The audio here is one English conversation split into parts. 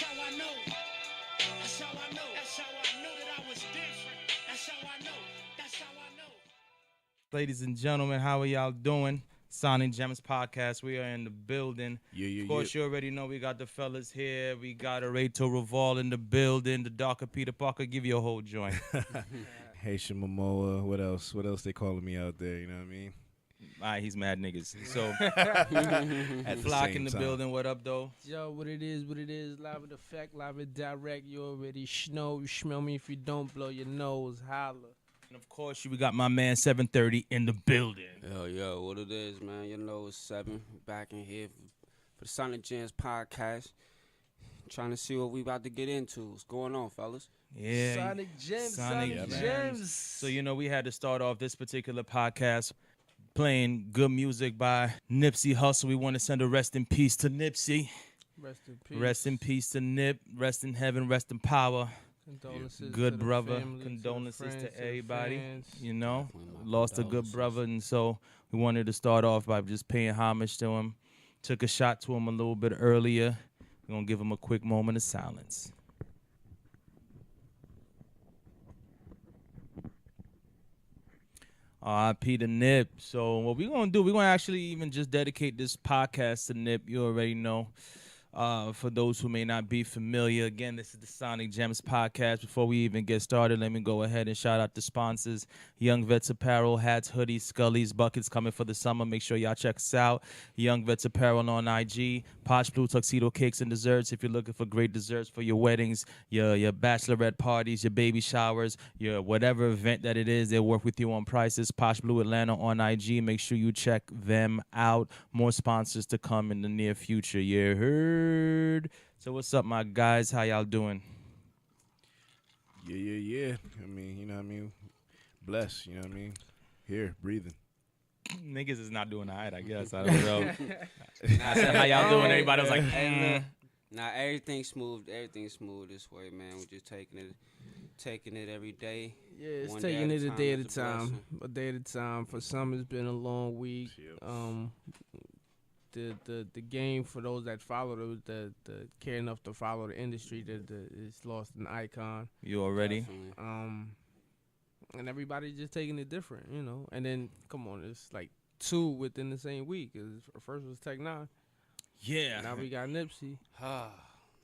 how I know. That's how I know. That's how I know that I was different. That's how I know. That's how I know. Ladies and gentlemen, how are y'all doing? Sonik Gemz podcast. We are in the building. Of course, you already know we got the fellas here. We got Arieto Revol in the building. The Darker Peter Parker. Give you a whole joint. Haitian Momoa. What else? What else they calling me out there? You know what I mean? All right, he's mad niggas. So, At the Flock same in the time. building. What up, though? Yo, what it is, live in effect, live and direct. You already know. You smell me if you don't blow your nose. Holla. And of course, we got my man 730 in the building. Yo, what it is, man. You know it's 7. Back in here for the Sonik Gemz podcast. Trying to see what we about to get into. What's going on, fellas? Yeah. Sonik Gemz, Sonik Sonik Gemz. Gemz. So, you know, we had to start off this particular podcast playing good music by Nipsey Hussle. We want to send a rest in peace to Nipsey. Rest in peace. Rest in peace to Nip. Rest in heaven. Rest in power. Condolences Good to the brother. family, Condolences to, the friends, to everybody. the fans. You know, Definitely my lost a good condolences. brother, and so we wanted to start off by just paying homage to him. Took a shot to him a little bit earlier. We're gonna give him a quick moment of silence. R.I.P. to Nip. So what we're gonna do, we're gonna actually even just dedicate this podcast to Nip. You already know. For those who may not be familiar, again, this is the Sonik Gemz podcast. Before we even get started, let me go ahead and shout out the sponsors. Young Vets Apparel, hats, hoodies, scullies, buckets coming for the summer. Make sure y'all check us out. Young Vets Apparel on IG. Posh Blue Tuxedo Cakes and Desserts. If you're looking for great desserts for your weddings, your bachelorette parties, your baby showers, your whatever event that it is, they'll work with you on prices. Posh Blue Atlanta on IG. Make sure you check them out. More sponsors to come in the near future. You heard? So what's up, my guys? How y'all doing? Yeah. I mean, you know what I mean? Blessed, you know what I mean? Here, breathing. Niggas is not doing all right, I guess. I don't know. I said, how y'all doing? Everybody was like, Nah, everything's smooth. Everything's smooth this way, man. We're just taking it every day. Yeah, it's One taking day it at a a day at time a is a time. blessing. A day at a time. For some, it's been a long week. Yep. The game for those that follow the care enough to follow the industry it's lost an icon. you already? Definitely. And everybody just taking it different, you know. And then come on, it's like 2 within the same week. 'Cause first was Tech Nine. Yeah. Now we got Nipsey.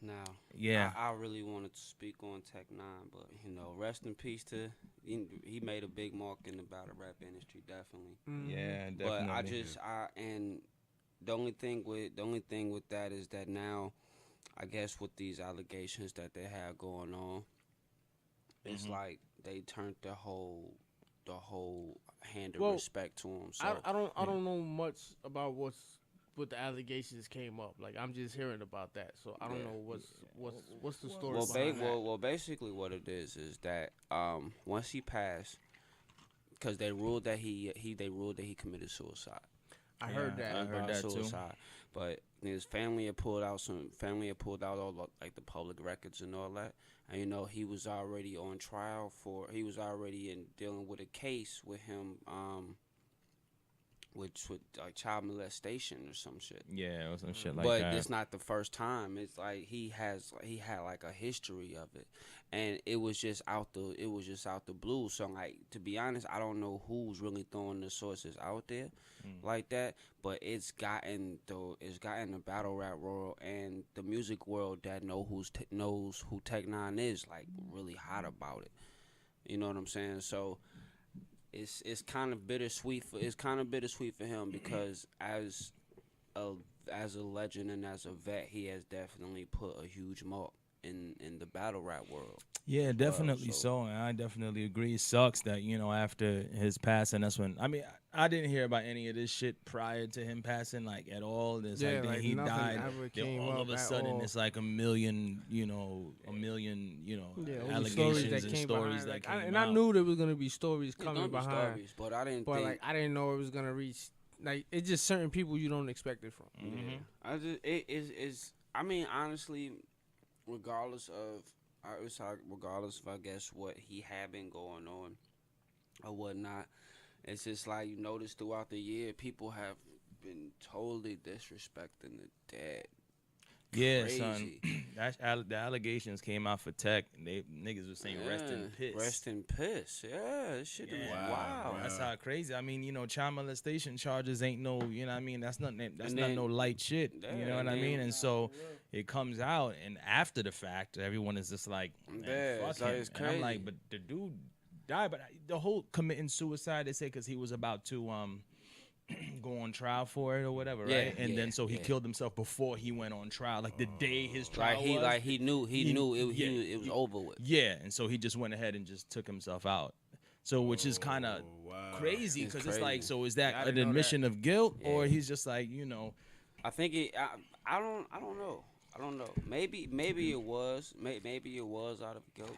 Now, Yeah. I really wanted to speak on Tech Nine, but you know, rest in peace to he made a big mark in the battle rap industry, definitely. Yeah, definitely. But and the only thing with that is that now, I guess with these allegations that they have going on, it's like they turned the whole hand of Well, respect to him. So I don't know much about what the allegations came up. Like I'm just hearing about that, so I don't know what's the story. behind that. well, basically what it is that once he passed, because they ruled that he committed suicide. I heard that. I heard About that too. suicide. But his family had pulled out all like the public records and all that. And you know, he was already on trial he was already dealing with a case with him with like child molestation or some shit. Yeah, or some shit like But that. it's not the first time. It's like he had like a history of it, and it was just out the blue. So like, to be honest, I don't know who's really throwing the sources out there like that. But it's gotten the battle rap world and the music world that knows who Tech Nine is, like, really hot about it. You know what I'm saying? So it's kind of bittersweet for him, because as a legend and as a vet, he has definitely put a huge mark in the battle rap world. Yeah, definitely so- so. And I definitely agree. It sucks that, you know, after his passing, that's when, I mean, I didn't hear about any of this shit prior to him passing, like, at all. There's Yeah, like, then like, he nothing died. ever Then came all up of a at sudden, all. it's like a million, all the allegations and stories behind. that Like, came and out. I knew there was gonna be stories There's coming gonna be behind, stories, but I didn't but think. like I didn't know it was gonna reach. Like it's just certain people you don't expect it from. Mhm. It is. I mean, honestly, regardless of I guess what he had been going on or whatnot, it's just like you notice throughout the year, people have been totally disrespecting the dead. Yeah, Crazy. son. the allegations came out for Tech. And niggas were saying rest in piss. Rest in piss. Yeah, this shit is wow. That's how crazy. I mean, child molestation charges ain't no, you know what I mean? That's not no light shit. You know what I mean? And so it comes out, and after the fact, everyone is just like, fuck him. It's crazy. And I'm like, but the dude died. But the whole committing suicide, they say, because he was about to go on trial for it or whatever, right? And then so he killed himself before he went on trial, like the day his trial was. He knew it was over with. Yeah, and so he just went ahead and just took himself out. So which is kind of crazy, because it's like, so is that an admission of guilt, or he's just like, I think I don't know. Maybe it was. Maybe it was out of guilt.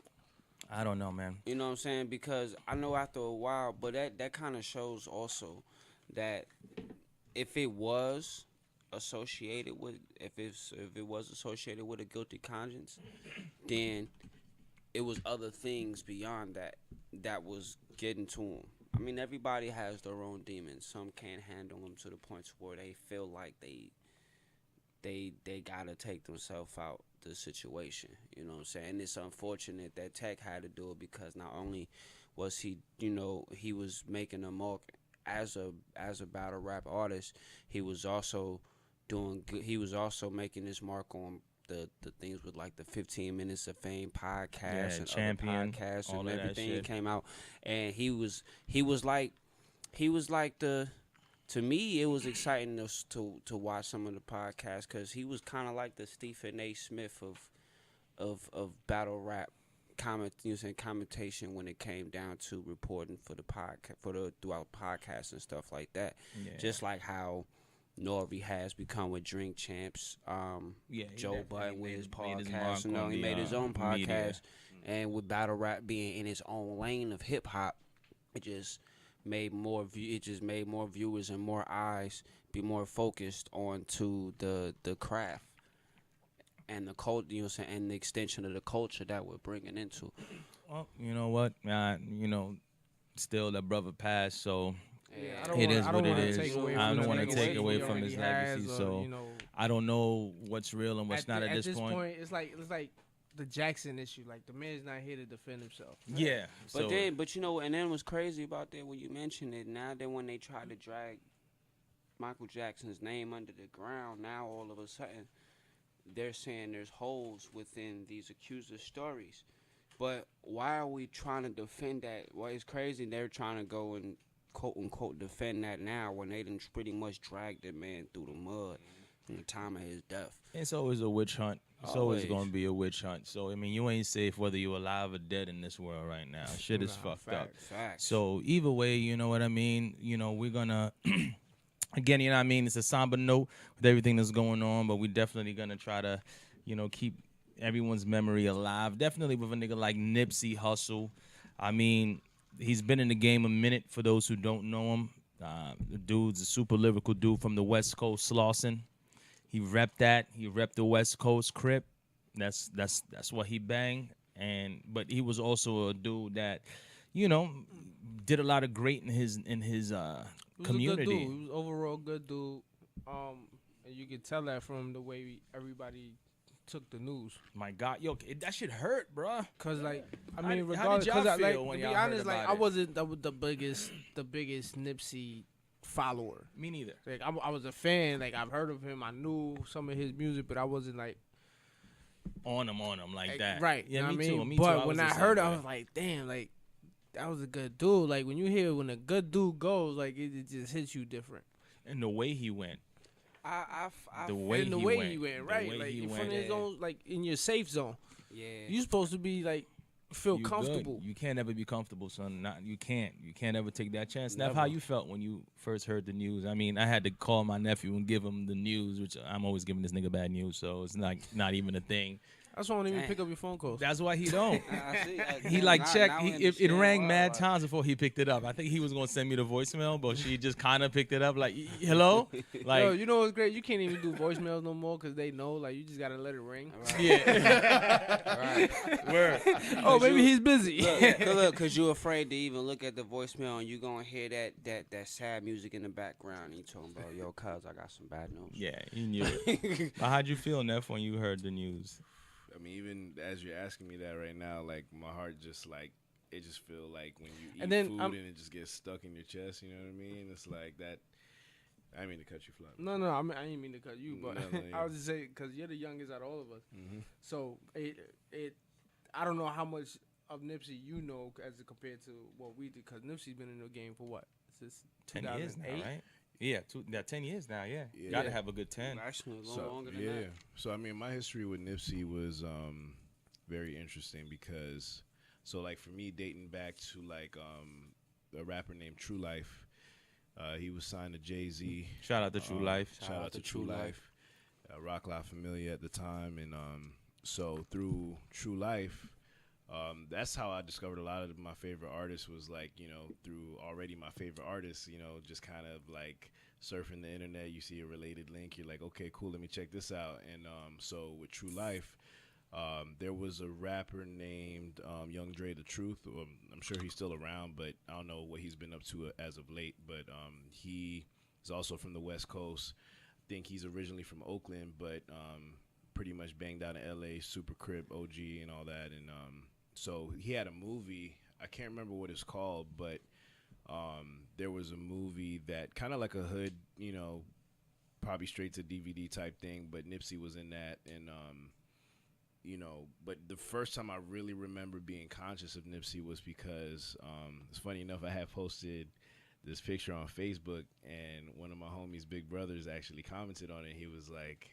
I don't know, man. You know what I'm saying? Because I know after a while, but that kind of shows also that if it was associated with if it was associated with a guilty conscience, then it was other things beyond that was getting to them. I mean, everybody has their own demons. Some can't handle them to the point to where they feel like they gotta take themselves out the situation. You know what I'm saying? And it's unfortunate that Tech had to do it, because not only was he was making a mark as a battle rap artist, he was also doing good. He was also making his mark on the things with like the 15 Minutes of Fame podcast and Champion, other podcasts all and of that everything shit came out, and he was like the. To me, it was exciting to watch some of the podcasts, because he was kind of like the Stephen A. Smith of battle rap commentation when it came down to reporting for the podcast, throughout podcasts and stuff like that. Yeah. Just like how Nori has become with Drink Champs. Joe Budden with his podcast. He made his own podcast, media. And with battle rap being in its own lane of hip hop, it just made more viewers and more eyes be more focused onto the craft and the culture, and the extension of the culture that we're bringing into. Well, you know what? Still that brother passed, so it is what it is. I don't want to take away from his legacy, so I don't know what's real and what's not at this point. It's like the Jackson issue. Like, the man's not here to defend himself. Yeah. But and then what's crazy about that, when you mention it, now that when they try to drag Michael Jackson's name under the ground, now all of a sudden they're saying there's holes within these accusers' stories. But why are we trying to defend that? Well, it's crazy they're trying to go and quote unquote defend that now, when they done pretty much dragged the man through the mud from the time of his death. It's always a witch hunt. It's always going to be a witch hunt. So, I mean, you ain't safe whether you're alive or dead in this world right now. Shit is fucked up. Facts. So, either way, you know what I mean? We're going to, again, you know what I mean? It's a somber note with everything that's going on, but we definitely going to try to, keep everyone's memory alive. Definitely with a nigga like Nipsey Hussle. I mean, he's been in the game a minute, for those who don't know him. The dude's a super lyrical dude from the West Coast, Slauson. He repped that. He repped the West Coast Crip. That's what he banged. But he was also a dude that, did a lot of great in his community. He was overall good dude. And you could tell that from the way everybody took the news. My God, that shit hurt, bruh. Cause regardless, how did y'all feel when to be y'all honest, heard about I it? wasn't the biggest Nipsey follower. Me neither. Like, I was a fan. Like, I've heard of him. I knew some of his music, but I wasn't like on him like that. Right. Yeah, me too. too. Me but too. when I heard it, I was like, damn, like, that was a good dude. Like, when you hear when a good dude goes, like, it just hits you different. And the way he went. The way he went, right? Like, in front of his own, like, in your safe zone. Yeah. You supposed to be like, feel comfortable. Good. You can't ever be comfortable, son. You can't ever take that chance. Never. How you felt when you first heard the news? I mean, I had to call my nephew and give him the news, which I'm always giving this nigga bad news, so it's not even a thing. That's why I don't even pick up your phone calls. That's why he don't. He checked. It rang mad times before he picked it up. I think he was gonna send me the voicemail, but she just kind of picked it up. Like, hello. Like, yo, you know what's great? You can't even do voicemails no more because they know. Like, you just gotta let it ring. Right. Yeah. Right. Word. Oh, maybe he's busy. Look, cause you're afraid to even look at the voicemail, and you gonna hear that sad music in the background. And you talking about, yo, cuz I got some bad news. Yeah, he knew it. How'd you feel, Neff, when you heard the news? mean, even as you're asking me that right now, like my heart just like it just feel like when you eat And then, food and it just gets stuck in your chest. You know what I mean? It's like that. I didn't mean to cut you, Fly. No, I didn't mean to cut you, but yeah. I was just saying because you're the youngest out of all of us. Mm-hmm. So I don't know how much of Nipsey you know as compared to what we did, because Nipsey's been in the game for what? Since 10 years now, 2008? right? Yeah, 10 years now, yeah. Yeah. Gotta have a good 10. Actually, a little So longer than yeah, that. so I mean, my history with Nipsey was very interesting because, so like for me, dating back to like a rapper named True Life, he was signed to Jay-Z. Shout out to True Life. Shout out to True Life. Rock La Familia at the time, and so through True Life, that's how I discovered a lot of my favorite artists. Was like, you know, through already my favorite artists, you know, just kind of like surfing the internet, you see a related link, you're like, okay, cool, let me check this out. And so with True Life, there was a rapper named Young Dre The Truth. I'm sure he's still around, but I don't know what he's been up to as of late. But he is also from the West Coast. I think he's originally from Oakland, but pretty much banged out in L.A., Super Crip, OG, and all that. And so he had a movie. I can't remember what it's called, but there was a movie that kind of like a hood, you know, probably straight to DVD type thing, but Nipsey was in that. And you know, but the first time I really remember being conscious of Nipsey was because it's funny enough, I had posted this picture on Facebook, and one of my homies' big brothers actually commented on it. He was like,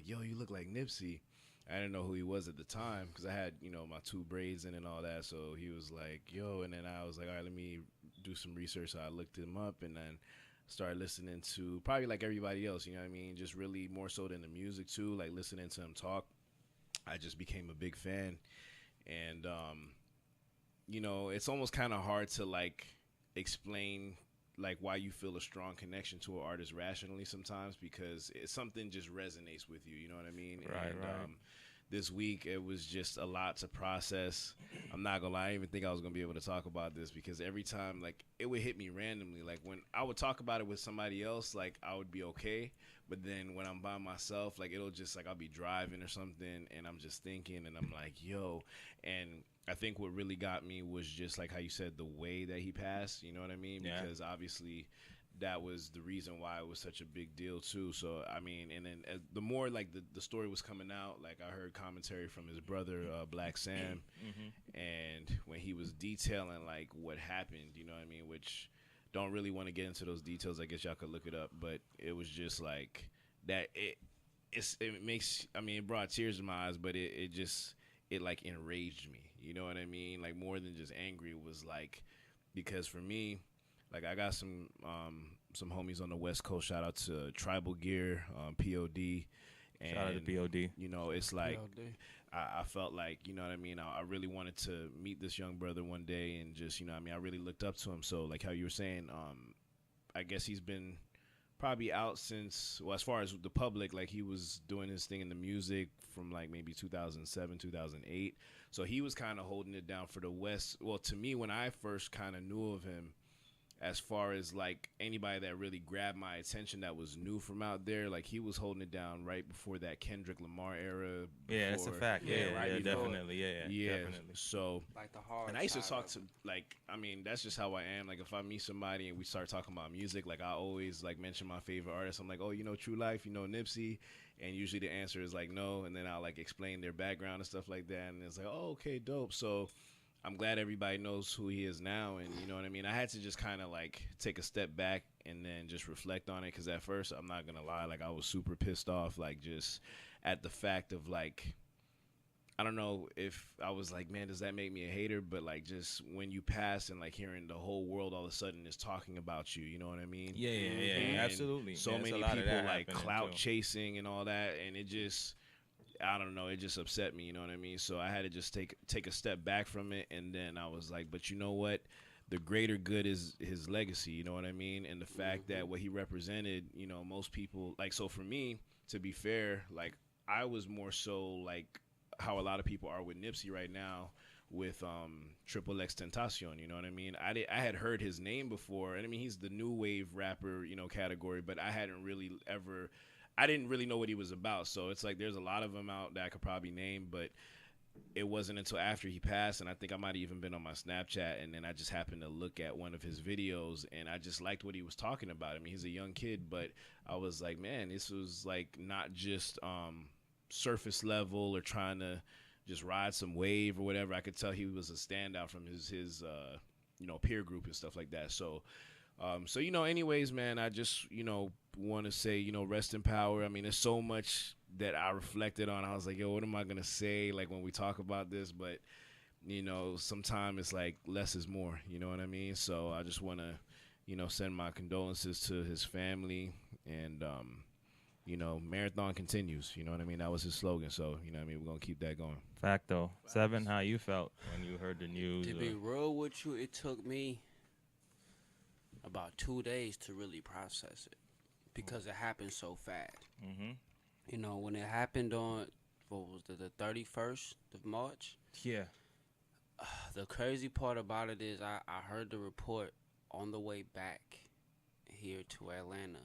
yo, you look like Nipsey. I didn't know who he was at the time because I had, you know, my 2 braids in and all that. So he was like, yo, and then I was like, all right, let me do some research. So I looked him up and then started listening to probably like everybody else, you know what I mean? Just really more so than the music too, like listening to him talk. I just became a big fan. And, you know, it's almost kind of hard to like explain like why you feel a strong connection to an artist rationally sometimes, because something just resonates with you, you know what I mean? Right, and, right. This week it was just a lot to process. I'm not gonna lie, I didn't even think I was gonna be able to talk about this, because every time like it would hit me randomly. Like when I would talk about it with somebody else, like I would be okay, but then when I'm by myself, like it'll just like I'll be driving or something and I'm just thinking and I'm like, yo. And I think what really got me was just like how you said, the way that he passed, you know what I mean? Yeah. Because obviously that was the reason why it was such a big deal too. So I mean, and then the more like the story was coming out, like I heard commentary from his brother Black Sam, and when he was detailing like what happened, you know what I mean, which don't really want to get into those details. I guess y'all could look it up, but it was just like that. It makes, I mean, it brought tears in my eyes, but it like enraged me. You know what I mean? Like more than just angry, it was like, because for me, like I got some homies on the West Coast. Shout out to Tribal Gear, POD. And, Shout out to POD. You know, it's like POD. I felt like, you know what I mean, I really wanted to meet this young brother one day and just, you know what I mean, I really looked up to him. So like how you were saying, I guess he's been probably out since, well, as far as the public, like he was doing his thing in the music from like maybe 2007, 2008. So he was kind of holding it down for the West. Well, to me, when I first kind of knew of him, as far as like anybody that really grabbed my attention that was new from out there, like he was holding it down right before that Kendrick Lamar era. Yeah, that's a fact. Yeah, right before. definitely. Yeah, definitely. So Like the hard. and I used to side talk of to it. like, I mean, that's just how I am. Like if I meet somebody and we start talking about music, like I always like mention my favorite artists. I'm like, oh, you know True Life, you know Nipsey, and usually the answer is like no, and then I'll like explain their background and stuff like that, and it's like, oh, okay, dope. So I'm glad everybody knows who he is now, and you know what I mean? I had to just kind of like take a step back and then just reflect on it, because at first, I'm not going to lie, like I was super pissed off, like just at the fact of like, I don't know if I was like, man, does that make me a hater? But like just when you pass and like hearing the whole world all of a sudden is talking about you, you know what I mean? Yeah, And absolutely. So Yeah, there's many a lot of people that like happening, clout too. chasing and all that, and it just, I don't know, it just upset me, you know what I mean? So I had to just take a step back from it, and then I was like, but you know what? The greater good is his legacy, you know what I mean? And the fact that what he represented, you know, most people, like, so for me, to be fair, like, I was more so like how a lot of people are with Nipsey right now with Triple X Tentacion, you know what I mean? I had heard his name before, and I mean, he's the new wave rapper, you know, category, but I hadn't really ever I didn't really know what he was about. So it's like there's a lot of them out that I could probably name, but it wasn't until after he passed, and I think I might have even been on my Snapchat, and then I just happened to look at one of his videos, and I just liked what he was talking about. I mean, he's a young kid, but I was like, man, this was like not just surface level or trying to just ride some wave or whatever. I could tell he was a standout from his peer group and stuff like that. So anyways, man, I just want to say rest in power. I mean, there's so much that I reflected on. I was like, yo, what am I gonna say like when we talk about this? But sometimes it's like less is more. You know what I mean? So I just want to send my condolences to his family, and marathon continues. You know what I mean? That was his slogan. So what I mean, we're gonna keep that going. Facto. Seven, how you felt when you heard the news? To be real with you, it took me about 2 days to really process it because it happened so fast. Mm-hmm. When it happened on, what was it, the 31st of March? Yeah. The crazy part about it is I heard the report on the way back here to Atlanta.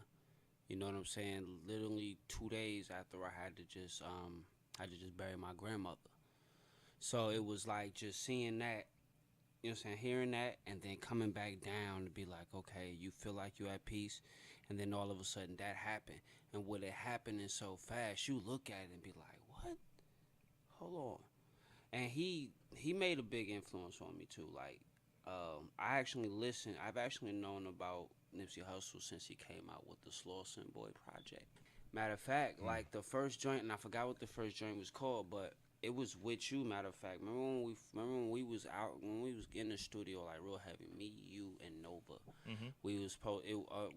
You know what I'm saying? Literally 2 days after I had to just bury my grandmother. So it was like just seeing that, you know what I'm saying, hearing that, and then coming back down to be like, okay, you feel like you're at peace, and then all of a sudden that happened. And with it happening so fast, you look at it and be like, what? Hold on. And he made a big influence on me too. Like, I've actually known about Nipsey Hussle since he came out with the Slauson Boy project. Matter of fact, like the first joint, and I forgot what the first joint was called, but it was with you. Matter of fact, remember when we was in the studio like real heavy, me, you, and Nova. Mm-hmm.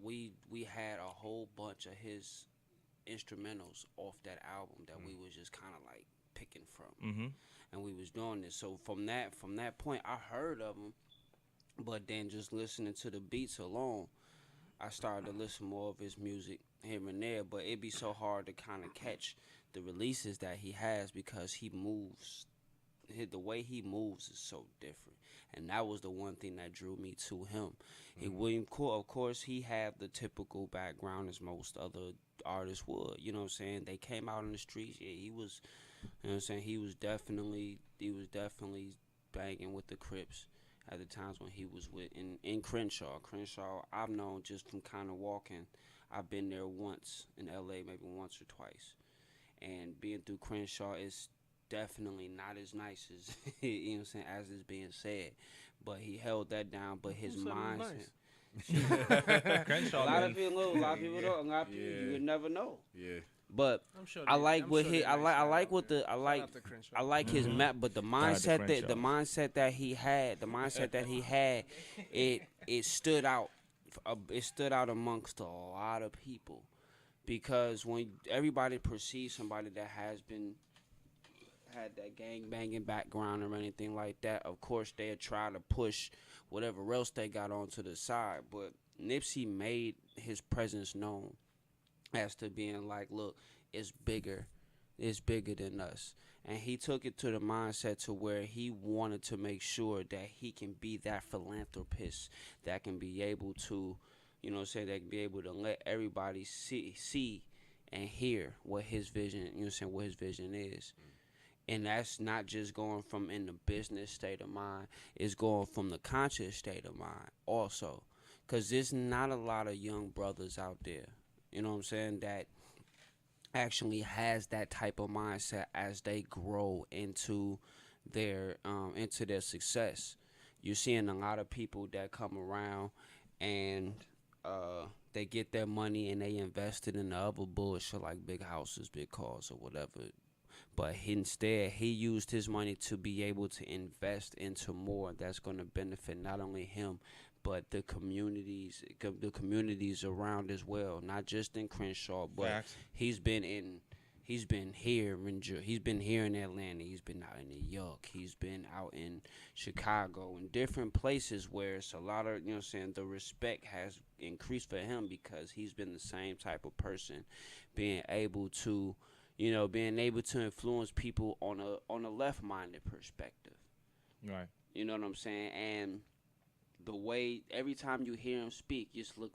We had a whole bunch of his instrumentals off that album that we was just kind of like picking from, Mm-hmm. and we was doing this. So from that point, I heard of him, but then just listening to the beats alone, I started to listen more of his music here and there. But it'd be so hard to kind of catch the releases that he has because he moves. The way he moves is so different, and that was the one thing that drew me to him. Of course, he had the typical background as most other artists would. You know what I'm saying? They came out in the streets. Yeah, he was. You know what I'm saying? He was definitely banging with the Crips at the times when he was in Crenshaw. Crenshaw, I've known just from kind of walking. I've been there once in L.A., maybe once or twice. And being through Crenshaw is definitely not as nice as, you know what I'm saying, as is being said. But he held that down, but his mindset. Crenshaw, a lot of people don't. You would never know. Yeah. But I like what he. I like what the. I like his map. But the mindset that he had, it stood out. It stood out amongst a lot of people, because when everybody perceives somebody that had that gang banging background or anything like that, of course they'll try to push whatever else they got onto the side. But Nipsey made his presence known as to being like, look, it's bigger than us. And he took it to the mindset to where he wanted to make sure that he can be that philanthropist that can be able to, you know what I'm saying, that can be able to let everybody see and hear what his vision, you know what I'm saying, what his vision is. And that's not just going from in the business state of mind, it's going from the conscious state of mind also. Because there's not a lot of young brothers out there, you know what I'm saying, that actually has that type of mindset as they grow into their success. You're seeing a lot of people that come around and they get their money and they invest it in the other bullshit like big houses, big cars, or whatever. But instead, he used his money to be able to invest into more that's going to benefit not only him, but the communities around as well. Not just in Crenshaw, but Facts. he's been here in Atlanta. He's been out in New York. He's been out in Chicago and different places where it's a lot of, you know what I'm saying, the respect has increased for him because he's been the same type of person, being able to influence people on a left-minded perspective. Right. You know what I'm saying? And the way every time you hear him speak, you look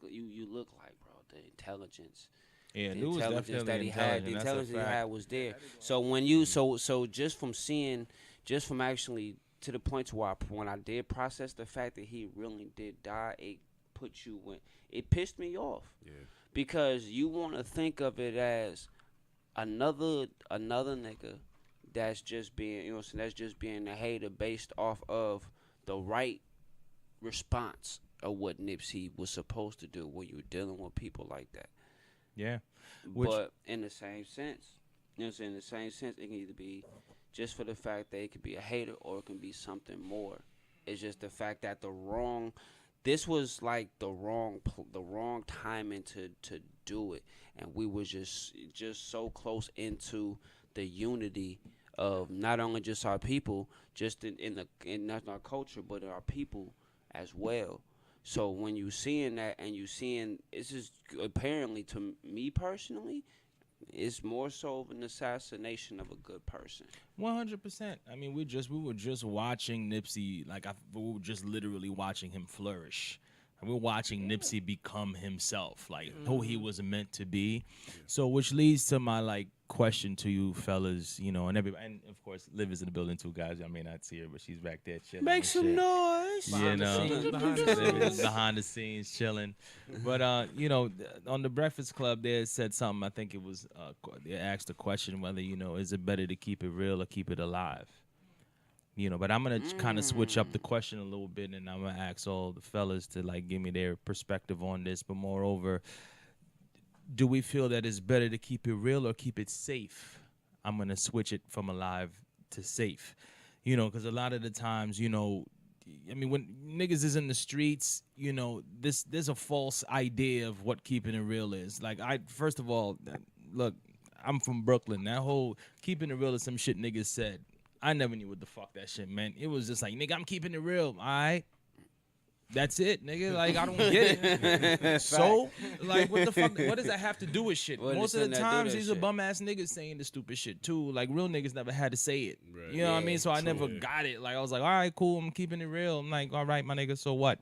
like, bro, the intelligence Yeah, The dude was intelligence that definitely he had, intelligent. the That's a intelligence he fact. had was there. So when you, so just from seeing, just from actually to the point to where when I did process the fact that he really did die, it put you in, it pissed me off. Yeah. Because you want to think of it as another nigga that's just being, you know what I'm saying, that's just being a hater based off of the right response of what Nipsey was supposed to do when you're dealing with people like that. Yeah. But in the same sense, you know what I'm saying, in the same sense, it can either be just for the fact that it could be a hater or it can be something more. It's just the fact that this was like the wrong timing to do it, and we were just so close into the unity of not only just our people, just in not our culture, but our people as well. So when you seeing that and you seeing, it's just apparently to me personally, it's more so of an assassination of a good person. 100%. I mean, we were just watching Nipsey, we were just literally watching him flourish. And we're watching Nipsey become himself, like who he was meant to be. So, which leads to my question to you fellas, and everybody, and of course, Liv is in the building too, guys. I may not see her, but she's back there chilling. Make some noise. Behind the scenes chilling. But on the Breakfast Club, they said something. I think it was they asked the question whether is it better to keep it real or keep it alive. But I'm gonna kind of switch up the question a little bit, and I'm gonna ask all the fellas to give me their perspective on this. But moreover, do we feel that it's better to keep it real or keep it safe? I'm gonna switch it from alive to safe. Because a lot of the times, I mean, when niggas is in the streets, there's a false idea of what keeping it real is. First of all, look, I'm from Brooklyn. That whole keeping it real is some shit niggas said. I never knew what the fuck that shit meant. It was just like, nigga, I'm keeping it real. All right. That's it, nigga. I don't get it. So, what the fuck? What does that have to do with shit? Most of the times, these are bum ass niggas saying the stupid shit too. Real niggas never had to say it. Right. You know what I mean? So I never got it. I was like, all right, cool. I'm keeping it real. I'm like, all right, my nigga. So what?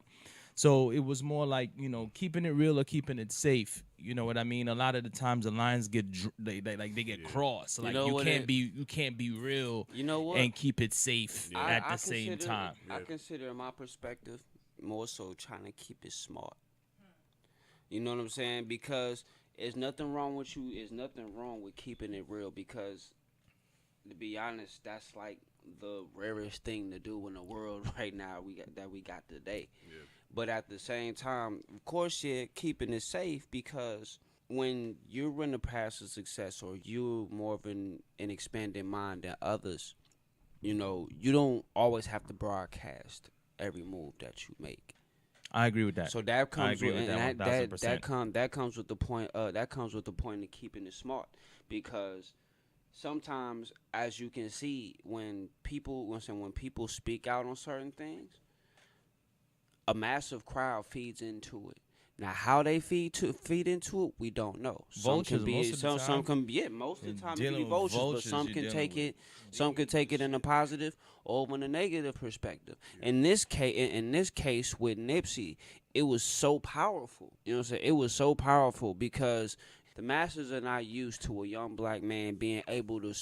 So it was more like, keeping it real or keeping it safe. You know what I mean? A lot of the times the lines get they get crossed. You can't be real. You know what? And keep it safe at the same time. I consider, in my perspective, more so trying to keep it smart. You know what I'm saying? Because there's nothing wrong with you. There's nothing wrong with keeping it real. Because to be honest, that's like the rarest thing to do in the world right now. We got today. Yeah. But at the same time, of course, keeping it safe, because when you're in the path of success or you're more of an expanding mind than others, you don't always have to broadcast every move that you make. I agree with that. So that comes with that. That comes with the point. That comes with the point of keeping it smart, because sometimes, as you can see, when people speak out on certain things, a massive crowd feeds into it. Now, how they feed into it, we don't know. Vultures, some can be, most of the time it can be vultures, but some can take it. Some can take it in a positive or in a negative perspective. In this case with Nipsey, it was so powerful. You know what I'm saying? It was so powerful because the masses are not used to a young black man being able to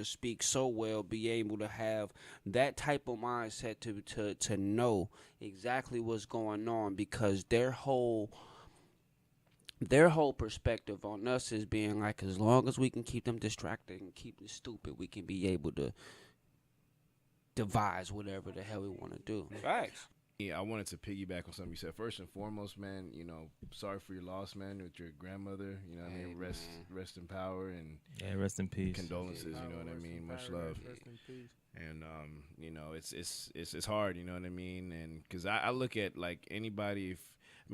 speak so well, be able to have that type of mindset to know exactly what's going on, because their whole perspective on us is being like, as long as we can keep them distracted and keep them stupid, we can be able to devise whatever the hell we want to do. Facts. Yeah, I wanted to piggyback on something you said. First and foremost, man, sorry for your loss, man, with your grandmother. You know what I mean? Rest in power, and rest in peace. Condolences, you know what I mean? Much love. Rest in peace. And it's hard, you know what I mean? And because I look at anybody,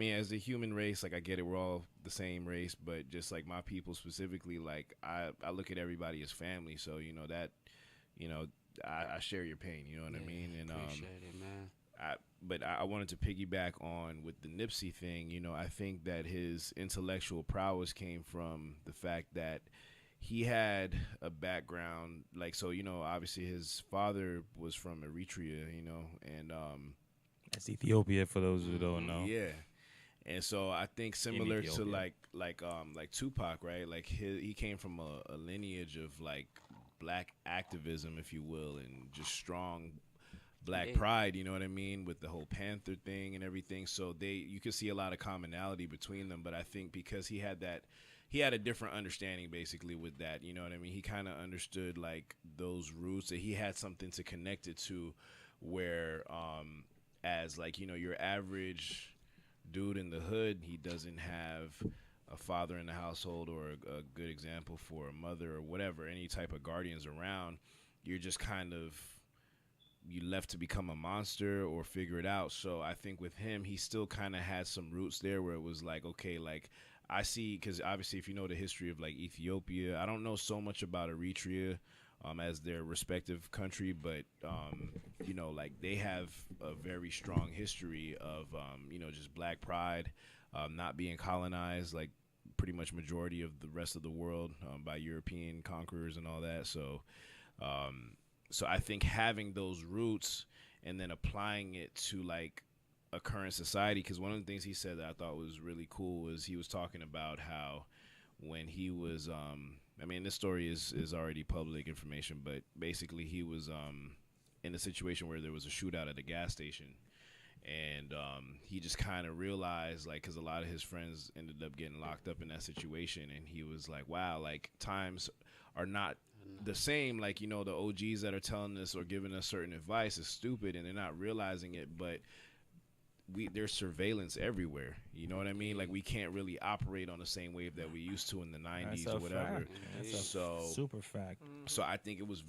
as a human race, I get it, we're all the same race, but just my people specifically, I look at everybody as family. So that, I share your pain, you know what I mean? And appreciate it, man. But I wanted to piggyback on with the Nipsey thing. I think that his intellectual prowess came from the fact that he had a background, obviously his father was from Eritrea, and that's Ethiopia for those who don't know. Yeah. And so I think similar to like Tupac, right? Like he came from a lineage of like black activism, if you will, and just strong black pride, you know what I mean, with the whole Panther thing and everything. So you could see a lot of commonality between them, but I think because he had a different understanding basically with that, you know what I mean? He kind of understood like those roots, that he had something to connect it to, where as like, you know, your average dude in the hood, he doesn't have a father in the household or a good example for a mother or whatever, any type of guardians around. You're just kind of, you left to become a monster or figure it out. So I think with him, he still kind of had some roots there where it was like, okay, like I see, because obviously if you know the history of like Ethiopia, I don't know so much about Eritrea as their respective country, but you know, like they have a very strong history of you know, just black pride, not being colonized like pretty much majority of the rest of the world by European conquerors and all that. So so I think having those roots and then applying it to like a current society, because one of the things he said that I thought was really cool was he was talking about how when he was I mean, this story is already public information, but basically he was in a situation where there was a shootout at a gas station, and he just kind of realized, like, because a lot of his friends ended up getting locked up in that situation, and he was like, wow, like times are not the same. Like, you know, the OGs that are telling us or giving us certain advice is stupid and they're not realizing it, but there's surveillance everywhere. You know what I mean? Like we can't really operate on the same wave that we used to in the 90s or whatever. That's a super fact. So I think it was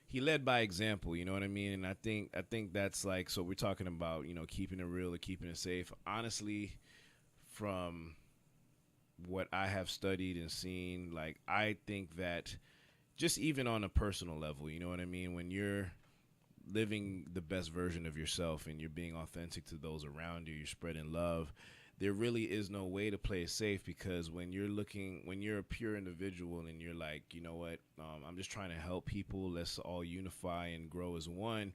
he led by example, you know what I mean? And I think that's like, so we're talking about, you know, keeping it real or keeping it safe. Honestly, from what I have studied and seen, like I think that just even on a personal level, you know what I mean? When you're living the best version of yourself and you're being authentic to those around you, you're spreading love, there really is no way to play it safe, because when you're a pure individual and you're like, you know what, I'm just trying to help people, let's all unify and grow as one,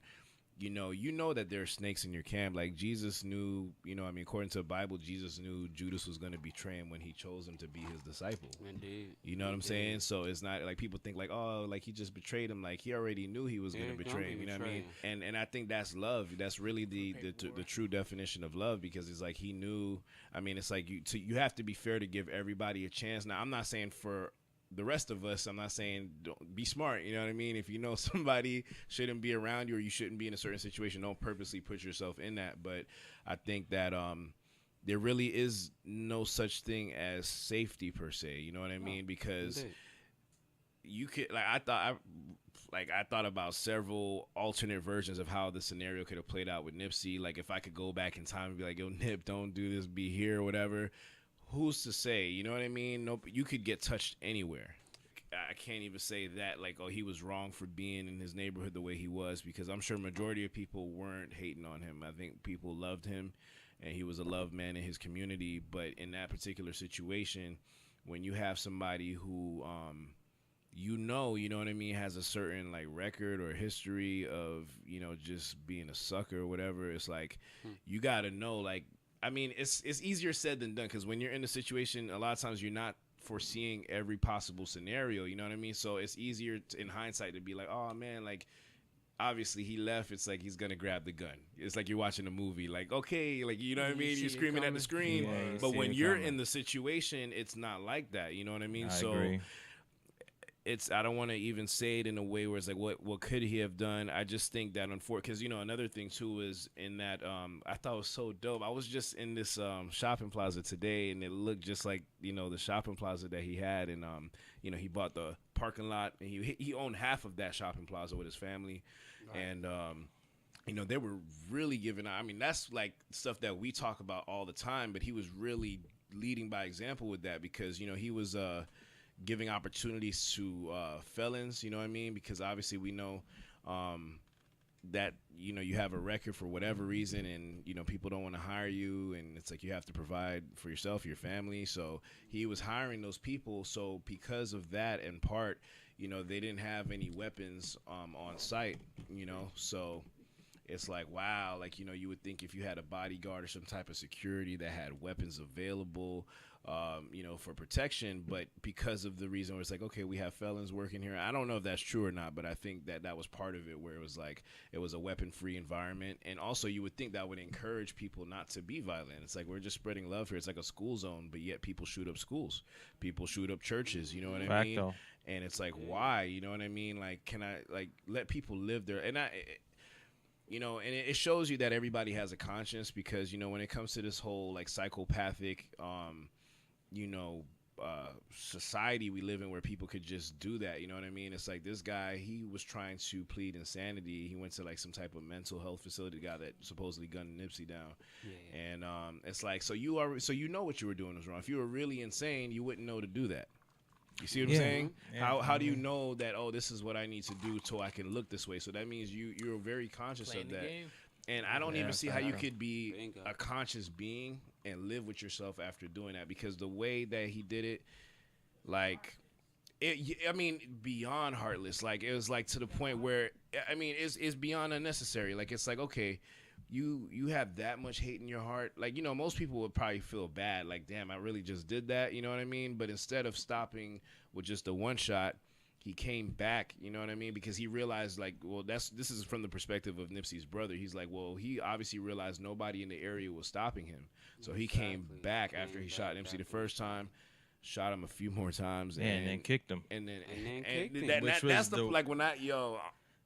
you know that there are snakes in your camp. Like Jesus knew, you know, I mean, according to the Bible, Jesus knew Judas was going to betray him when he chose him to be his disciple. Indeed. You know what I'm saying? So it's not like people think like, oh, like he just betrayed him. Like he already knew he was going to betray him. You know what I mean? And I think that's love. That's really the true definition of love, because it's like he knew. I mean, it's like you have to be fair to give everybody a chance. Now, I'm not saying for the rest of us, I'm not saying don't be smart, you know what I mean? If you know somebody shouldn't be around you or you shouldn't be in a certain situation, don't purposely put yourself in that. But I think that there really is no such thing as safety per se, you know what I mean? Because you could, like I thought about several alternate versions of how the scenario could have played out with Nipsey. Like if I could go back in time and be like, yo, Nip, don't do this, be here or whatever. Who's to say? You know what I mean? Nope. You could get touched anywhere. I can't even say that, like, oh, he was wrong for being in his neighborhood the way he was, because I'm sure majority of people weren't hating on him. I think people loved him, and he was a loved man in his community. But in that particular situation, when you have somebody who, you know what I mean, has a certain, like, record or history of, you know, just being a sucker or whatever, it's like, you got to know, like, I mean, it's easier said than done, because when you're in a situation, a lot of times you're not foreseeing every possible scenario, you know what I mean? So it's easier in hindsight to be like, oh, man, like, obviously he left. It's like he's going to grab the gun. It's like you're watching a movie. Like, okay, like, you know what I mean? You're screaming at the screen. Yeah, but when you're in the situation, it's not like that, you know what I mean? I agree. I don't want to even say it in a way where it's like, what could he have done? I just think that because, you know, another thing too is in that I thought it was so dope. I was just in this shopping plaza today, and it looked just like, you know, the shopping plaza that he had, and you know, he bought the parking lot, and he owned half of that shopping plaza with his family, and you know, they were really giving out. I mean, that's like stuff that we talk about all the time, but he was really leading by example with that, because, you know, he was giving opportunities to felons, you know what I mean? Because obviously we know that, you know, you have a record for whatever reason, and, you know, people don't want to hire you, and it's like you have to provide for yourself, your family. So he was hiring those people. So because of that, in part, you know, they didn't have any weapons on site, you know. So it's like, wow, like, you know, you would think if you had a bodyguard or some type of security that had weapons available, you know, for protection, but because of the reason where it's like, okay, we have felons working here. I don't know if that's true or not, but I think that was part of it, where it was like, it was a weapon-free environment. And also you would think that would encourage people not to be violent. It's like, we're just spreading love here. It's like a school zone, but yet people shoot up schools. People shoot up churches, you know what I mean? And it's like, why? You know what I mean? Like, can I, like, let people live there? And you know, and it shows you that everybody has a conscience, because, you know, when it comes to this whole, like, psychopathic, you know, society we live in, where people could just do that, you know what I mean? It's like, this guy, he was trying to plead insanity. He went to, like, some type of mental health facility, the guy that supposedly gunned Nipsey down. And it's like, so you know what you were doing was wrong. If you were really insane, you wouldn't know to do that. You see what I'm saying? How do you know that, oh, this is what I need to do so I can look this way? So that means you're very conscious of that. And I don't even see how you could be a conscious being and live with yourself after doing that, because the way that he did it, like, I mean, beyond heartless. Like, it was like to the point where, I mean, it's beyond unnecessary. Like, it's like, okay, you have that much hate in your heart. Like, you know, most people would probably feel bad, like, damn, I really just did that, you know what I mean? But instead of stopping with just the one shot, he came back, you know what I mean? Because he realized, like, well, this is from the perspective of Nipsey's brother. He's like, well, he obviously realized nobody in the area was stopping him. So he came back after he shot Nipsey the first time, shot him a few more times, and then kicked him. And then kicked him. That's the, like, when I,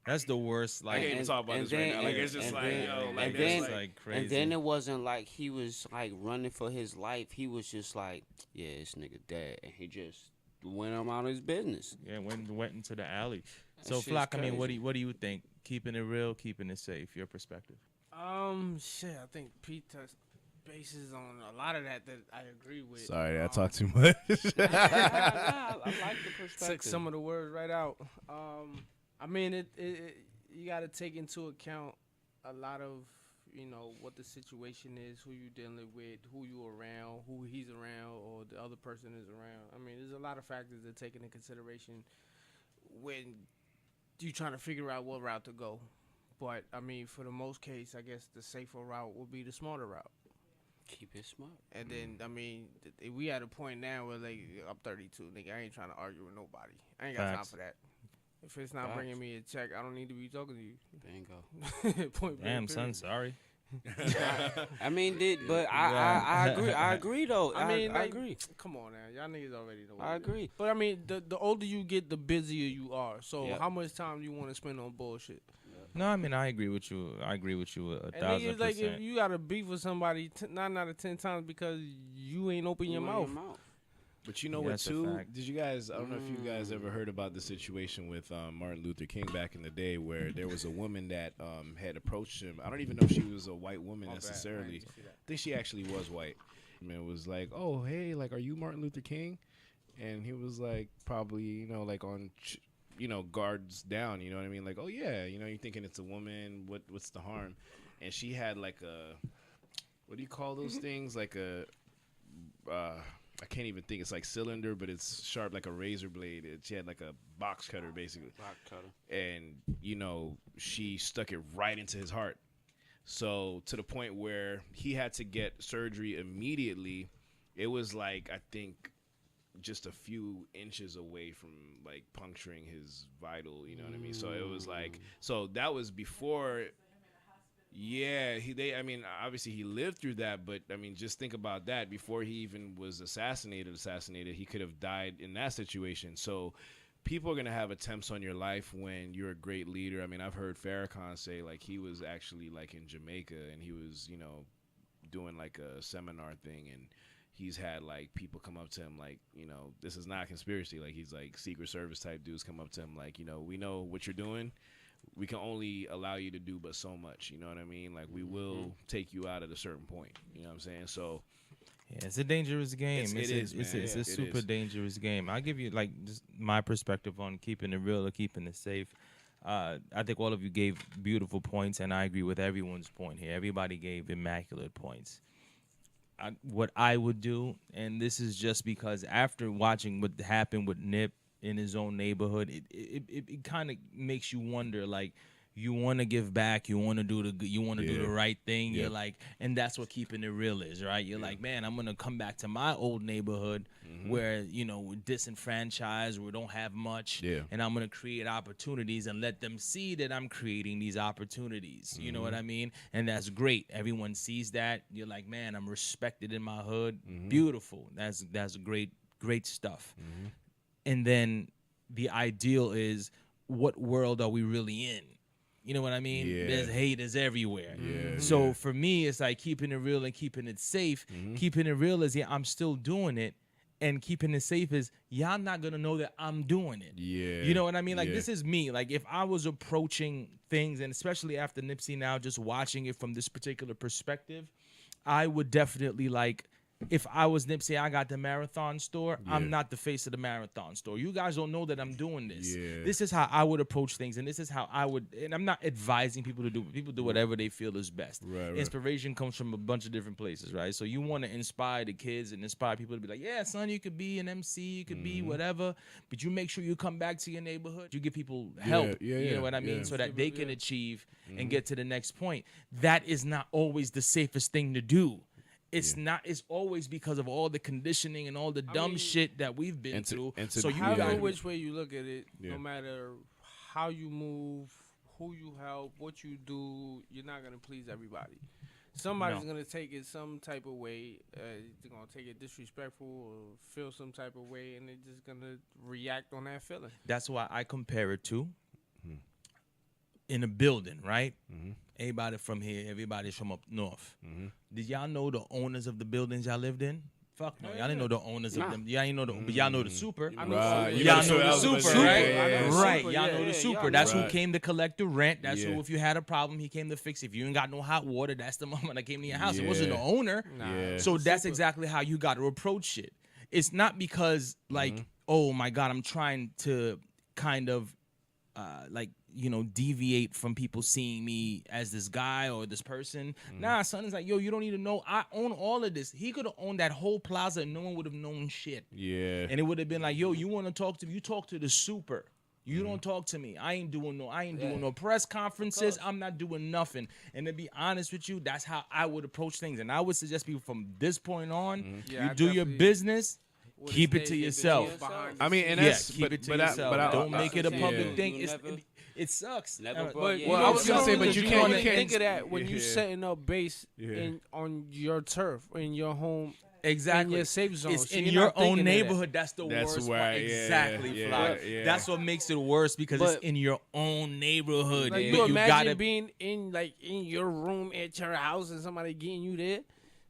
that's the worst. Like, I can't even talk about this right now. Like, it's just like, yo, like, that's like crazy. And then it wasn't like he was, like, running for his life. He was just like, yeah, this nigga dead. And he just went about his business. Yeah, went into the alley. So, Flock, I mean, what do you think? Keeping it real, keeping it safe, your perspective? Shit, I think Pete touched bases on a lot of that I agree with. Sorry, I talk too much. I like the perspective. Took some of the words right out. I mean, you got to take into account a lot of, you know, what the situation is, who you dealing with, who you around, who he's around, or the other person is around. I mean, there's a lot of factors that take into consideration when you trying to figure out what route to go. But, I mean, for the most case, I guess the safer route would be the smarter route. Keep it smart. And then, I mean, we at a point now where, like, I'm 32, nigga. I ain't trying to argue with nobody. I ain't got time for that. If it's not bringing me a check, I don't need to be talking to you. Bingo. Point Damn, son, sorry. I mean, I agree. I agree, though. I mean, I agree. Come on now, y'all niggas already know. I agree. But I mean, the older you get, the busier you are. So Yep. how much time do you want to spend on bullshit? No, I mean, I agree with you. I agree with you 1,000%. And like, if you got to beef with somebody 9 out of 10 times because you ain't open your mouth. But you know what, too? Did you guys, I don't know if you guys ever heard about the situation with Martin Luther King back in the day, where there was a woman that had approached him. I don't even know if she was a white woman necessarily. I think she actually was white. And it was like, oh, hey, like, are you Martin Luther King? And he was like, probably, you know, like on, you know, guards down, you know what I mean? Like, oh, yeah, you know, you're thinking it's a woman. What's the harm? And she had like a, what do you call those things? Like a, I can't even think. It's like cylinder, but it's sharp like a razor blade. She had like a box cutter, basically. Box cutter. And, you know, she stuck it right into his heart. So to the point where he had to get surgery immediately. It was like, I think, just a few inches away from like puncturing his vital, you know what I mean? So it was like, so that was before. Yeah, I mean, obviously he lived through that, but I mean, just think about that. Before he even was assassinated, he could have died in that situation. So people are going to have attempts on your life when you're a great leader. I mean, I've heard Farrakhan say, like, he was actually, like, in Jamaica, and he was, you know, doing, like, a seminar thing, and he's had, like, people come up to him, like, you know, this is not a conspiracy. Like, he's, like, Secret Service type dudes come up to him, like, you know, we know what you're doing. We can only allow you to do but so much, you know what I mean? Like, we will take you out at a certain point, you know what I'm saying? So, yeah, it's a dangerous game. It's a super dangerous game. I'll give you, like, just my perspective on keeping it real or keeping it safe. I think all of you gave beautiful points, and I agree with everyone's point here. Everybody gave immaculate points. What I would do, and this is just because after watching what happened with Nip in his own neighborhood, it kind of makes you wonder, like, you want to give back, you want to do the good, you want to do the right thing. Yeah. You're like, and that's what keeping it real is, right? You're like, man, I'm gonna come back to my old neighborhood where we're disenfranchised, we don't have much, and I'm gonna create opportunities and let them see that I'm creating these opportunities. You know what I mean? And that's great. Everyone sees that. You're like, man, I'm respected in my hood. Beautiful. That's great stuff. And then the ideal is, what world are we really in? You know what I mean? Yeah. There's haters everywhere. Yeah, So for me, it's like keeping it real and keeping it safe. Keeping it real is, I'm still doing it. And keeping it safe is, y'all not going to know that I'm doing it. Yeah. You know what I mean? Like, this is me. Like, if I was approaching things, and especially after Nipsey now, just watching it from this particular perspective, I would definitely, like, if I was Nipsey, I got the Marathon store, I'm not the face of the Marathon store. You guys don't know that I'm doing this. Yeah. This is how I would approach things, and this is how I would, and I'm not advising people to do it. People do whatever they feel is best. Right. Inspiration comes from a bunch of different places, right? So you want to inspire the kids and inspire people to be like, yeah, son, you could be an MC, you could be whatever, but you make sure you come back to your neighborhood. You give people help, you know what I mean? So that they can achieve and get to the next point. That is not always the safest thing to do. It's not. It's always because of all the conditioning and all the dumb shit that we've been through. So you however which way you look at it, no matter how you move, who you help, what you do, you're not gonna please everybody. Somebody's gonna take it some type of way. They're gonna take it disrespectful or feel some type of way, and they're just gonna react on that feeling. That's why I compare it to in a building, right? Everybody from here, everybody's from up north. Did y'all know the owners of the buildings y'all lived in? Fuck no, y'all didn't know the owners of them. Y'all didn't know but y'all know the super. Right. Y'all know the super, right? Right. Super, Y'all know the super. y'all That's know. who came to collect the rent. That's who, if you had a problem, he came to fix it. If you ain't got no hot water, that's the moment that came to your house. It wasn't the owner. Yeah. So that's exactly how you got to approach it. It's not because like, oh my God, I'm trying to kind of deviate from people seeing me as this guy or this person. Nah, son, is like, yo, you don't need to know. I own all of this. He could have owned that whole plaza and no one would have known shit. Yeah. And it would have been like, yo, you want to talk to me? You talk to the super. You don't talk to me. I ain't doing no press conferences. I'm not doing nothing. And to be honest with you, that's how I would approach things. And I would suggest people from this point on, you do your business. Keep it to yourself. I mean, and that's keep it to yourself. Don't make it a public thing. It sucks. Never I was gonna say, but you can't think of that when you setting up base on your turf, in your home. Exactly. In your safe zone. It's So in you're your not thinking own of that. neighborhood. That's the worst why, part. Exactly, Fly. That's what makes it worse because it's in your own neighborhood. Like, But you imagine gotta being in your room at your house and somebody getting you there.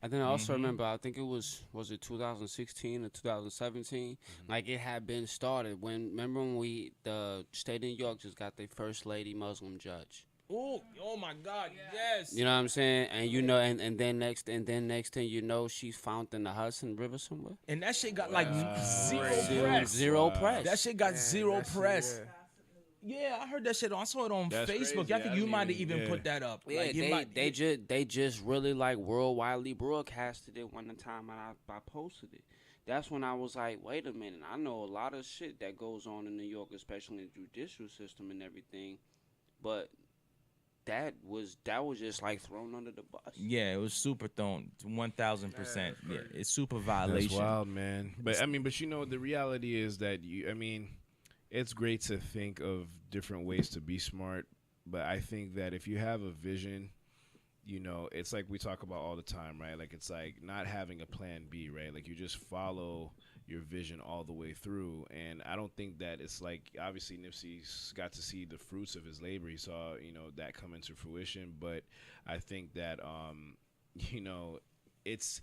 And then I also remember, I think it was it 2016 or 2017? Like, it had been started. Remember when the state of New York just got their first lady Muslim judge? oh my God, yes. You know what I'm saying? And and then next thing you know, she's found in the Hudson River somewhere. And that shit got like zero press. That shit got zero press. Yeah, I heard that shit. I saw it on Facebook. Crazy. I think you might have even put that up. Yeah, like, they just really like worldwidely broadcasted it one time, and I posted it. That's when I was like, wait a minute, I know a lot of shit that goes on in New York, especially in the judicial system and everything, but that was just like thrown under the bus. Yeah, it was super thrown 1,000%. Yeah, it's super violation. That's wild, man. But I mean, the reality is that it's great to think of different ways to be smart, but I think that if you have a vision, it's like we talk about all the time, right? Like, it's like not having a plan B, right? Like, you just follow your vision all the way through. And I don't think that it's like, obviously Nipsey's got to see the fruits of his labor. He saw, that come into fruition. But I think that, it's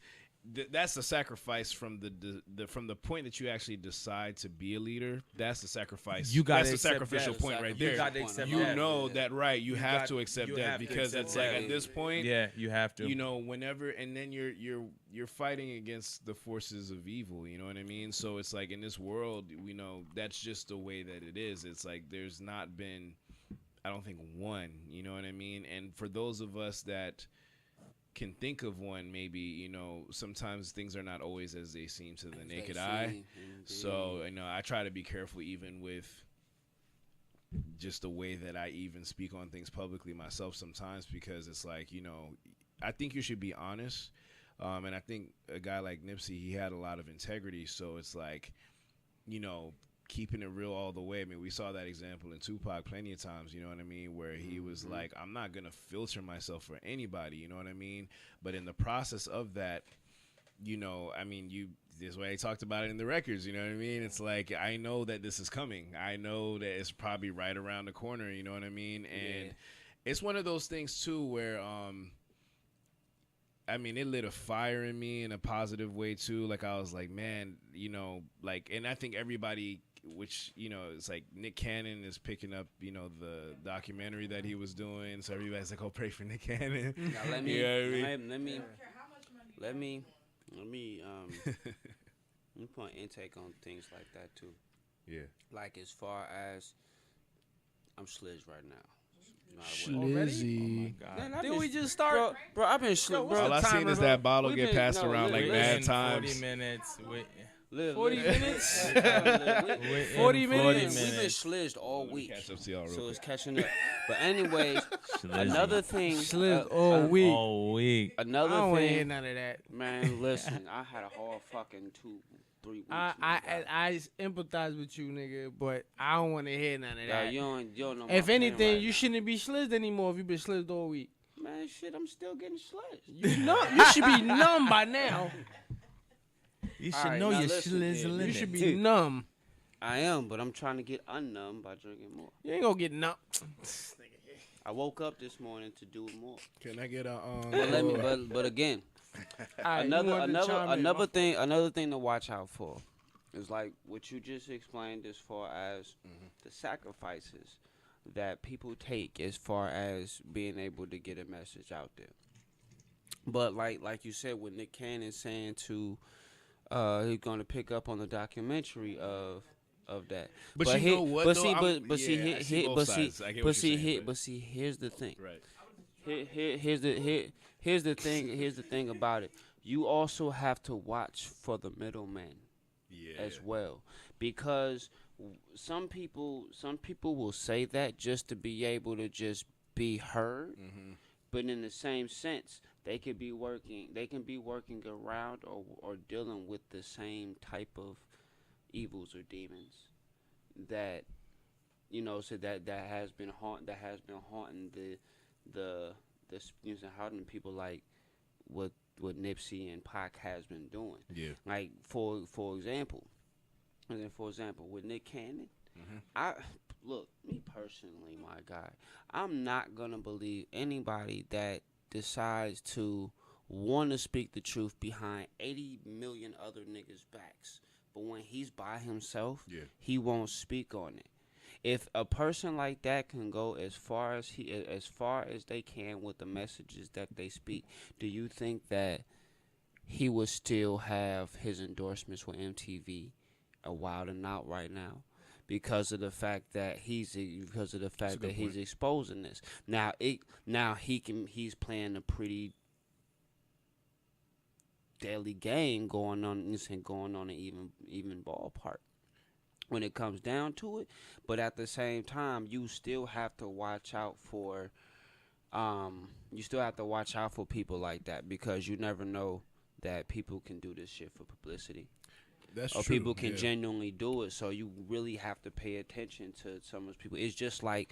that's the sacrifice from the point that you actually decide to be a leader. That's the sacrifice. That's the sacrificial point right there. You got to accept you that. know that, right? You have to accept that because it's like at this point, you have to. Whenever, and then you're fighting against the forces of evil. You know what I mean? So it's like in this world, that's just the way that it is. It's like there's not been, I don't think, one. You know what I mean? And for those of us that can think of one, maybe, sometimes things are not always as they seem to the naked eye. So, I try to be careful even with just the way that I even speak on things publicly myself sometimes, because it's like, I think you should be honest. And I think a guy like Nipsey, he had a lot of integrity. So it's like, keeping it real all the way. I mean, we saw that example in Tupac plenty of times, you know what I mean, where he was like, I'm not going to filter myself for anybody, you know what I mean? But in the process of that, I mean, this way I talked about it in the records, you know what I mean? It's like, I know that this is coming. I know that it's probably right around the corner, you know what I mean? And it's one of those things too where, I mean, it lit a fire in me in a positive way too. Like, I was like, man, and I think everybody, which, it's like Nick Cannon is picking up, the documentary that he was doing. So everybody's like, oh, pray for Nick Cannon. Now let me put intake on things like that too. Yeah. Like, as far as I'm sledged right now. Slizzy. Man, Did we just start? Bro, I've been slick, bro. All I seen is that bottle We've get been- passed no, around like listen, mad In times. 40 minutes. 40 minutes? 40 minutes? We've been sledged all week, Catch up to y'all real so quick. it's catching up. But anyways, another thing. Sliz all week. All week. I Another don't want to hear thing, none of that. man. Listen, I had a hard fucking 2-3 weeks. I empathize with you, nigga, but I don't want to hear none of Yeah, that. you don't know. My If pain anything, right you now. shouldn't be slizzed anymore if you've been slizzed all week. Man, shit, I'm still getting sledged. You should be numb by now. You should Alright, know now your listen, shizzling. kid. You should be numb. I am, but I'm trying to get unnumb by drinking more. You ain't gonna get numb. I woke up this morning to do more. Can I get a But again, Alright, you wanted to chime in, another thing to watch out for is like what you just explained as far as the sacrifices that people take as far as being able to get a message out there. But like you said, with Nick Cannon saying to he's going to pick up on the documentary of that. But you know what, But though? see, I'm- but see, yeah, I see both sides. I get what you're saying, but see, here's the thing. Right. Here's the thing about it. You also have to watch for the middleman as well, because some people will say that just to be able to just be heard, but in the same sense, they can be working around or dealing with the same type of evils or demons that so that has been haunting the haunting people, like what Nipsey and Pac has been doing. Yeah. Like for example, with Nick Cannon, me personally, my guy, I'm not gonna believe anybody that decides to want to speak the truth behind 80 million other niggas' backs, but when he's by himself, he won't speak on it. If a person like that can go as far as they can with the messages that they speak, do you think that he would still have his endorsements with MTV a Wild and Out right now? Because of the fact that he's exposing this. Now he's playing a pretty deadly game going on an even ballpark when it comes down to it. But at the same time, you still have to watch out for people like that, because you never know that people can do this shit for publicity. That's or true. people can genuinely do it. So you really have to pay attention to some of those people. It's just like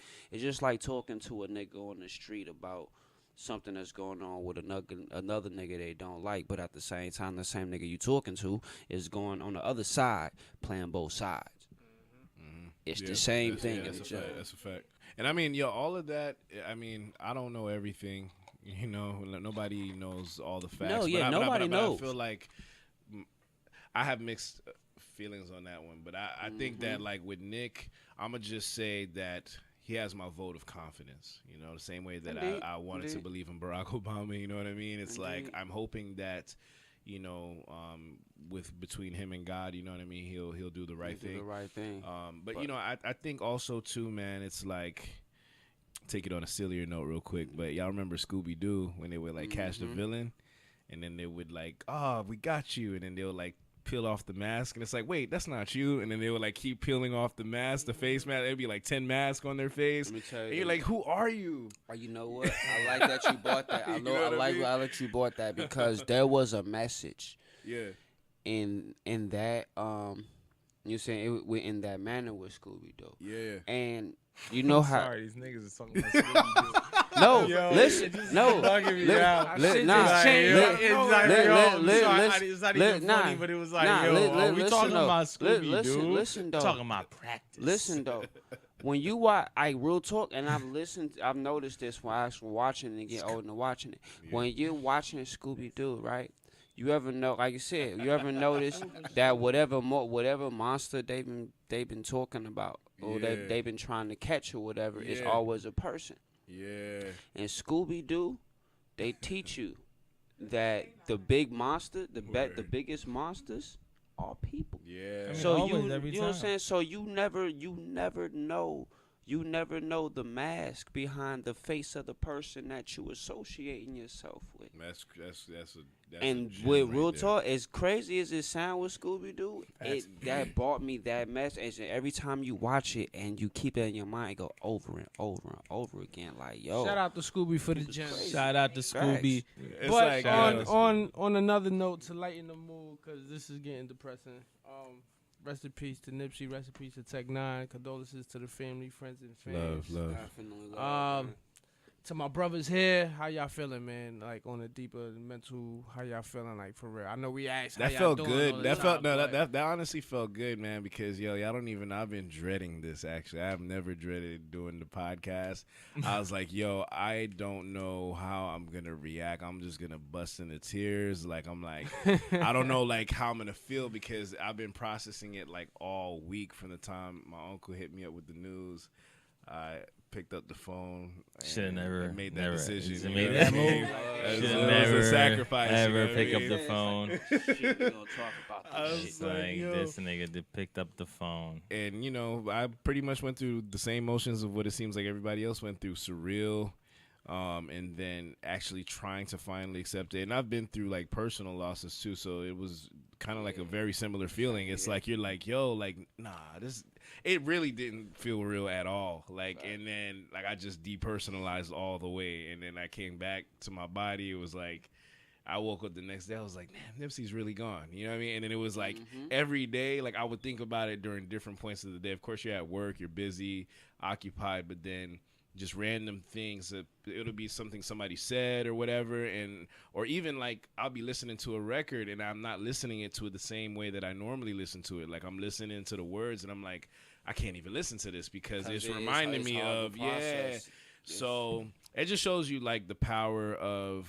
talking to a nigga on the street about something that's going on with another nigga they don't like, but at the same time, the same nigga you talking to is going on the other side, playing both sides. It's the same thing. That's a fact. And I mean, all of that. I mean, I don't know everything. Nobody knows all the facts. Nobody knows. I feel like I have mixed feelings on that one, but I think that, like, with Nick, I'm going to just say that he has my vote of confidence, the same way that I wanted to believe in Barack Obama, you know what I mean? It's like, I'm hoping that, with between him and God, you know what I mean, he'll do the right thing. But I think also too, man, it's like, take it on a sillier note real quick, but y'all remember Scooby-Doo when they would like catch the villain, and then they would like, oh, we got you, and then they'll like peel off the mask, and it's like, wait, that's not you. And then they would like keep peeling off the mask, the face mask. It'd be like 10 masks on their face. Let me tell you, And you're like, who are you? you know what? I like that you bought that. I know what I mean? I like you bought that because there was a message Yeah. in that you saying it in that manner with Scooby Doo. Yeah. And you know how Sorry, these niggas is talking about Scooby-Doo. no, Yo, listen, no, bugging me li- out. li- Shit nah, just changed. li- It's like, li- yo, li- I'm li- sorry, listen- it's not li- even nah, funny, but it was like, nah, yo, li- are we listen talking though. about Scooby-Doo? Listen though. Talking about practice. Listen though, when you watch, real talk, and I've noticed this when I was watching it and get older and watching it. Yeah. When you're watching Scooby Doo, right? You ever know, like you said, you ever notice that whatever monster they've been talking about or Yeah. they've been trying to catch or whatever, it's Yeah. always a person. Yeah. In Scooby Doo, they teach you that the big monster, the Word. biggest monsters are people. Yeah. I mean, So always, every you know what I'm time. saying? So you never know the mask behind the face of the person that you associating yourself with. That's And a gem with right real there. talk, as crazy as it sound with Scooby Doo, Facts. that brought me that message. And every time you watch it and you keep it in your mind, go over and over and over again. Like, yo, Shout out to Scooby for the It's gems. crazy. Shout out to Scooby. It's But like, on another note, to lighten the mood, because this is getting depressing. Rest in peace to Nipsey. Rest in peace to Tech Nine. Condolences to the family, friends, and fans. love. definitely love, man. To my brothers here, how y'all feeling, man? Like on a deeper mental, how y'all feeling? Like for real. I know we asked. That how felt y'all doing all good. the That time, felt no. but That honestly felt good, man. Because y'all don't even. I've been dreading this. Actually, I've never dreaded doing the podcast. I was like, yo, I don't know how I'm gonna react. I'm just gonna bust into tears. Like I'm like, I don't know like how I'm gonna feel because I've been processing it like all week from the time my uncle hit me up with the news. I picked up the phone. Shoulda and never made that never- decision. shoulda you made know that what I mean? move. It Shoulda was never a sacrifice. ever you know what I pick up mean? the phone. Shit, we gonna talk about I this was shit. like, yo. This nigga did picked up the phone. And you know, I pretty much went through the same motions of what it seems like everybody else went through. Surreal, and then actually trying to finally accept it. And I've been through like personal losses too, so it was kind of like a very similar feeling. It's like you're like, yo, like, nah, this. It really didn't feel real at all. Like, and then like I just depersonalized all the way, and then I came back to my body. It was like. I woke up the next day. I was like, "Damn, Nipsey's really gone." You know what I mean? And then it was like every day, like I would think about it during different points of the day. Of course, you're at work, you're busy, occupied, but then just random things. That it'll be something somebody said or whatever, and or even like I'll be listening to a record and I'm not listening to it the same way that I normally listen to it. Like I'm listening to the words and I'm like, I can't even listen to this because it's reminding me of So it just shows you like the power of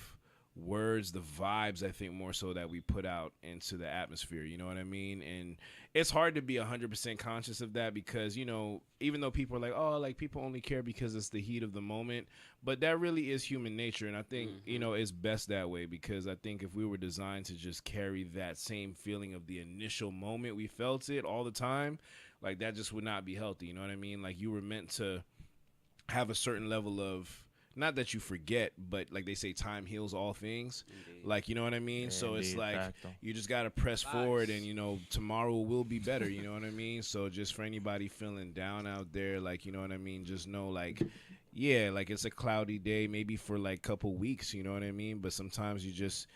words, the vibes, I think more so that we put out into the atmosphere, you know what I mean? And it's hard to be 100% conscious of that because, you know, even though people are like, oh, like people only care because it's the heat of the moment, but that really is human nature. And I think, you know, it's best that way because I think if we were designed to just carry that same feeling of the initial moment we felt it all the time, like that just would not be healthy, you know what I mean? Like you were meant to have a certain level of, not that you forget, but like they say, time heals all things. Indeed. Like, you know what I mean? So it's Indeed, like facto. you just got to press forward and, you know, tomorrow will be better. You know what I mean? So just for anybody feeling down out there, like, you know what I mean? Just know, like, yeah, like it's a cloudy day, maybe for like a couple weeks, you know what I mean? But sometimes you just,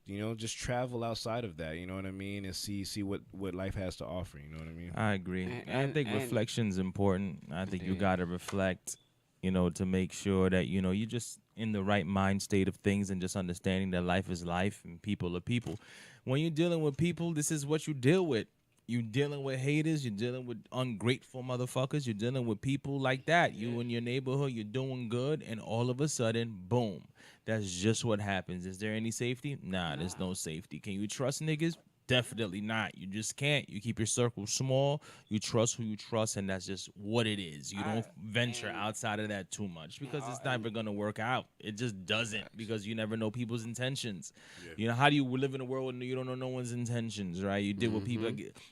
you know, just travel outside of that, you know what I mean? And see what life has to offer, you know what I mean? I agree. I think reflection's important. I think you Indeed. got to reflect, you know, to make sure that, you know, you're just in the right mind state of things and just understanding that life is life and people are people. When you're dealing with people, this is what you deal with. You're dealing with haters. You're dealing with ungrateful motherfuckers. You're dealing with people like that. You in your neighborhood, you're doing good, and all of a sudden, boom. That's just what happens. Is there any safety? Nah, there's no safety. Can you trust niggas? Definitely not. You just can't. You keep your circle small. You trust who you trust, and that's just what it is. You don't venture outside of that too much because it's never going to work out. It just doesn't because you never know people's intentions. Yeah. You know, how do you live in a world when you don't know no one's intentions, right? You deal with people.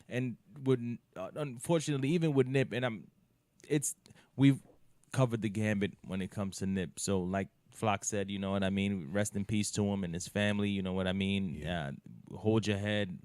And with, unfortunately, even with Nip, and we've covered the gambit when it comes to Nip. So, like Flock said, you know what I mean? Rest in peace to him and his family, you know what I mean? Hold your head,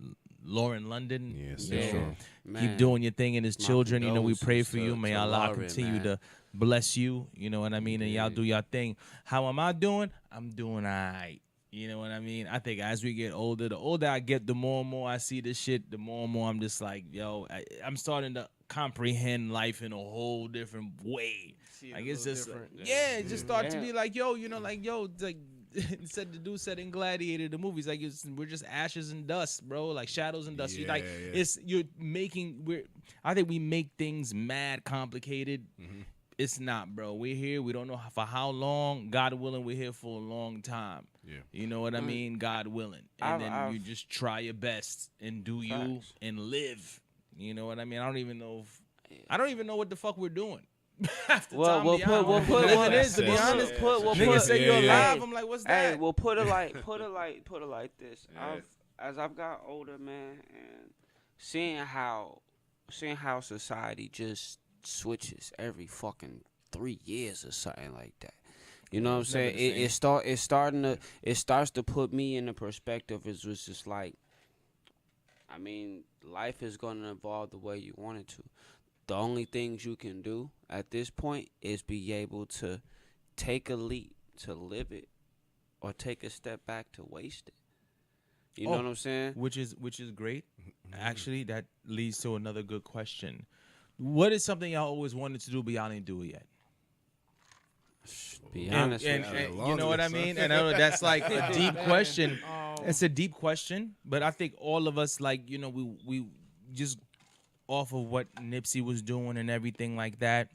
Lauren London. Yes, you that's know, true. Man, keep doing your thing, and his my children. You know, we pray condolences for you. May to Allah Lauren, continue man. to bless you. You know what I mean? And y'all Yeah. do your thing. How am I doing? I'm doing all right. You know what I mean? I think as we get older, the older I get, the more and more I see this shit, the more and more I'm just like, yo, I'm starting to comprehend life in a whole different way. See it Like a it's little just, different. it just start to Yeah. be like, yo, you know, like, yo, like the dude said in Gladiator, the movies, like we're just ashes and dust, bro, like shadows and dust. Yeah, Like yeah. I think we make things mad complicated. Mm-hmm. It's not, bro. We're here. We don't know for how long. God willing, we're here for a long time. Yeah. You know what I mean? God willing. And then I've- you just try your best and do you Facts. and live. You know what I mean? I don't even know what the fuck we're doing. Half the time, We'll be put honest. we'll As put it is, to be Yeah. honest. we'll Niggas put say you're yeah. alive. I'm like, what's that? Hey, we'll put it like this. Yeah. As I've got older, man, and seeing how society just switches every fucking 3 years or something like that. You know what I'm saying? It starts to put me in the perspective. It's just like, I mean, life is gonna evolve the way you want it to. The only things you can do at this point is be able to take a leap to live it, or take a step back to waste it. You know what I'm saying? Which is great. Actually, that leads to another good question. What is something y'all always wanted to do but y'all didn't do it yet? Be And, honest and- with you. and you know what I mean? And I know that's like a deep question. Um, It's a deep question, but I think all of us, like, you know, we just off of what Nipsey was doing and everything like that,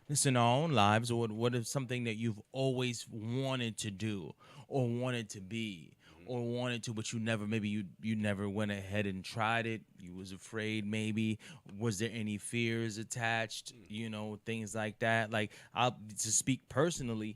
just in our own lives, or what is something that you've always wanted to do or wanted to be or wanted to, but you never, maybe you never went ahead and tried it. You was afraid, maybe. Was there any fears attached? You know, things like that. Like, to speak personally,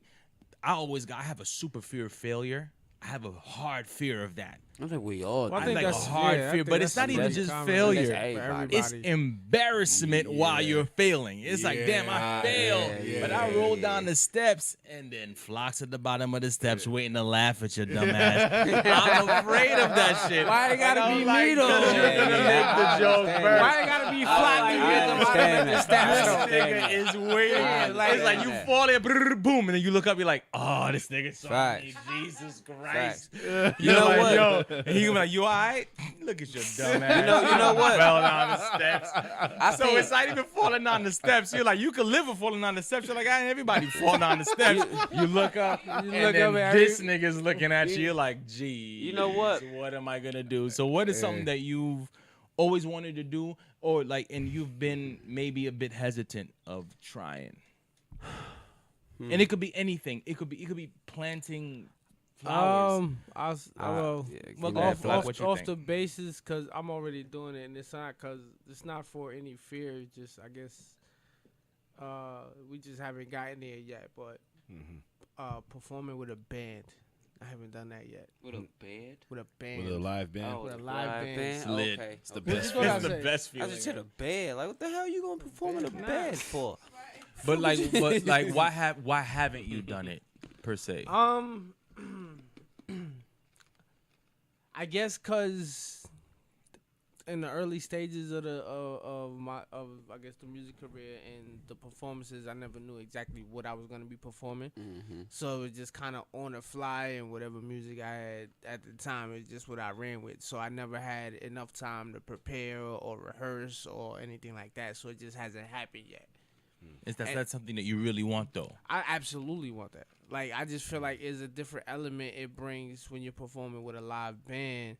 I have a super fear of failure. I have a hard fear of that. I think we all. Well, I I do. think like a that's hard yeah, I fear, think but it's that's not even pretty just common failure. for Everybody. It's everybody. embarrassment while you're failing. It's like, damn, I Yeah, failed. yeah, But I yeah, rolled yeah. down the steps, and then Flock's at the bottom of the steps waiting to laugh at your dumb ass. I'm afraid of that shit. Why it gotta And I'm be like, me, though? 'cause you're gonna make the joke understand first. Why it gotta be flocky at the bottom of the This steps? nigga is waiting. I It's like you understand fall in, brrr, boom, and then you look up, you're like, oh, this nigga saw me. Facts. Jesus Christ. Facts. You know like, what? Yo, and he gonna be like, you all right? Look at your dumb ass. You know what? Fell down the steps. I So think- it's not even falling down the steps. You're like, you could live with falling down the steps. You're like, everybody fall down the steps. You look up, and look then up at this nigga's looking at you. You're like, gee. You know what? What am I gonna do? So what is something that you've always wanted to do, or like, and you've been maybe a bit hesitant of trying? And it could be anything. It could be planting flowers. Well, yeah, Well, give go me off- that flag. what you off think? the basis, cause I'm already doing it, and it's not for any fear. It's just, I guess, we just haven't gotten there yet. But performing with a band, I haven't done that yet. With a bed. With a band, With a live band. Oh, with a the live band. It's lit. Okay. It's the okay. best What I It's the say? best I feeling. just hit a bed. Like, what the hell you gonna perform in a bed for? But like, why haven't you done it per se? I guess cause in the early stages of the I guess the music career and the performances, I never knew exactly what I was gonna be performing. So it was just kind of on the fly, and whatever music I had at the time is just what I ran with. So I never had enough time to prepare or rehearse or anything like that. So it just hasn't happened yet. That's something that you really want, though. I absolutely want that. Like, I just feel like it's a different element it brings when you're performing with a live band.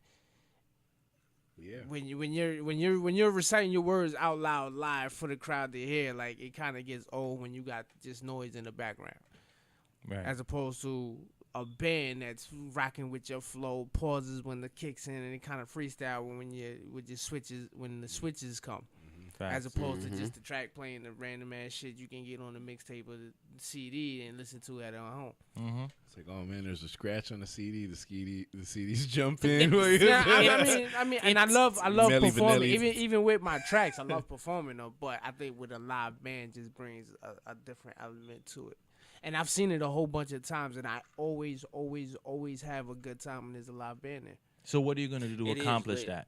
Yeah. When you're reciting your words out loud live for the crowd to hear, like, it kind of gets old when you got just noise in the background, Right. as opposed to a band that's rocking with your flow, pauses when the kicks in, and it kind of freestyle when the switches come. As opposed to just the track playing the random ass shit you can get on the mixtape or the CD and listen to at home. It's like, oh man, there's a scratch on the CD. The CD's jumping. Yeah, I mean, and I love Melly performing. Vanilli. Even with my tracks, I love performing though. But I think with a live band just brings a different element to it. And I've seen it a whole bunch of times, and I always have a good time when there's a live band there. So what are you gonna do to It is accomplish lit. that?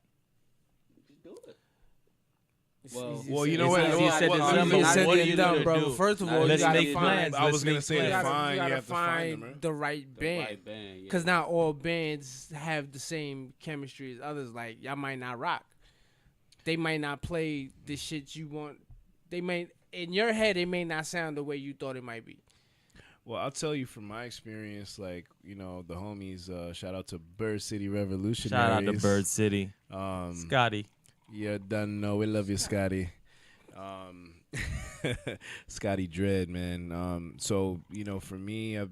Well, you know what? It's easier said than done, Easier but said what are than you done, gonna bro. do? First of all, you Let's gotta make find. plans. I was Let's gonna make say You to plans. gotta, find, you you gotta have to find find them, right? the right band. Right band, yeah. Because not all bands have the same chemistry as others. Like, y'all might not rock. They might not play the shit you want. They may, in your head, it may not sound the way you thought it might be. Well, I'll tell you from my experience, like, you know, the homies, shout out to Bird City Revolutionaries. Shout out to Bird City. Scotty. You done know. We love you, Scotty. Scotty Dread, man. So, you know, for me, I've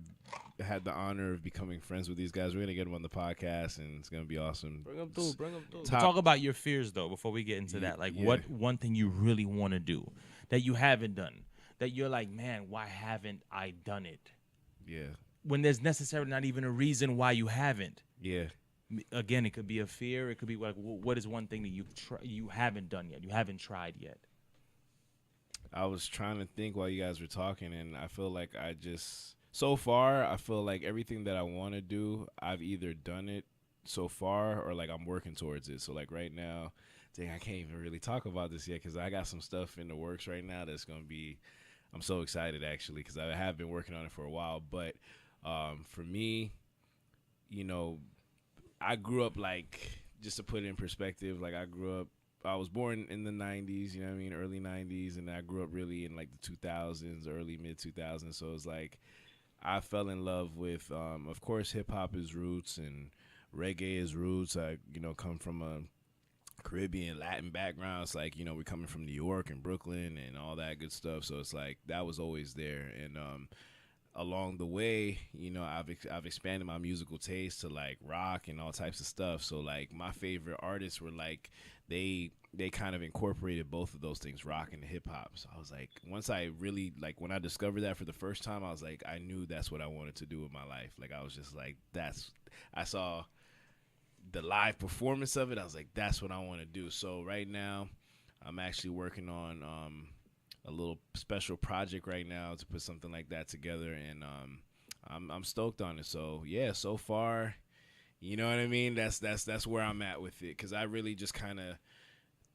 had the honor of becoming friends with these guys. We're going to get them on the podcast, and it's going to be awesome. Bring them through. Bring them through. Talk about your fears, though, before we get into that. Like, what one thing you really want to do that you haven't done, that you're like, man, why haven't I done it? Yeah. When there's necessarily not even a reason why you haven't. Yeah. Again, it could be a fear. It could be like, what is one thing that you haven't done yet? You haven't tried yet. I was trying to think while you guys were talking, and I feel like so far, I feel like everything that I want to do, I've either done it so far or like I'm working towards it. So like right now, dang, I can't even really talk about this yet because I got some stuff in the works right now that's going to be, I'm so excited actually because I have been working on it for a while. But for me, you know, I grew up like, just to put it in perspective, like I was born in the 90s, you know what I mean, early 90s, and I grew up really in like the 2000s, early mid-2000s, so it's like I fell in love with, of course, hip-hop is roots and reggae is roots. I, you know, come from a Caribbean, Latin background. It's like, you know, we're coming from New York and Brooklyn and all that good stuff, so it's like that was always there, and along the way, you know, I've expanded my musical taste to like rock and all types of stuff. So like my favorite artists were like they kind of incorporated both of those things, rock and hip hop. So I was like, once I really like when I discovered that for the first time, I was like, I knew that's what I wanted to do with my life. Like I was just like, I saw the live performance of it. I was like, that's what I want to do. So right now, I'm actually working on a little special project right now to put something like that together, and I'm stoked on it. So yeah, so far, you know what I mean, that's where I'm at with it, because I really just kind of,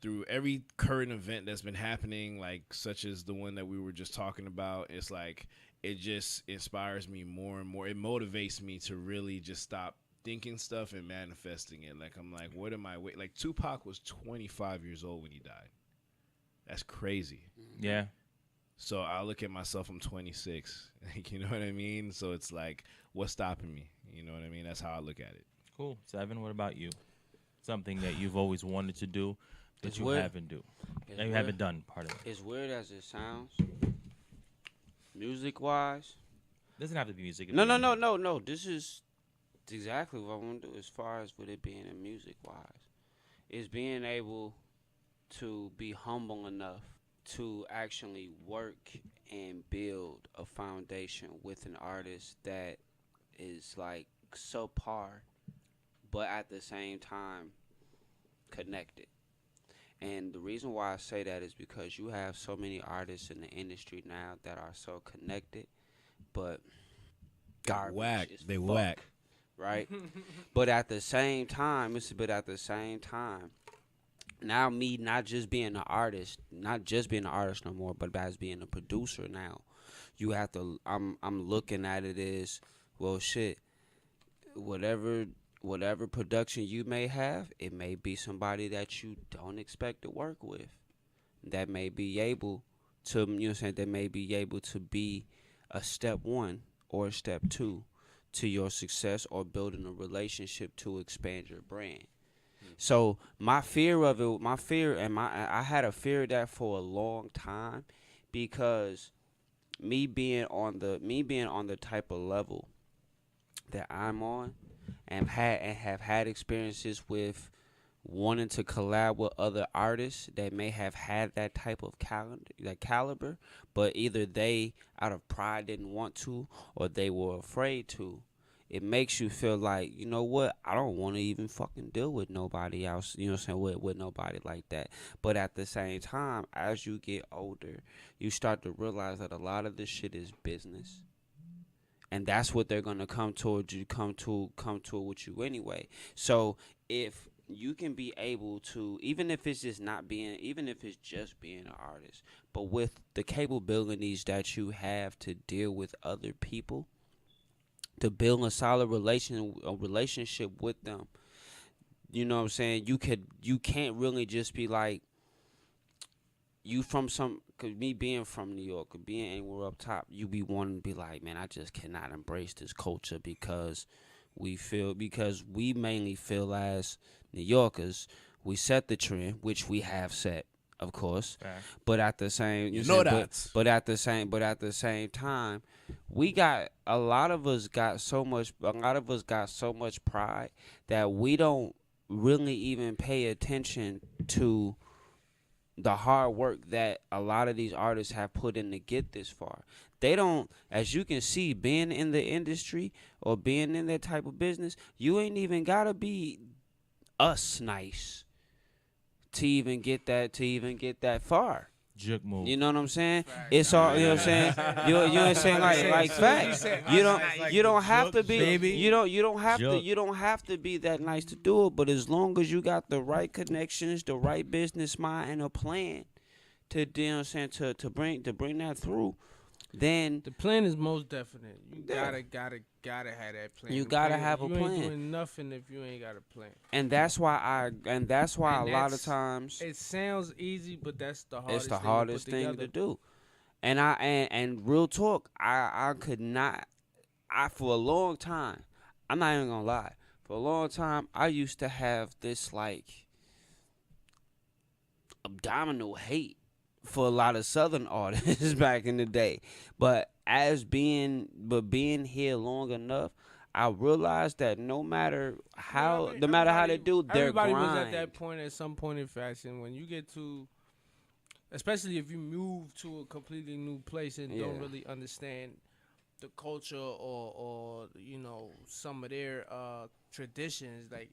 through every current event that's been happening, like such as the one that we were just talking about, it's like it just inspires me more and more. It motivates me to really just stop thinking stuff and manifesting it. Like I'm like, what am I wait? Like Tupac was 25 years old when he died. That's crazy. Yeah. So I look at myself, I'm 26. Like, you know what I mean? So it's like, what's stopping me? You know what I mean? That's how I look at it. Cool. Seven, what about you? Something that you've always wanted to do that It's you weird. haven't do. It's That you weird. haven't done part of it. As weird as it sounds, music-wise, Doesn't have to be music. no. This is exactly what I want to do as far as with it being in music-wise. Is being able to be humble enough to actually work and build a foundation with an artist that is like subpar, but at the same time connected. And the reason why I say that is because you have so many artists in the industry now that are so connected, but garbage Whack. as They fuck, whack. right? But at the same time, now me not just being an artist no more, but as being a producer now, you have to. I'm looking at it as, well, shit. Whatever production you may have, it may be somebody that you don't expect to work with, that may be able to, you know what I'm saying, that may be able to be a step one or a step two to your success or building a relationship to expand your brand. So I had a fear of that for a long time, because me being on the type of level that I'm on, and have had experiences with wanting to collab with other artists that may have had that type of caliber, but either they out of pride didn't want to, or they were afraid to. It makes you feel like, you know what, I don't want to even fucking deal with nobody else, you know what I'm saying, with nobody like that. But at the same time, as you get older, you start to realize that a lot of this shit is business. And that's what they're gonna come to with you anyway. So if be able to, even if it's just being an artist, but with the capabilities that you have to deal with other people, to build a solid relationship with them. You know what I'm saying? You can't really just be like, you from some, cause me being from New York or being anywhere up top, you be wanting to be like, man, I just cannot embrace this culture because we mainly feel as New Yorkers, we set the trend, which we have set, of course. Fact. But at the same, but at the same time, we got a lot of us got so much pride that we don't really even pay attention to the hard work that a lot of these artists have put in to get this far. They don't, as you can see, being in the industry or being in that type of business, you ain't even gotta be us nice to even get that far. Juke move. You know what I'm saying? It's all, you know what I'm saying. You know what I'm saying, like facts. You don't have to be. You don't have to be that nice to do it. But as long as you got the right connections, the right business mind, and a plan to, you know what I'm saying, to bring that through, then the plan is most definite. You Yeah. gotta have that plan. You The gotta plan- have a You plan. ain't doing nothing if you ain't got a plan. and that's why And a lot of that's- times It sounds easy, but that's the hardest. it's the thing hardest to put thing together. to do. And real talk, I could not. For a long time, I'm not even gonna lie. For a long time, I used to have this like abdominal hate for a lot of Southern artists back in the day. But being here long enough, I realized that no matter how they do their everybody grind, was at that point at some point in fashion. When you get to, especially if you move to a completely new place and don't Yeah. really understand the culture or you know some of their traditions, like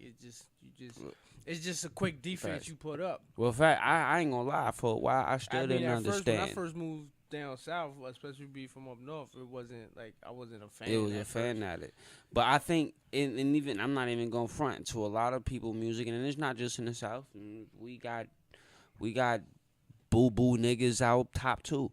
it's just a quick defense Facts. you put up. well, in fact, I ain't gonna lie. For a while, I still I mean, didn't at first, understand. when I first moved down south, especially being from up north, it wasn't like I wasn't a fan. It was at a fan first. at it. But I think, and even, I'm not even going to front to a lot of people music, and it's not just in the South. And we got boo-boo niggas out top too.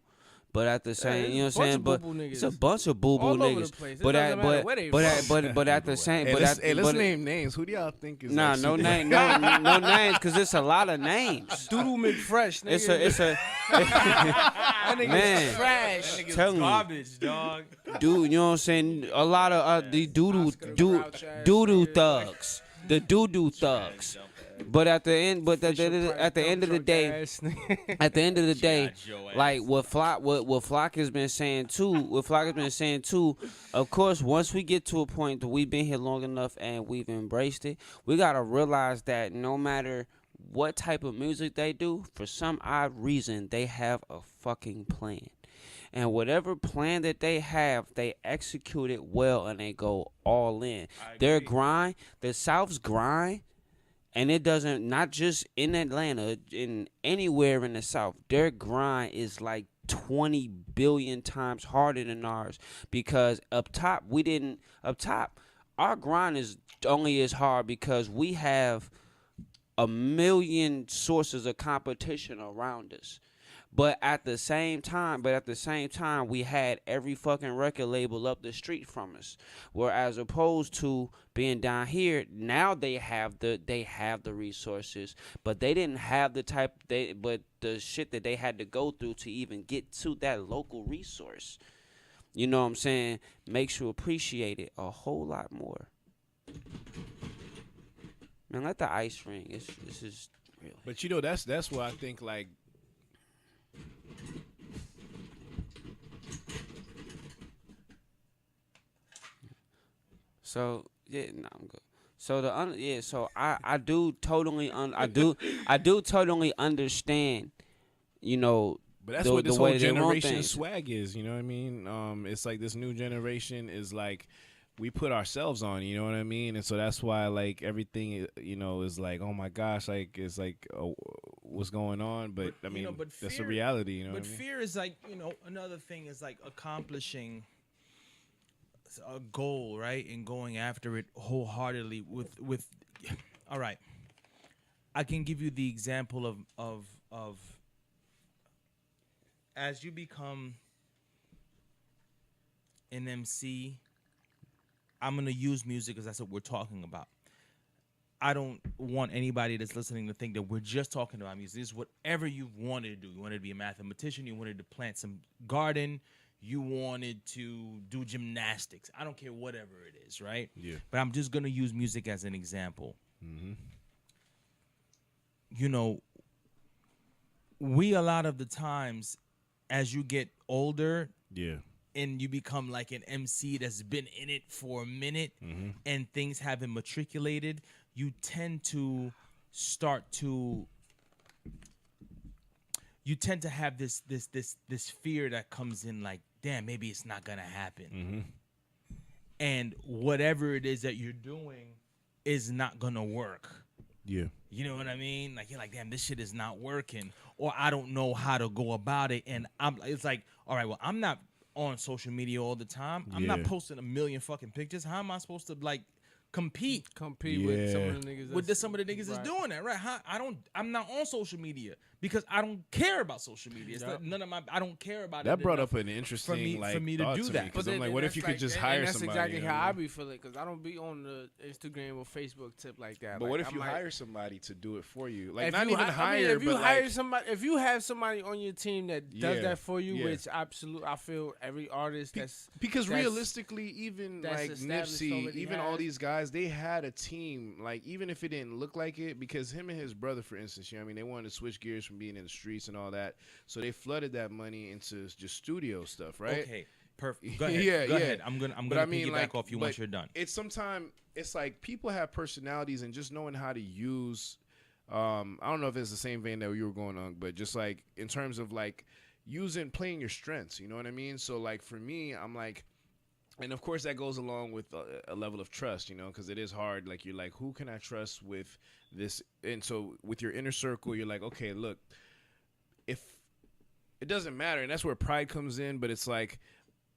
But at the same, you know what I'm saying? But it's a bunch of boo-boo All over niggas. the place. It But doesn't at, matter but, where they but, at, from. but at the same, Hey, but let's, at, hey, let's but, name names. Who do y'all think is Nah, like no super- name, no names, cause it's a lot of names. Doodle McFresh, nigga. It's a that nigga's man. trash. Tell me, Garbage, dog. dude, you know what I'm saying? A lot of the Oscar the Grouch ass doodoo nigga. thugs, the doo-doo thugs. But at the end, at the end of the day, at the end of the day, like what Flock has been saying too, of course, once we get to a point that we've been here long enough and we've embraced it, we gotta realize that no matter what type of music they do, for some odd reason, they have a fucking plan. And whatever plan that they have, they execute it well and they go all in. Their grind, the South's grind, and it doesn't, not just in Atlanta, in anywhere in the South, their grind is like 20 billion times harder than ours. Because up top, our grind is only as hard because we have a million sources of competition around us. But at the same time, we had every fucking record label up the street from us. Whereas opposed to being down here, now they have the resources, but they didn't have but the shit that they had to go through to even get to that local resource. You know what I'm saying? Makes you appreciate it a whole lot more. Man, let the ice ring. This is real. But you know, that's why I think like. So yeah, no, I'm good. So so I do totally totally understand, you know. But that's the, what this the whole way they want generation things. swag is. You know what I mean? It's like this new generation is like. We put ourselves on, you know what I mean? And so that's why, like, everything, you know, is like, oh my gosh, like, it's like, what's going on? But I mean, that's a reality, you know But what I mean? fear is like, another thing is like accomplishing a goal, right? And going after it wholeheartedly with all right. I can give you the example of as you become an MC. I'm gonna use music because that's what we're talking about. I don't want anybody that's listening to think that we're just talking about music. This is whatever you wanted to do. You wanted to be a mathematician. You wanted to plant some garden. You wanted to do gymnastics. I don't care, whatever it is, right? Yeah. But I'm just going to use music as an example. Mm-hmm. You know, we a lot of the times, as you get older, Yeah. and you become like an MC that's been in it for a minute, Mm-hmm. and things haven't matriculated, you tend to have this fear that comes in like, damn, maybe it's not gonna happen. Mm-hmm. And whatever it is that you're doing is not gonna work. Yeah. You know what I mean? Like, you're like, damn, this shit is not working, or I don't know how to go about it. And it's like, all right, well, I'm not on social media all the time. I'm not Yeah. posting a million fucking pictures. How am I supposed to like compete with some of the niggas. some of the niggas is right. doing that, right? I'm not on social media because I don't care about social media. It's Yep. none of my. I don't care about it. That brought enough up an interesting for me to thought do to that. Because But I'm then- like, what if that's you could just and hire that's somebody? exactly you how know? I be feeling, because I don't be on the Instagram or Facebook tip like that. But like, what if I'm you like, hire somebody to do it for you? Like, if not you even hi- I mean, hire, if you but hire like, somebody, if you have somebody on your team that does Yeah, that for you, yeah. which absolutely, I feel every artist that's because that's- realistically, even that's like established Nipsey, already even all has. these guys, they had a team. Like, even if it didn't look like it, because him and his brother, for instance, you know what I mean, they wanted to switch gears from being in the streets and all that, so they flooded that money into just studio stuff, right? Okay, perfect. Go ahead. Yeah, Go yeah. ahead. I'm gonna But I piggyback mean, like, off you but once you're done. It's sometimes it's like people have personalities, and just knowing how to use. I don't know if it's the same vein that you were going on, but just like in terms of like playing your strengths, you know what I mean? So like for me, I'm like, and of course that goes along with a level of trust, you know, because it is hard. Like, you're like, who can I trust with this? And so with your inner circle, you're like, okay, look, if it doesn't matter, and that's where pride comes in, but it's like,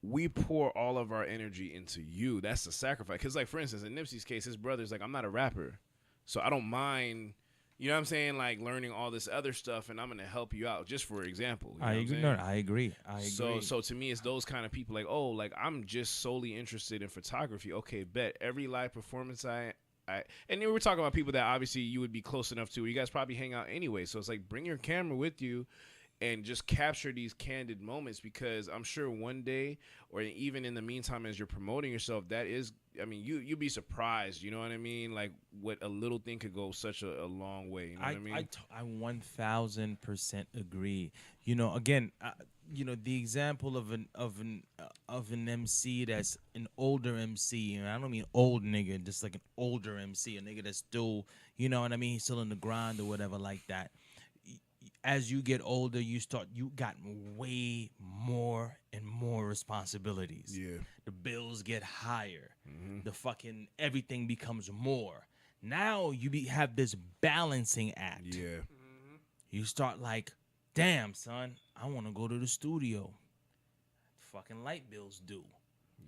we pour all of our energy into you. That's the sacrifice. Because, like, for instance, in Nipsey's case, his brother's like, I'm not a rapper, so I don't mind, you know what I'm saying, like, learning all this other stuff, and I'm going to help you out, just for example. You know I what I'm agree. saying? No, I agree. I agree. So to me, it's those kind of people like, oh, like, I'm just solely interested in photography. Okay, bet. Every live performance and then we're talking about people that obviously you would be close enough to. You guys probably hang out anyway. So it's like, bring your camera with you and just capture these candid moments, because I'm sure one day, or even in the meantime as you're promoting yourself, that is, I mean, you'd be surprised, you know what I mean? Like, what a little thing could go such a long way, you know what I mean? I 1000% agree. You know, again, you know, the example of an MC that's an older MC, and I don't mean old nigga, just like an older MC, a nigga that's still, you know what I mean, he's still in the grind or whatever like that. As you get older, you got way more and more responsibilities. Yeah. The bills get higher. Mm-hmm. The fucking everything becomes more. Now you have this balancing act. Yeah. You start like, damn, son, I want to go to the studio. Fucking light bills due.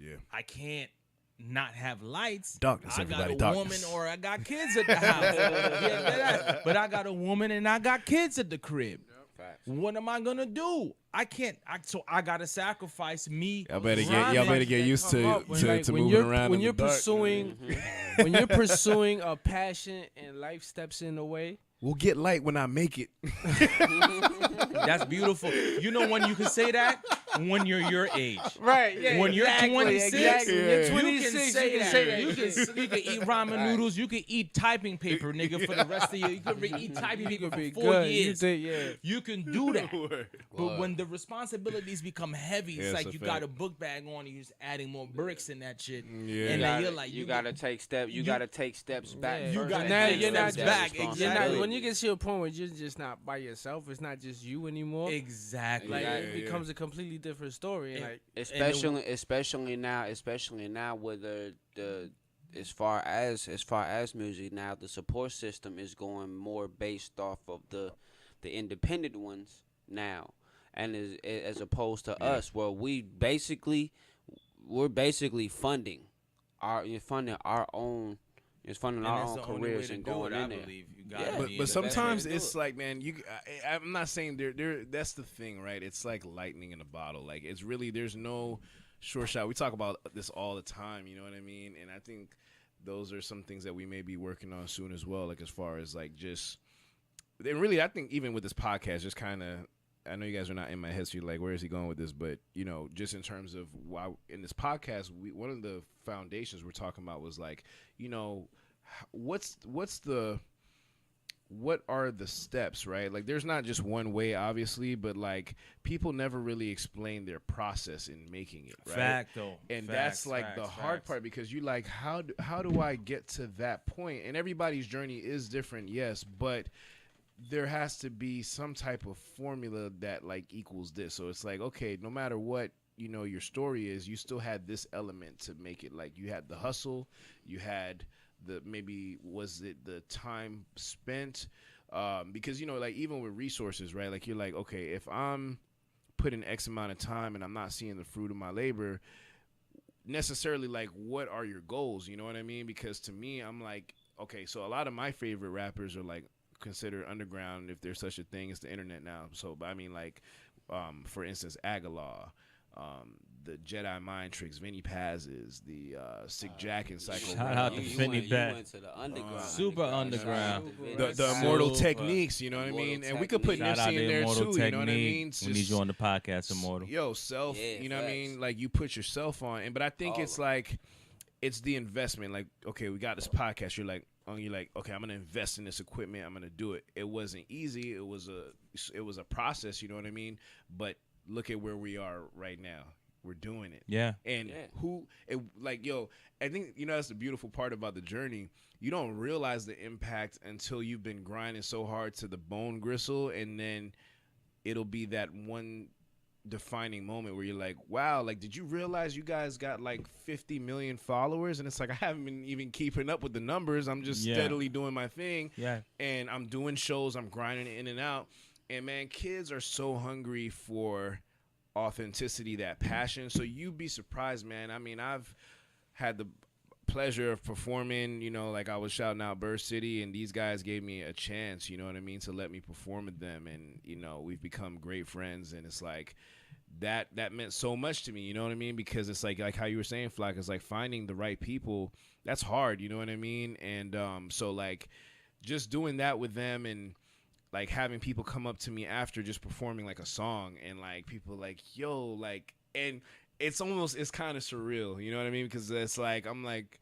Yeah. I can't not have lights. Darkness, I got everybody, a darkness. woman or I got kids at the house. But I got a woman and I got kids at the crib. Facts. What am I gonna do? I can't. So I gotta sacrifice me. Y'all better rhyming. get used to When moving you're, around when in you're the dark. pursuing when you're pursuing a passion and life steps in the way. We'll get light when I make it. That's beautiful. You know when you can say that? When you're your age. Right. Yeah. When you're 26, exactly. Yeah. You're You 26. You can say that. You You can eat ramen noodles. You can eat typing paper, nigga, for the rest of your. You can eat typing paper for 4 years. You can do that. But when the responsibilities become heavy, Yeah, it's it's like a you fact. got a book bag on, you're just adding more bricks in that shit. Yeah. And then you're like, you gotta take steps. You gotta take steps back. Yeah. You first. gotta Now take you're not steps back. You're not, Exactly. when you get to a point where you're just not by yourself, it's not just you anymore. Exactly. Like Yeah, it yeah. becomes a completely different story. And like Especially now with the as far as music now, the support system is going more based off of the independent ones now, and as opposed to us, where we're basically funding our own It's funding And our that's own the only way careers to and do going it, I in there. believe. You Yeah. gotta But be but in the best way sometimes to do it's it. like, man, I'm not saying there. That's the thing, right? It's like lightning in a bottle. Like it's really there's no short shot. We talk about this all the time. You know what I mean? And I think those are some things that we may be working on soon as well. Like as far as like just, and really, I think even with this podcast, just kind of. I know you guys are not in my head, so you're like, where is he going with this? But, you know, just in terms of why in this podcast, one of the foundations we're talking about was like, you know, what are the steps, right? Like, there's not just one way, obviously, but like people never really explain their process in making it, right? Fact, though. And Facts, that's like facts, the hard facts. part because you like, how do I get to that point? And everybody's journey is different, yes, but there has to be some type of formula that like equals this. So it's like, okay, no matter what, you know, your story is, you still had this element to make it. Like you had the hustle, you had the, maybe was it the time spent? Because, you know, like even with resources, right? Like you're like, okay, if I'm putting X amount of time and I'm not seeing the fruit of my labor, necessarily like what are your goals? You know what I mean? Because to me, I'm like, okay, so a lot of my favorite rappers are like, considered underground, if there's such a thing as the internet now. So, but I mean, like, for instance, Aguilar, the Jedi Mind Tricks, Vinny Paz's, the Sick Jack and Psycho. Shout out to Vinny You Bat. went to the underground. Super underground. The Immortal Super. Techniques, you know what I Immortal mean? And we could put Shout out Nipsey in to there Immortal too, you know what I mean? Technique. It's We need just- you on the podcast, Immortal. Yo, self, Yeah, you know what I facts. mean? Like you put yourself on, and but I think All it's of it. like, it's the investment. Like, okay, we got this podcast. You're like, okay, I'm gonna invest in this equipment. I'm gonna do it. It wasn't easy. It was a process. You know what I mean? But look at where we are right now. We're doing it. Yeah. And I think, you know, that's the beautiful part about the journey. You don't realize the impact until you've been grinding so hard to the bone gristle, and then it'll be that one defining moment where you're like, wow, like, did you realize you guys got like 50 million followers? And it's like, I haven't been even keeping up with the numbers. I'm just steadily doing my thing. Yeah. And I'm doing shows. I'm grinding in and out. And man, kids are so hungry for authenticity, that passion. So you'd be surprised, man. I mean, I've had the pleasure of performing, you know, like I was shouting out Bird City, and these guys gave me a chance, you know what I mean, to let me perform with them. And, you know, we've become great friends. And it's like, that meant so much to me, you know what I mean? Because it's like how you were saying, Flack, it's like finding the right people. That's hard, you know what I mean? And so like just doing that with them, and like having people come up to me after just performing like a song, and like people like, yo, like, and it's kind of surreal, you know what I mean? Because it's like, I'm like,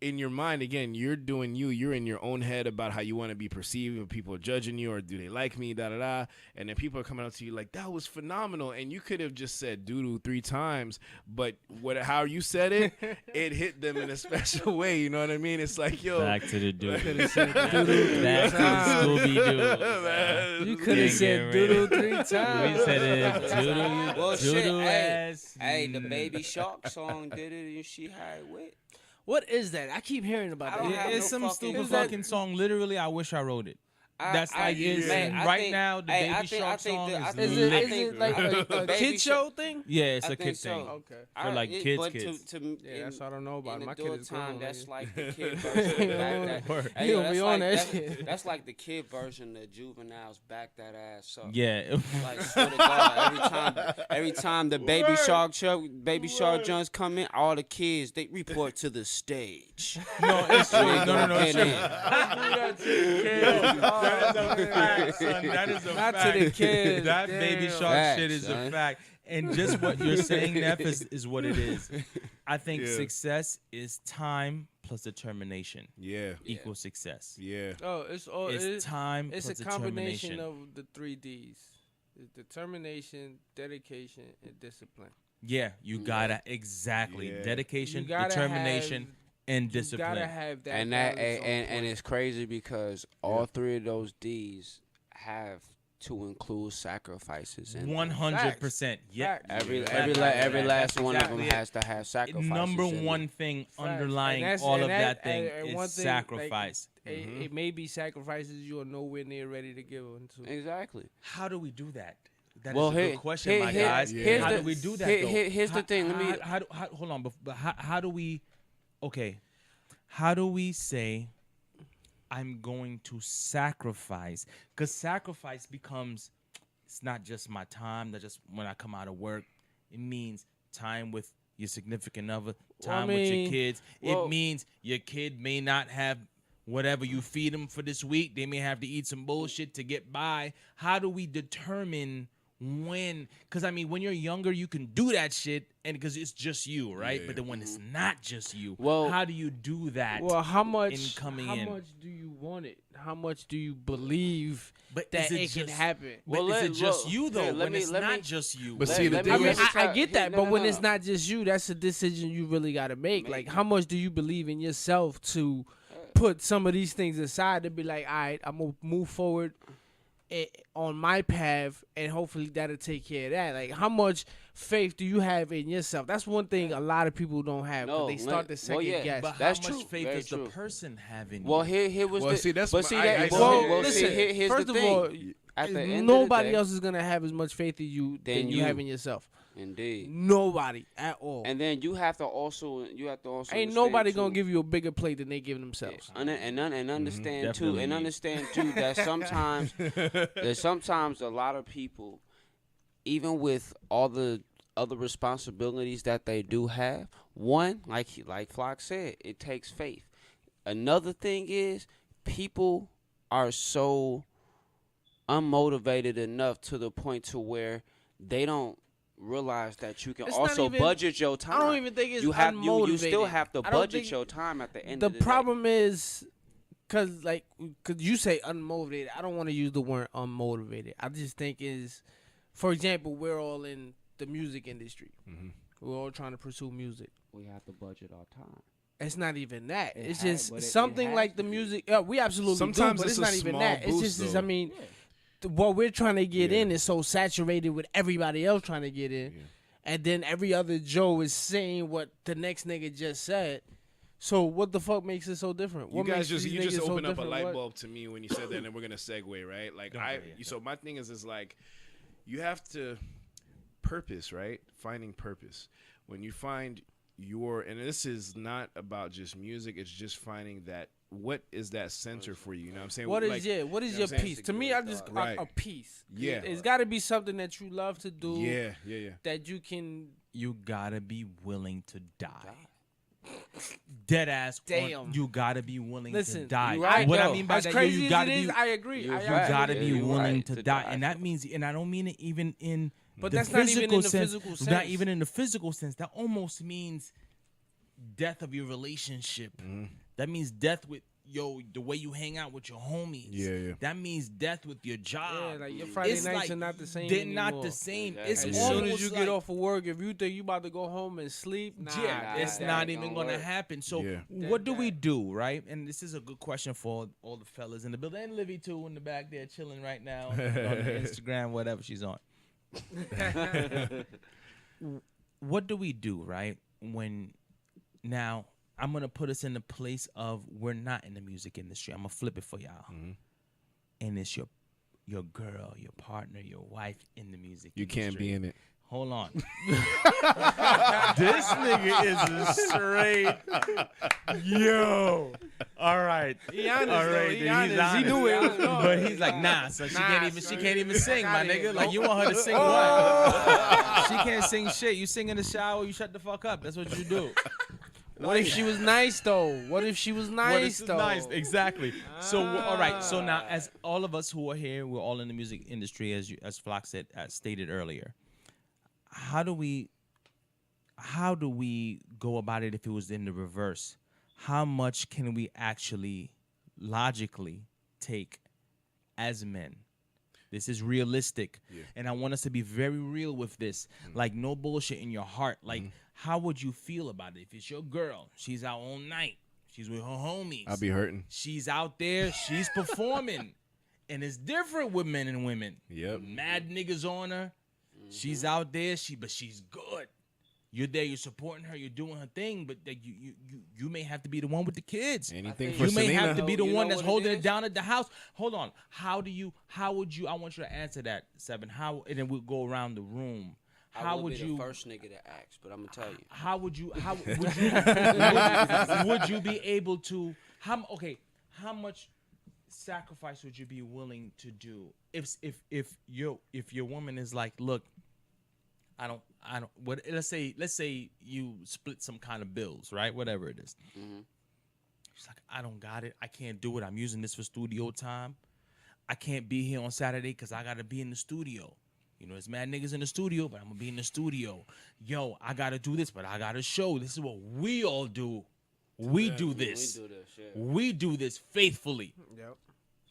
in your mind, again, you're doing you're in your own head about how you want to be perceived, if people are judging you, or do they like me, da da da, and then people are coming up to you like, that was phenomenal, and you could have just said doo-doo 3 times, but how you said it, it hit them in a special way, you know what I mean? It's like, yo, Back to the dude. Could've said Back doo-doo to the Scooby-Doo. Man. You could have said doo-doo 3 times. We said it. Doodoo, Well, shit, doodoo hey, ass. hey, the Baby Shark song did it, and she had wit. What is that? I keep hearing about I that. don't Yeah, have it's no some fucking- stupid Is that- fucking song. Literally, I wish I wrote it. That's I- like it's man, I right think- now. The hey, I Baby think- Shark I think song the- I is think- Is lit. it, I is think- it like I think the a Baby kid Shark- show thing? Yeah, it's I a think kid so. thing. Okay. For, like, but kids. Yeah, that's what I don't know about. In My the kid adult is time, grown. that's nigga. like the kid version. Back Word. that, He yo, don't be that's on like, that shit. That's like the kid version of Juvenile's Back That Ass Up. Yeah. Like, swear to God, every time the Baby Shark Jones come in, all the kids, they report to the stage. No, it's true. No, it's Get true. in. That is a fact, son. That is a Not fact. to the kids. That Baby Damn. Shark Facts, shit is a son. fact. And just what you're saying, Neff, is what it is. I think Yeah. success is time plus determination Yeah, equals success. yeah. Oh, It's time It's plus a combination determination. of the 3 Ds: it's determination, dedication, and discipline. Yeah, you gotta exactly Yeah. dedication, You gotta determination, have- and You discipline. gotta have that. And that balance on and point. it's crazy because all 3 of those D's have to include sacrifices. In them. 100%. Yeah. Facts. Every That's last one of them exactly it. has to have sacrifices. Number in one it. thing Facts. underlying And that's- all and of that thing and is one thing, sacrifice. Like, it may be sacrifices you are nowhere near ready to give them to. Exactly. How do we do that? That is Well, a here- good question, here- my here- guys. here's How the- do we do that? here- though? here's the thing. Let me- Hold on, but how do we? Okay, how do we say I'm going to sacrifice? Because sacrifice becomes, it's not just my time, not just when I come out of work. It means time with your significant other, time with your kids. It means your kid may not have whatever you feed them for this week. They may have to eat some bullshit to get by. How do we determine when? Because, I mean, when you're younger, you can do that shit and because it's just you, right? But then when it's not just you, how do you do that? Well, how much do you want it? How much do you believe that it can happen? But is it just you, though, when it's not just you? But see, the thing I mean, is, I get that, but when it's not just you, that's a decision you really got to make. Like, how much do you believe in yourself to put some of these things aside to be like, all right, I'm going to move forward on my path, and hopefully that'll take care of that. Like, how much faith do you have in yourself? That's one thing a lot of people don't have. They start to second guess. But that's how much true. faith Very does true. the person have in you? Well, here was Well, the. see, that's but my- see, I- that, I- well, see, well, listen, see, here's first the of thing. all, At the end nobody of the day, else is gonna have as much faith in you than you have in yourself. Indeed. Nobody at all. And then you have to also Ain't understand, nobody too, gonna give you a bigger plate than they give themselves. and understand too, Definitely and me. understand too that sometimes a lot of people, even with all the other responsibilities that they do have, one, like Flock said, it takes faith. Another thing is people are so unmotivated enough to the point to where they don't realize that you can It's also not even- budget your time. I don't even think it's you still unmotivated. have to I don't budget think- your time at the end The of the day. problem is, cause you say unmotivated. I don't want to use the word unmotivated. I just think is, for example, we're all in the music industry. We're all trying to pursue music. We have to budget our time. It's not even that. It It's has- just but it something has like to the be. music. We absolutely Sometimes do, but it's it's a not even small that. It's boost, just, though. I mean, what we're trying to get Yeah. in is so saturated with everybody else trying to get in, and then every other Joe is saying what the next nigga just said. So what the fuck makes it so different? You What guys makes just these you just niggas so opened up a different? light What- bulb to me when you said that, and we're gonna segue, right? Like so my thing is like you have to purpose, right? Finding purpose. When you find and this is not about just music, it's just finding that what is that center for you? You know what I'm saying? What is like, what is you know what your I'm saying? piece? To me, I just Right. a piece. Yeah. It's got to be something that you love to do. Yeah. That you can. You gotta be willing to die. Dead ass. Damn. You gotta be willing Listen, to die. you right, What I though. mean by as that, crazy you as gotta it be. is, I agree. You're I right. You absolutely gotta be You're willing right to to die, die and that for means, and I don't mean it even in But the that's not even in the sense, physical Not sense. even in the physical sense. That almost means death of your relationship. That means death with the way you hang out with your homies. Yeah. That means death with your job. Yeah, like your Friday It's nights like are not the same They're anymore. not the same. Exactly. It's As Yeah. soon almost as you like, get off of work, if you think you about to go home and sleep, nah, it's that not ain't even gonna gonna work. happen. So Yeah. what do we do, right? And this is a good question for all the fellas in the building, and Livy too in the back there chilling right now on the Instagram, whatever she's on. What do we do, right? When now I'm gonna put us in the place of we're not in the music industry. I'm gonna flip it for y'all, and it's your girl, your partner, your wife in the music. You can't industry. be in it. Hold on. This nigga is a straight yo. All right. He honest, All though. right, He dude, honest. he's He knew it was honest. wrong. But he's like, nah, so she can't even sing, my Fuck outta nigga. here. Like you want her to sing what? She can't sing shit. You sing in the shower, you shut the fuck up. That's what you do. What if she was nice though? What if she was What nice is though? nice, exactly. So all right. So now, as all of us who are here, we're all in the music industry, as Flock said, stated earlier. How do we go about it if it was in the reverse? How much can we actually logically take as men? This is realistic. And I want us to be very real with this. Like no bullshit in your heart. Like how would you feel about it if it's your girl? She's out all night. She's with her homies. I'll be hurting. She's out there. She's performing. And it's different with men and women. Yep. Mad niggas on her. She's out there. But she's good. You're there. You're supporting her. You're doing her thing. But you may have to be the one with the kids. Anything think for You may Selena. have to be the You one know that's what it holding it is? down at the house. Hold on. How would you? I want you to answer that, Seven. And then we'll go around the room. I will be the first nigga to ask, but I'm gonna tell you. How would you would you be able to how much sacrifice would you be willing to do if your woman is like, look, I don't what let's say you split some kind of bills, right? Whatever it is. Mm-hmm. She's like, I don't got it. I can't do it. I'm using this for studio time. I can't be here on Saturday because I gotta be in the studio. You know, there's mad niggas in the studio, but I'm gonna be in the studio. Yo, I gotta do this, but I gotta show. This is what we all do. We do this. We do this, yeah. We do this faithfully. Yep.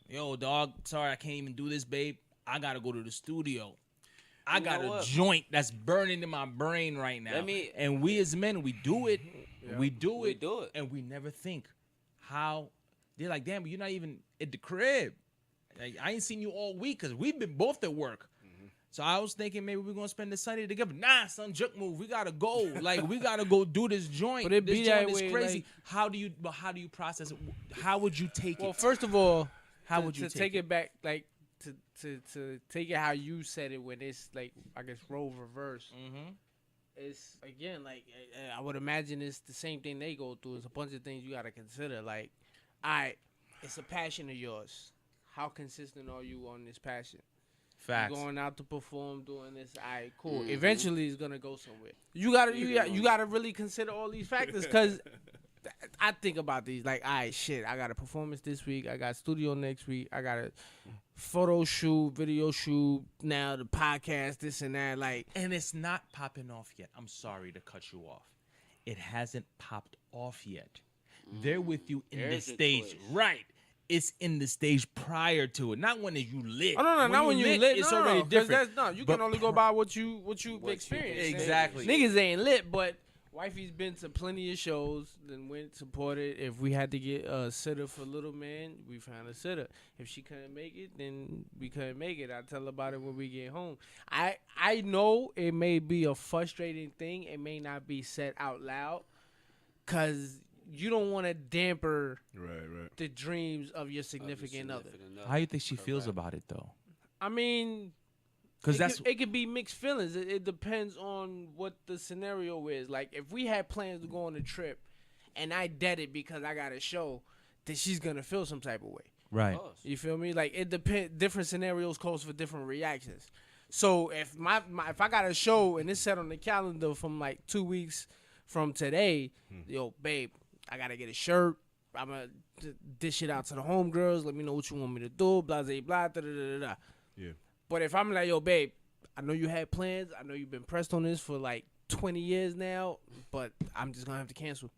Yo, dog, sorry I can't even do this, babe. I gotta go to the studio. I got a what? joint that's burning in my brain right now. And we as men, we do it. Yep. We do it. And we never think how. They're like, damn, but you're not even at the crib. Like, I ain't seen you all week because we've been both at work. So I was thinking maybe we're gonna spend the Sunday together. Nah, son, jerk move. We gotta go. Like, we gotta go do this joint. But it this be joint that is way, crazy. like, How do you process it? How would you take it? Well, first of all, how would you take it back? Like to take it how you said it when it's like, I guess, role reverse. Mm-hmm. It's again like I would imagine it's the same thing they go through. It's a bunch of things you gotta consider. Like, all right, it's a passion of yours. How consistent are you on this passion? Facts. You're going out to perform, doing this. All right, cool. Mm-hmm. Eventually, it's gonna go somewhere. You gotta really consider all these factors, because I think about these. Like, all right, shit. I got a performance this week. I got studio next week. I got a photo shoot, video shoot. Now the podcast, this and that. Like, and it's not popping off yet. I'm sorry to cut you off. It hasn't popped off yet. They're with you in the stage, right? It's in the stage prior to it, not when you lit. Oh no, not when you lit. It's already different. You can only go by what you've experienced. Exactly. Niggas ain't lit, but wifey's been to plenty of shows, then went supported. If we had to get a sitter for little man, we found a sitter. If she couldn't make it, then we couldn't make it. I tell her about it when we get home. I know it may be a frustrating thing. It may not be said out loud, cause you don't want to damper the dreams of your significant other. How do you think she feels about it, though? I mean, because it could be mixed feelings. It depends on what the scenario is. Like, if we had plans to go on a trip, and I dead it because I got a show, then she's gonna feel some type of way. Right. You feel me? Like, it depends. Different scenarios calls for different reactions. So if if I got a show and it's set on the calendar from like 2 weeks from today, yo, babe, I gotta get a shirt. I'm gonna dish it out to the homegirls. Let me know what you want me to do. Blah, blah, blah, da, da, da, da. Yeah. But if I'm like, yo, babe, I know you had plans. I know you've been pressed on this for like 20 years now, but I'm just gonna have to cancel.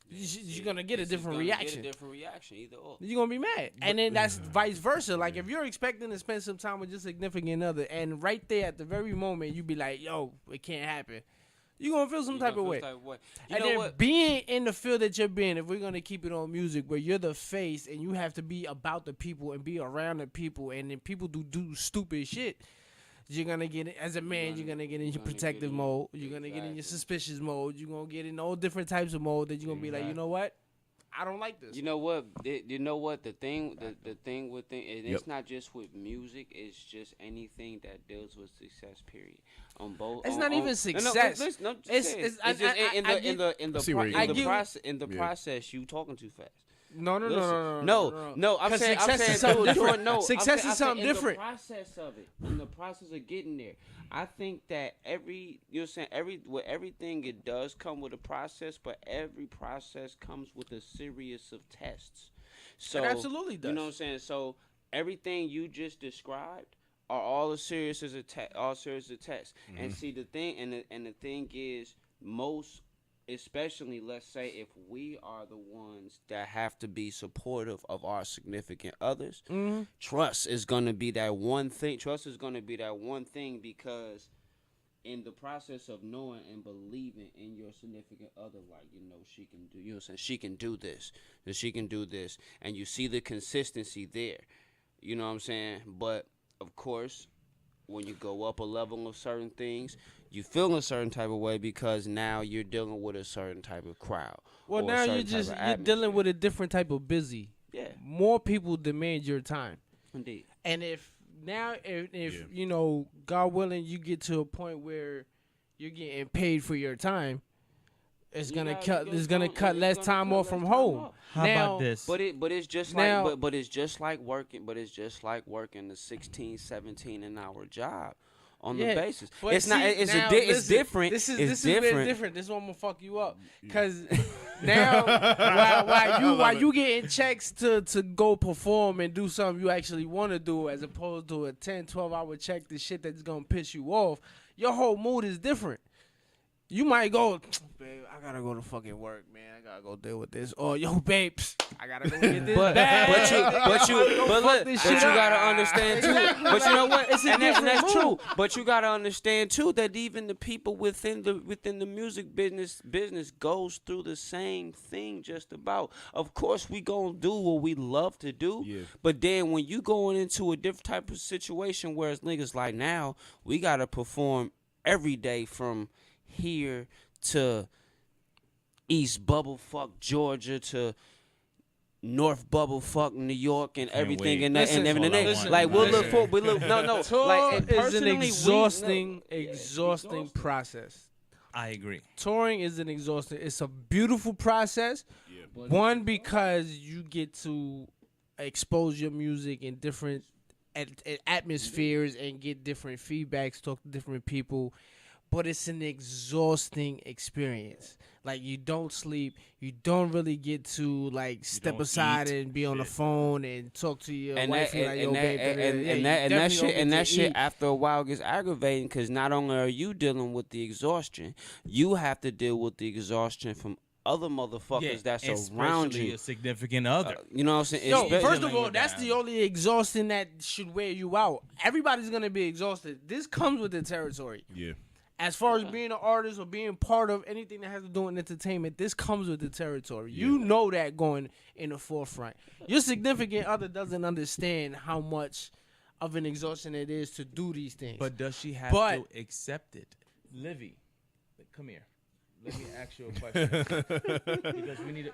You're gonna get a different reaction. Either or. You're gonna be mad, and then that's vice versa. Like, if you're expecting to spend some time with your significant other, and right there at the very moment you be like, yo, it can't happen. You're going to feel some type of way. And then being in the field that you're being, if we're going to keep it on music, where you're the face and you have to be about the people and be around the people, and then people do stupid shit, you're going to get, as a man, you're going to get in your protective mode. You're going to get in your suspicious mode. You're going to get in all different types of mode that you're going to be like, you know what? I don't like this. You know what? The thing with it's not just with music. It's just anything that deals with success. Period. On both. It's not even success. In the process, you talking too fast. No. I'm saying Success is something different. In the process of getting there, I think that everything it does come with a process, but every process comes with a series of tests. So it absolutely does. You know what I'm saying? So everything you just described are all a series of tests. Mm-hmm. And see, the thing is, most, especially, let's say, if we are the ones that have to be supportive of our significant others, trust is going to be that one thing. Trust is going to be that one thing, because in the process of knowing and believing in your significant other, like, she can do, you know what I'm saying, she can do this, that she can do this, and you see the consistency there, you know what I'm saying? But, of course, when you go up a level of certain things, you feel a certain type of way, because now you're dealing with a certain type of crowd. Well, now you're dealing with a different type of busy. Yeah. More people demand your time. Indeed. And if now if Yeah. you know, God willing, you get to a point where you're getting paid for your time, it's gonna cut less time off from home. How Now, about this? But it's just Now- like but it's just like working the 16, 17 an hour job on the basis. but It's not. see, It's now, it's listen, different. This is it's where different. it's different. This is what I'm gonna fuck you up, cause now while you getting checks to go perform and do something you actually want to do, as opposed to a 10, 12-hour check, the shit that's gonna piss you off, your whole mood is different. You might go, babe, I gotta go to fucking work, man. I gotta go deal with this. Or yo, babe, I gotta go get this bag. But you gotta understand too. Exactly. But you know what? It's a And different that's true. mood. But you gotta understand too that even the people within the music business goes through the same thing just about. Of course, we gonna do what we love to do. Yeah. But then when you going into a different type of situation, whereas niggas like now, we gotta perform every day from here to East Bubblefuck, Georgia to North Bubblefuck, New York, and everything, wait. and that, Listen, and everything. listen, Like we'll look listen. for, we look no. Tour Like and is an personally, exhausting process. I agree. Touring is an exhausting. It's a beautiful process. Yeah. One, because you get to expose your music in different atmospheres and get different feedbacks, talk to different people. But it's an exhausting experience. Like, you don't sleep. You don't really get to like step don't aside eat. and be on the phone and talk to your and wife. that, And like, yo, and babe, that, and that shit after a while gets aggravating because not only are you dealing with the exhaustion, you have to deal with the exhaustion from other motherfuckers that's around especially you. a significant other. You know what I'm saying? Yo, Especially- first of all, with that's that. the only exhaustion that should wear you out. Everybody's gonna be exhausted. This comes with the territory. Yeah. As far as being an artist or being part of anything that has to do with entertainment, this comes with the territory. You know that going in the forefront. Your significant other doesn't understand how much of an exhaustion it is to do these things. But does she have But- to accept it? Livy, come here. Let me ask you a question. Because we need to.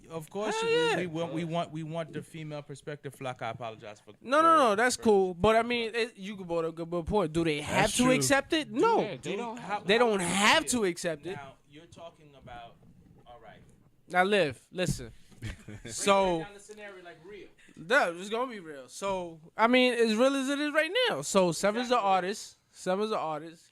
Of course, Hell we yeah. we want the female perspective. Flock, I apologize for. no, that's cool. But I mean, you could brought a good point. Do they have That's to true. accept it? No, they don't have to feel? accept it. Now you're talking about. All right. Now, listen. So. Down the scenario like real. That it's gonna be real. So I mean, as real as it is right now. So Seven's the artist.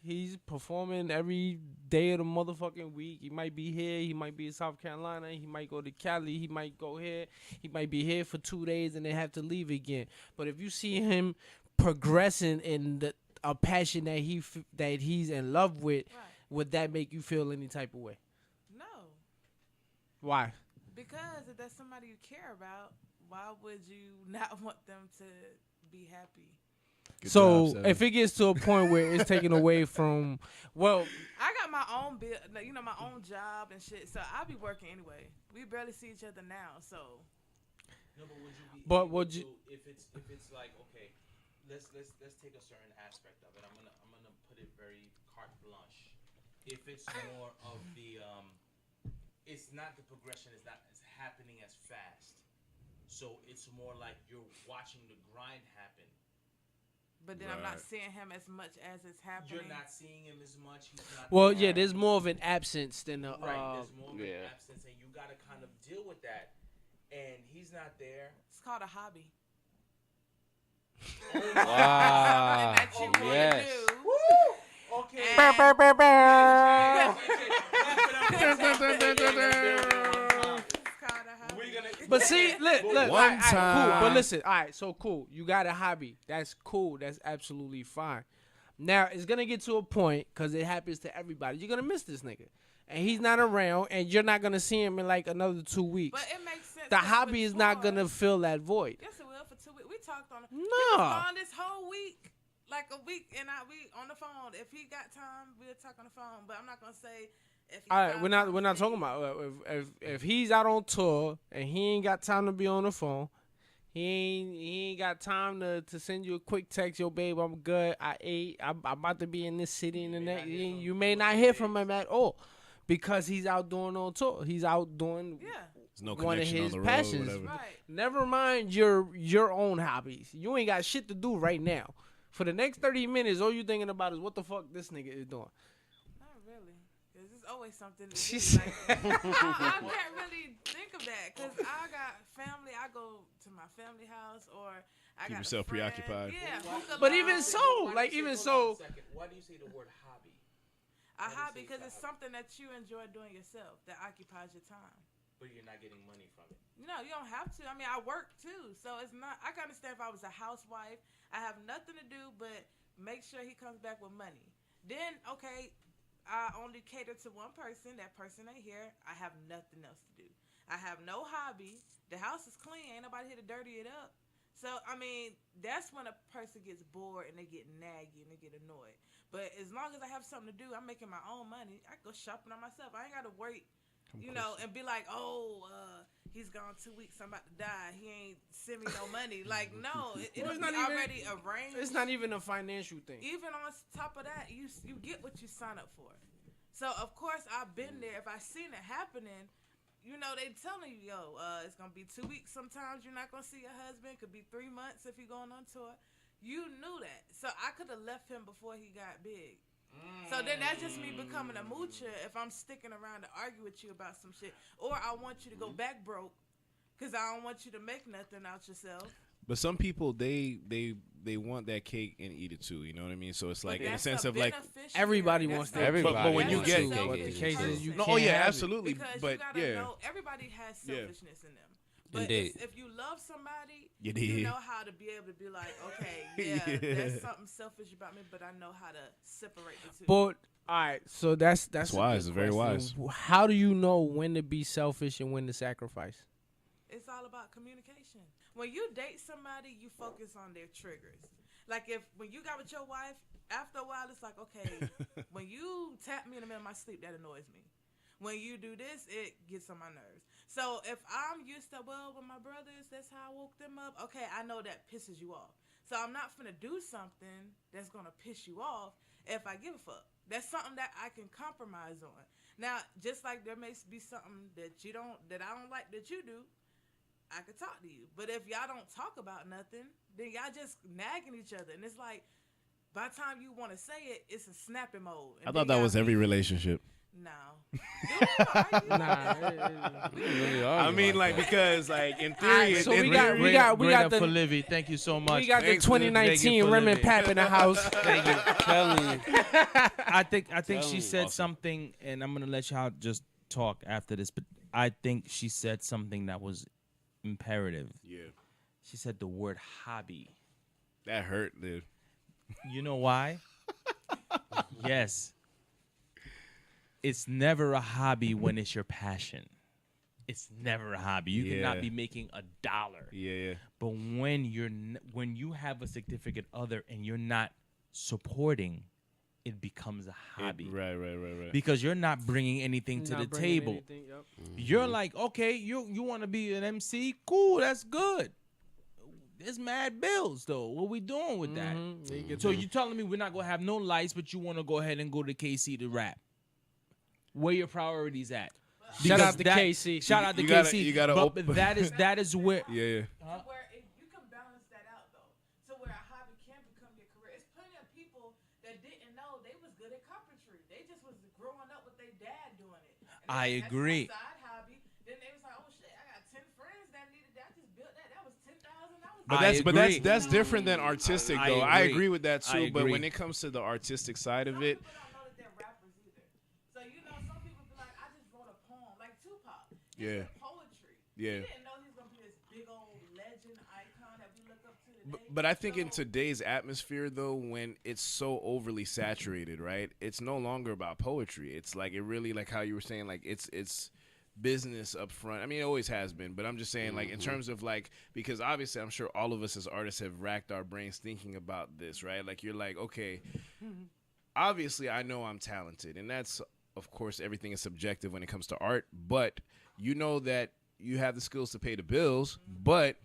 He's performing every day of the motherfucking week. He might be here. He might be in South Carolina. He might go to Cali. He might go here. He might be here for 2 days and then have to leave again. But if you see him progressing in a passion that he's in love with, Right. would that make you feel any type of way? No, Why? because if that's somebody you care about, why would you not want them to be happy? Good So job, Seven. if it gets to a point where it's taken away from, well, I got my own my own job and shit, so I'll be working anyway. We barely see each other now, so No, but would you be? But able would you- to- if it's like okay, let's take a certain aspect of it. I'm gonna put it very carte blanche. If it's more of the it's not the progression is not as happening as fast. So it's more like you're watching the grind happen. but then I'm not Right. seeing him as much as it's happening. You're not seeing him as much. He's not. well, there. yeah, there's more of an absence than a. Right, there's more of an yeah. absence, and you gotta kind of deal with that. And he's not there. It's called a hobby. Wow. Something that you wanna Yes. do. Okay. It's called a hobby. We're gonna. But see, look, One all right, cool. time. But listen, all right, so cool. You got a hobby. That's cool. That's absolutely fine. Now it's gonna get to a point because it happens to everybody. You're gonna miss this nigga, and he's not around, and you're not gonna see him in like another 2 weeks. But it makes sense. The 'cause hobby is not before- gonna fill that void. Yes, it will for 2 weeks. We talked on. No. We was gone this whole week, like a week, and we on the phone. If he got time, we'll talk on the phone. But I'm not gonna say if. He All right, found we're not time to talking see. about if he's out on tour and he ain't got time to be on the phone. He ain't got time to send you a quick text. Yo, babe, I'm good. I ate. I'm about to be in this city in the next. You may not hear from him at all because he's out doing on tour. He's out doing. Yeah. There's no one of connection on his the road, passions. whatever. Right. Never mind your own hobbies. You ain't got shit to do right now. For the next 30 minutes, all you thinking about is what the fuck this nigga is doing. Not really. Cause there's always something to She do. said- Like, I can't really think of that because I got family. I go to my family house or I Keep got yourself a friend. preoccupied. Yeah. hookah But lounge. even so, like even so, Why do you say the word hobby? A hobby because it's something that you enjoy doing yourself that occupies your time. But you're not getting money from it. No, you don't have to. I mean, I work too, so it's not. I can understand if I was a housewife, I have nothing to do but make sure he comes back with money. Then, okay, I only cater to one person. That person ain't here. I have nothing else to do. I have no hobby. The house is clean. Ain't nobody here to dirty it up. So, I mean, that's when a person gets bored and they get naggy and they get annoyed. But as long as I have something to do, I'm making my own money. I go shopping on myself. I ain't got to wait, you know, and be like, oh, he's gone 2 weeks. I'm about to die. He ain't send me no money. Like, no, Well, it's it's not not even- already arranged. it's not even a financial thing. Even on top of that, you get what you sign up for. So of course I've been there. If I seen it happening, you know they telling you, yo, it's gonna be 2 weeks. Sometimes you're not gonna see your husband. Could be 3 months if you're going on tour. You knew that, so I could have left him before he got big. So then that's just me becoming a moocher if I'm sticking around to argue with you about some shit, or I want you to go back broke because I don't want you to make nothing out yourself. But some people they want that cake and eat it too. You know what I mean? So it's like in a That's sense a of like, beneficiary. Everybody That's wants not- that. Everybody but when you That's get a selfish But the case is you person. no, can't oh yeah, have it. absolutely. Because But you gotta yeah, know everybody has selfishness in them. But Indeed. if you love somebody, You you did. know how to be able to be like, okay, yeah, Yeah. there's something selfish about me, but I know how to separate the two. But all right, so that's That's a wise, good very question. wise. How do you know when to be selfish and when to sacrifice? It's all about communication. When you date somebody, you focus on their triggers. Like when you got with your wife, after a while, it's like, okay, when you tap me in the middle of my sleep, that annoys me. When you do this, it gets on my nerves. So if I'm used to, well, with my brothers, that's how I woke them up. Okay, I know that pisses you off. So I'm not finna do something that's gonna piss you off if I give a fuck. That's something that I can compromise on. Now, just like there may be something that I don't like that you do, I could talk to you. But if y'all don't talk about nothing, then y'all just nagging each other. And it's like, by the time you want to say it, it's a snapping mode. And I thought then that was y'all every be- relationship. No. Do you argue? Nah. I mean, like because like in theory, Alright, so in we got- theory- we got Bring up the- for Livy. Thank you so much. We got the Thanks, Liv. Thank you 2019 for Rim and living. Pap in the house. Thank you. Telling you. I think she Tell me. said Awesome. something, and I'm gonna let y'all just talk after this. But I think she said something that was imperative. yeah, She said the word hobby. that hurt, dude. You know why? Yes. It's never a hobby when it's your passion. It's never a hobby. You cannot Yeah. be making $1. Yeah, But when when you have a significant other and you're not supporting, it becomes a hobby. Right. Because you're not bringing anything to Not the bringing table. anything, yep. You're like, okay, you want to be an MC? Cool, that's good. There's mad bills though. What we doing with that? Mhm. You get So the- you telling me we're not gonna have no lights, but you want to go ahead and go to KC to rap? Where your priorities at? Shout out Because to that- KC. Shout out to You gotta- KC. you gotta but open- that is where. yeah. To where you can balance that out though, to where a hobby can become your career. It's plenty of people that didn't know they was good at carpentry. They just was growing up with their dad doing it. And I that's agree. my side hobby. Then they was like, oh shit, I got 10 friends that needed that. I just built that. That was $10,000. But I that's agree. different than artistic I though. I agree. agree with that I too. But agree. when it comes to the artistic side of Some it, people don't know that they're rappers either. So you know, some people be like, I just wrote a poem, like Tupac. He Yeah. did poetry. Yeah. He didn't know he was gonna be this big old legend icon that we look up to today. but I think in So- today's atmosphere though, when it's so overly saturated, right? It's no longer about poetry. It's like it really like how you were saying, like it's business up front. I mean, it always has been, but I'm just saying, like, in terms of, like, because obviously I'm sure all of us as artists have racked our brains thinking about this, right? Like, you're like, okay, obviously I know I'm talented, and that's, of course, everything is subjective when it comes to art, but you know that you have the skills to pay the bills, but,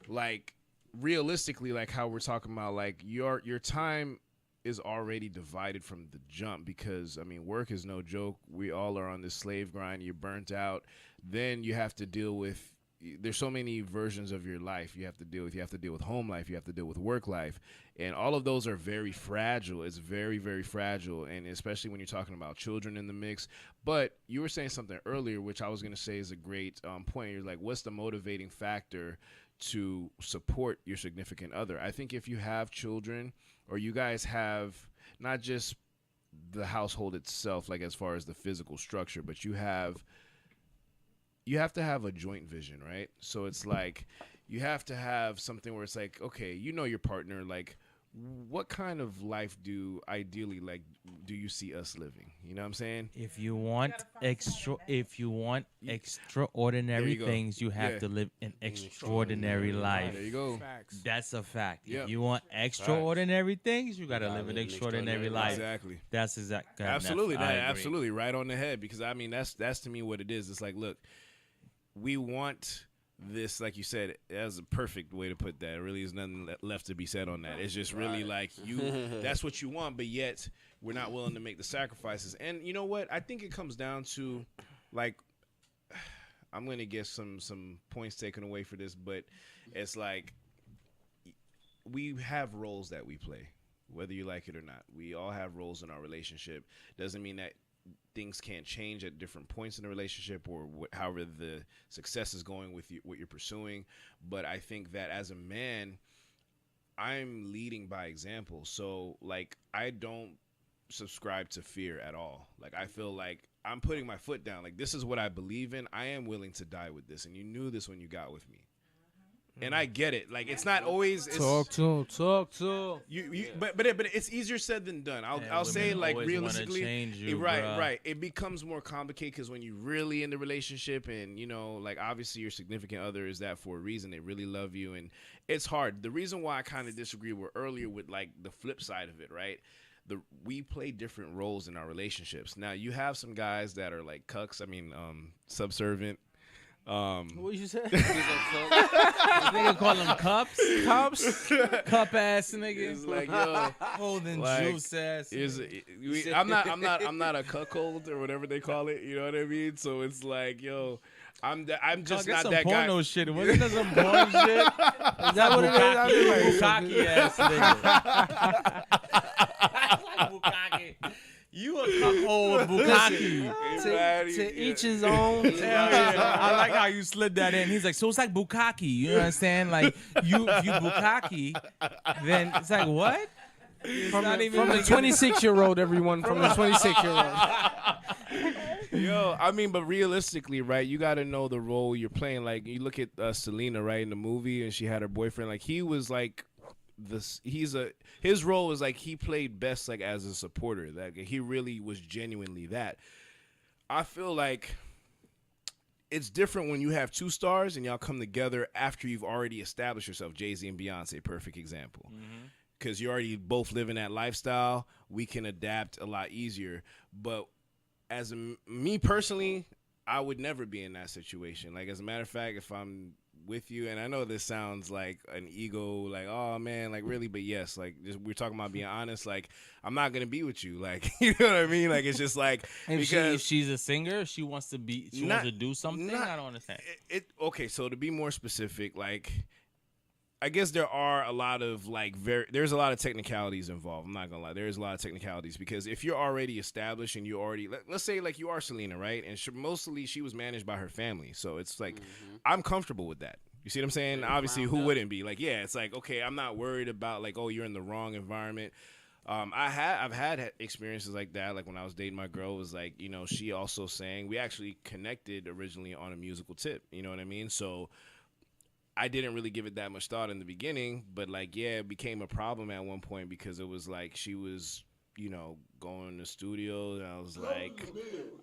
like, realistically, like how we're talking about, like, your time is already divided from the jump, because I mean, work is no joke. We all are on this slave grind. You're burnt out. Then you have to deal with, there's so many versions of your life you have to deal with. You have to deal with home life. You have to deal with work life. And all of those are very fragile. It's very, very fragile. And especially when you're talking about children in the mix. But you were saying something earlier, which I was going to say is a great point. You're like, what's the motivating factor to support your significant other? I think if you have children, or you guys have not just the household itself, like as far as the physical structure, but you have to have a joint vision, right? So it's like you have to have something where it's like, okay, you know your partner, like what kind of life do you see us living? You know what I'm saying? If you want extraordinary go. things, you have Yeah. to live an extraordinary life. There you go. Facts. That's a fact. Yep. If you want extraordinary things, you gotta live an extraordinary life. Exactly. That's exactly. Absolutely. I agree. Absolutely. Right on the head. Because I mean, that's to me what it is. It's like, look, we want this, like you said, that's a perfect way to put that. There really is nothing left to be said on that. It's just really like that's what you want, but yet we're not willing to make the sacrifices. And you know what? I think it comes down to, like, I'm going to get some points taken away for this, but it's like we have roles that we play, whether you like it or not. We all have roles in our relationship. Doesn't mean that things can't change at different points in the relationship, or however the success is going with you, what you're pursuing. But I think that as a man, I'm leading by example. So like, I don't subscribe to fear at all. Like, I feel like I'm putting my foot down. Like, this is what I believe in. I am willing to die with this. And you knew this when you got with me. And I get it. Like, it's not always Talk to. but it's easier said than done. I'll say, like, realistically, change you, right. It becomes more complicated because when you're really in the relationship, and you know, like, obviously your significant other is that for a reason. They really love you, and it's hard. The reason why I kind of disagree with earlier with like the flip side of it, right? We play different roles in our relationships. Now you have some guys that are like cucks. I mean, subservient. What you say? Nigga call them cups, cup ass It's niggas, like, yo, holding like, juice ass. I'm not a cuckold or whatever they call it. You know what I mean? So it's like, yo, I'm just Get not some that guy. porno shit. Wasn't there some porn shit? Is that what it is? I mean, like bukkake ass nigga. Like bukkake. You a cuckold bukkake. To each his own. I like how you slid that in. He's like, so it's like bukkake. You understand? Like, if you bukkake, then it's like, what? It's From not the even like 26-year-old, everyone. From the 26-year-old. Yo, I mean, but realistically, right, you got to know the role you're playing. Like, you look at Selena, right, in the movie, and she had her boyfriend. Like, he was like his role was like he played best like as a supporter. That he really was genuinely that. I feel like it's different when you have two stars and y'all come together after you've already established yourself. Jay-Z and Beyonce, perfect example. Because you already both live in that lifestyle, we can adapt a lot easier. But as me personally, I would never be in that situation. Like, as a matter of fact, if I'm with you, and I know this sounds like an ego, like, oh man, like really, but yes, like, just, we're talking about being honest. Like, I'm not gonna be with you, like, you know what I mean? Like, it's just like, if she's a singer, she wants to do something. I don't understand. Okay, so to be more specific, like, I guess there are a lot of like there's a lot of technicalities involved. I'm not gonna lie, there's a lot of technicalities because if you're already established and you already let's say like you are Selena, right? And mostly she was managed by her family, so it's like I'm comfortable with that. You see what I'm saying? Obviously, who wouldn't be? Like, yeah, it's like, okay, I'm not worried about like, oh, you're in the wrong environment. I've had experiences like that. Like when I was dating my girl, it was like, you know, she also sang. We actually connected originally on a musical tip. You know what I mean? So I didn't really give it that much thought in the beginning, but like, yeah, it became a problem at one point because it was like she was, you know, going to studios, and I was like,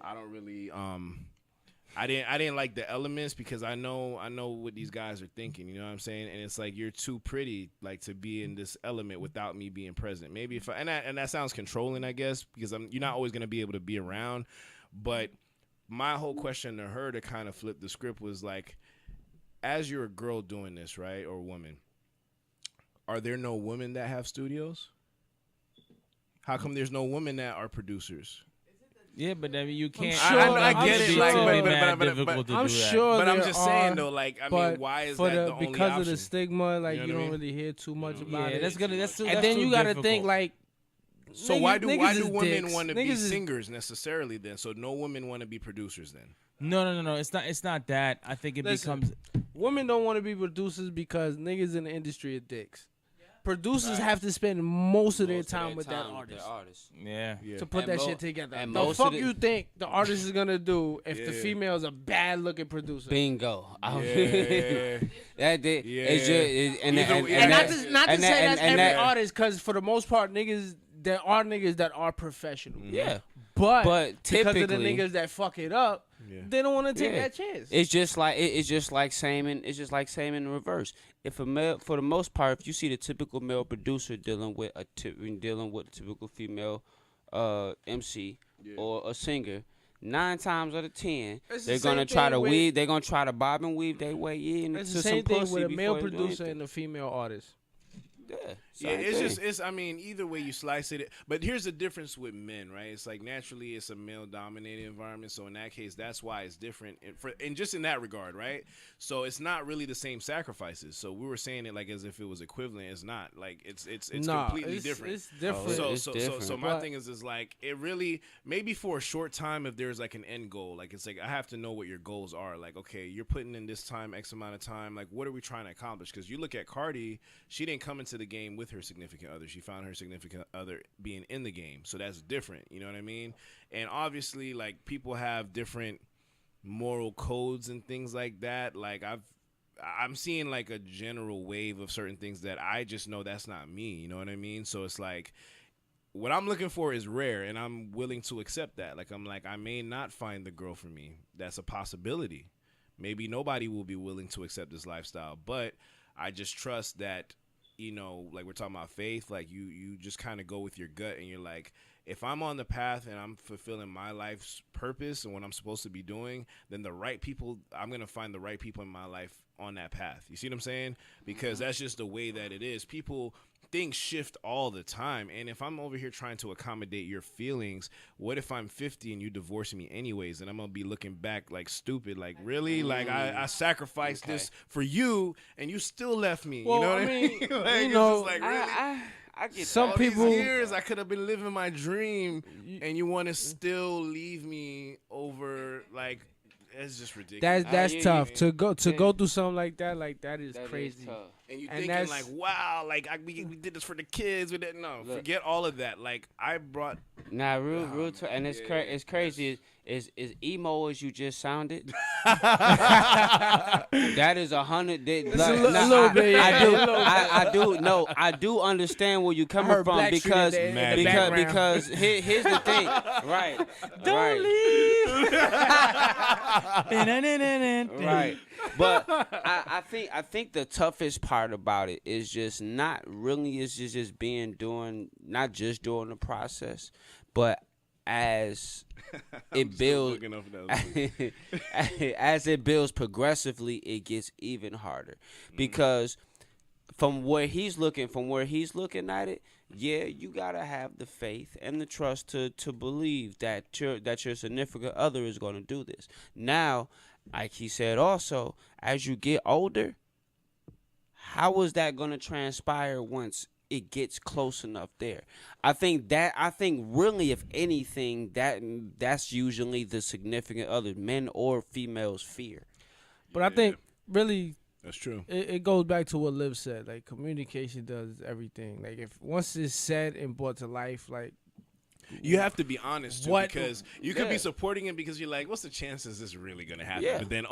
I don't really, I didn't like the elements because I know what these guys are thinking, you know what I'm saying? And it's like, you're too pretty, like, to be in this element without me being present. Maybe if and that sounds controlling, I guess, because you're not always gonna be able to be around. But my whole question to her to kind of flip the script was like, as you're a girl doing this, right, or a woman, are there no women that have studios? How come there's no women that are producers? Yeah, but I mean, you can't. sure- I I'm get it, sure- like, difficult to I'm do that. sure But I'm there just are, saying though, like, I but mean, why is for that the only because option? of the stigma, like You you, know what I don't mean? really hear too much about Yeah, it. that's gonna. That's and that's then too you gotta difficult. think like. So niggas- why niggas do is women dicks. want to be Niggas is- singers necessarily then? So no women want to be producers then? No. It's not that. I think it Listen, becomes. Women don't want to be producers because niggas in the industry are dicks. Producers have to spend most of their time with that artist Yeah. Yeah. to put And that mo- shit together. and The most fuck of the- you think the artist is gonna do if the Yeah. female is a bad looking producer? Bingo. Yeah. That did. Yeah. It's just and Either- and, and And that- not to and say that- that's and every that- artist, because for the most part, there are niggas that are professional. Yeah. But But because of the typically- niggas that fuck it up, Yeah. they don't want to take Yeah. that chance. It's just like it's just like same in reverse. If a male, for the most part, if you see the typical male producer dealing with a typical female MC or a singer, 9 times out of 10, It's the they're gonna same try thing to with- weave. They're gonna try to bob and weave their way in It's to the some same thing pussy with a male before they do producer anything. and a female artist. Yeah, Yeah, same it's thing. just I mean, either way you slice it. But here's the difference with men, right? It's like naturally it's a male dominated environment, so in that case, that's why it's different. And just in that regard, right? So it's not really the same sacrifices. So we were saying it like as if it was equivalent. It's not. Like it's Nah, completely different. It's different. So It's different. so my But- thing is like it really maybe for a short time if there's like an end goal, like it's like I have to know what your goals are. Like okay, you're putting in this time, X amount of time. Like what are we trying to accomplish? Because you look at Cardi, she didn't come into the game with her significant other. She found her significant other being in the game, so that's different. You know what I mean? And obviously, like people have different moral codes and things like that. Like I'm seeing like a general wave of certain things that I just know that's not me. You know what I mean? So it's like what I'm looking for is rare, and I'm willing to accept that. Like I'm like I may not find the girl for me. That's a possibility. Maybe nobody will be willing to accept this lifestyle, but I just trust that. You know, like we're talking about faith, like you just kind of go with your gut and you're like, if I'm on the path and I'm fulfilling my life's purpose and what I'm supposed to be doing, then I'm going to find the right people in my life on that path. You see what I'm saying? Because that's just the way that it is. Things shift all the time. And if I'm over here trying to accommodate your feelings, what if I'm 50 and you divorce me anyways? And I'm going to be looking back like stupid. Like, really? Like, I sacrificed this for you and you still left me. Well, you know what I I mean, mean? Like, you it's know, just like, really? I get Some that. All people- these years I could have been living my dream and you want to still leave me over, like, it's just ridiculous. That's yeah, tough yeah. to go through something like that. Like that is That crazy. tough. And you And thinking that's- like, wow, like we did this for the kids. We didn't know. Look. Forget all of that. Like I brought. Nah, real talk, and it's Yeah, it's crazy. Is emo as you just sounded? That That is 100. a little bit, yeah, I do. a little bit. I do. No, I do understand where you coming heard from Black Street because in the background. because here's the thing. Right. Don't right. leave. Right. But I think the toughest part about it is just not really is just not just during the process, but as it builds as it builds progressively, it gets even harder because from where he's looking at it, yeah, you gotta have the faith and the trust to believe that your significant other is gonna do this. Now, like he said also, as you get older, how is that gonna transpire once it gets close enough there? I think really, if anything, that's usually the significant other, men or females, fear. But I think really That's true. it goes back to what Liv said. Like communication does everything. Like if once it's said and brought to life, like You have to be honest too, What- because you could Yeah. be supporting it because you're like, what's the chances this really gonna happen? Yeah. But then,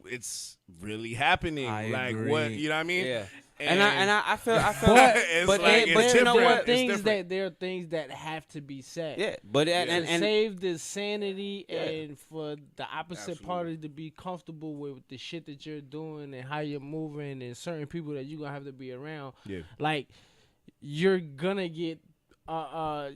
it's really happening. I like agree. what? You know what I mean? Yeah. And I feel But- it's but like, then- but it's you know different. what? It's things different. there are things that have to be said. yeah, but Yeah. and To save the sanity Yeah. and for the opposite party to be comfortable with the shit that you're doing and how you're moving and certain people that you're gonna have to be around. Yeah. Like you're gonna get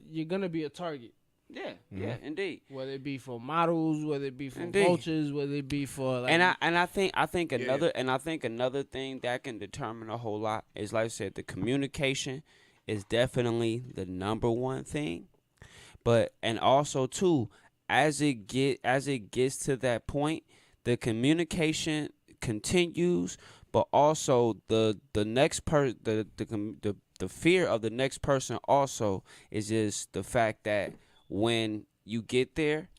you're gonna be a target. yeah, yeah, indeed. Whether it be for models, whether it be for Indeed. vultures, whether it be for like I think another thing that can determine a whole lot is, like I said, the communication is definitely the number one thing. But and also too, as it gets to that point, the communication continues, but also the fear of the next person also is just the fact that when you get there,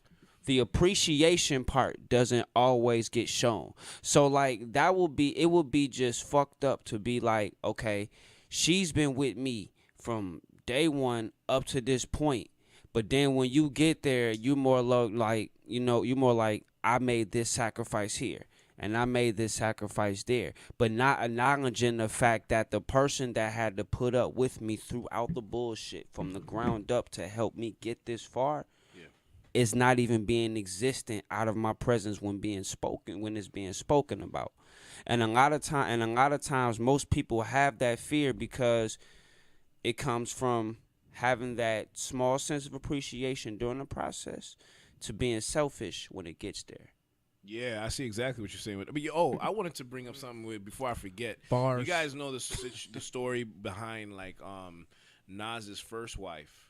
the appreciation part doesn't always get shown. So like it would be just fucked up to be like, okay, she's been with me from day one up to this point, but then when you get there, you're more like, you're more like, I made this sacrifice here and I made this sacrifice there, but not acknowledging the fact that the person that had to put up with me throughout the bullshit from the ground up to help me get this far is not even being existent out of my presence when it's being spoken about. And a lot of times most people have that fear because it comes from having that small sense of appreciation during the process to being selfish when it gets there. Yeah, I see exactly what you're saying. But I wanted to bring up something before I forget. Bars. You guys know the story behind like Nas's first wife.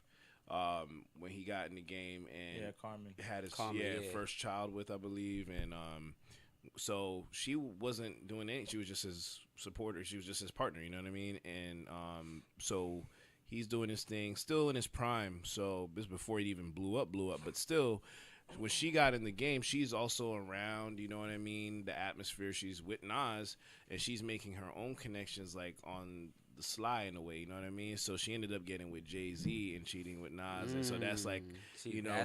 When he got in the game and Carmen had his Carmen, first child with, I believe, and so she wasn't doing anything. She was just his supporter. She was just his partner. You know what I mean? And so he's doing his thing, still in his prime. So this before he even blew up. But still, when she got in the game, she's also around. You know what I mean? The atmosphere. She's with Nas, and she's making her own connections, like on the sly in a way, you know what I mean? So she ended up getting with Jay-Z and cheating with Nas, and so that's like,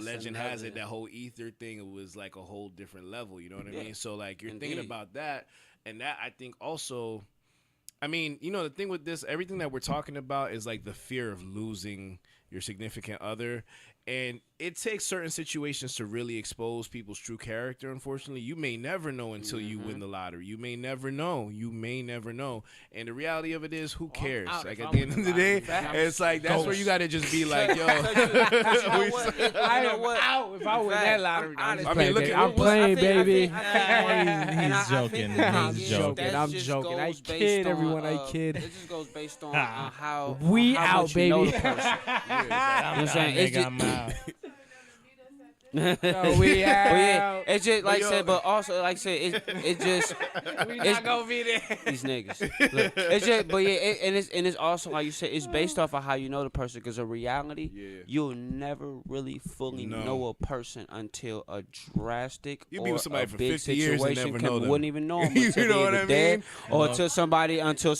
legend has it, that whole ether thing, it was like a whole different level, you know what I mean? So like you're thinking about that, and that I think also, I mean, the thing with this, everything that we're talking about is like the fear of losing your significant other, and it takes certain situations to really expose people's true character. Unfortunately, you may never know until you win the lottery. You may never know. And the reality of it is, who cares? Like at the end of the day, it's like that's where you got to just be like, yo. I am out if I win that lottery. I'm playing, baby. He's joking. I'm joking. I kid everyone. I kid. It just goes based on how we how out, much you know baby. the person. I'm saying it's just. No, we out. But yeah, it's just like I said, but also like I said, it just We not gonna be there. these niggas. Look, it's just, but yeah, it's also like you said, it's based off of how you know the person. Because in reality, you'll never really fully know a person until a drastic You or be with somebody a for big 50 years and situation never know them. wouldn't even know them You until know they're what either I dead mean? or until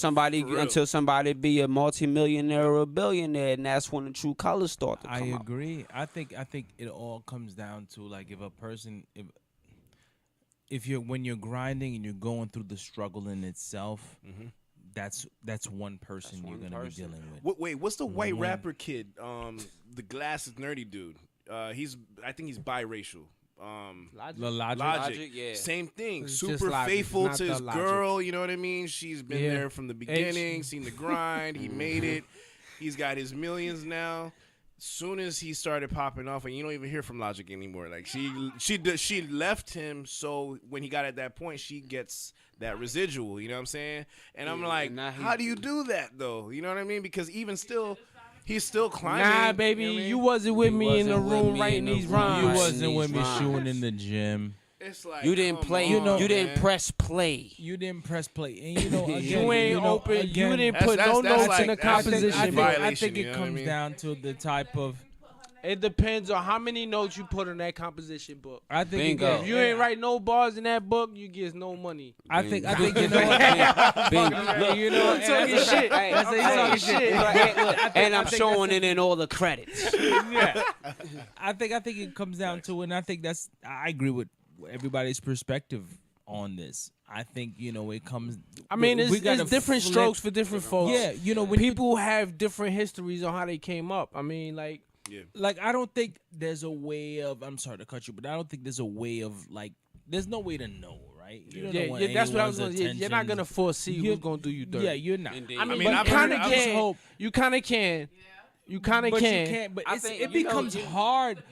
somebody be a multimillionaire or a billionaire, and that's when the true colors start to come out. I agree. I think it all comes down to like if a person if you're when you're grinding and you're going through the struggle in itself, that's one person you're gonna be dealing with. Wait, what's the white rapper kid? The glasses nerdy dude. I think he's biracial. Logic. Yeah. Same thing. It's Super just Logic. faithful It's to not his the Logic. girl. You know what I mean? She's been Yeah. there from the beginning, seen the grind. He made it. He's got his millions now. Soon as he started popping off, and you don't even hear from Logic anymore. Like she left him, so when he got at that point, she gets that residual. You know what I'm saying? And I'm like, how do you do that though? You know what I mean? Because even still, he's still climbing. Nah, baby, you know what I mean? you wasn't with me in the wasn't with room me writing in the these room. rhymes. You Right. wasn't with me Rhymes. shooting in the gym. It's like, You didn't come play. on, You didn't man. press play. You didn't press play, and again, You ain't open. Again, You didn't That's- put that's- no that's notes like- in the that's- I think- composition. I Violation, think you it know what I comes mean? down to the type of. It depends on how many notes you put in that composition book. I think Bingo. If you ain't write no bars in that book, you get no money. I think you know what. Look, You know, I'm talking shit. That's I'm how talking you shit. and I'm think showing it in all the credits. I think it comes down to it, and I think I agree with everybody's perspective on this. I think it comes. I mean, we it's gotta different flip- strokes for different folks. Yeah, when People have different histories on how they came up. I mean, like, like I don't think there's a way of. I'm sorry to cut you, but I don't think there's a way of like. There's no way to know, right? You don't know what that's what I was anyone's going to. You're not intentions- going to foresee who's going to do you dirty. Yeah, you're not. Indeed. I mean, mean, you I've kind of heard- I just can. hope- You kind of can. You kind of But can. you can't. But I it think, becomes hard.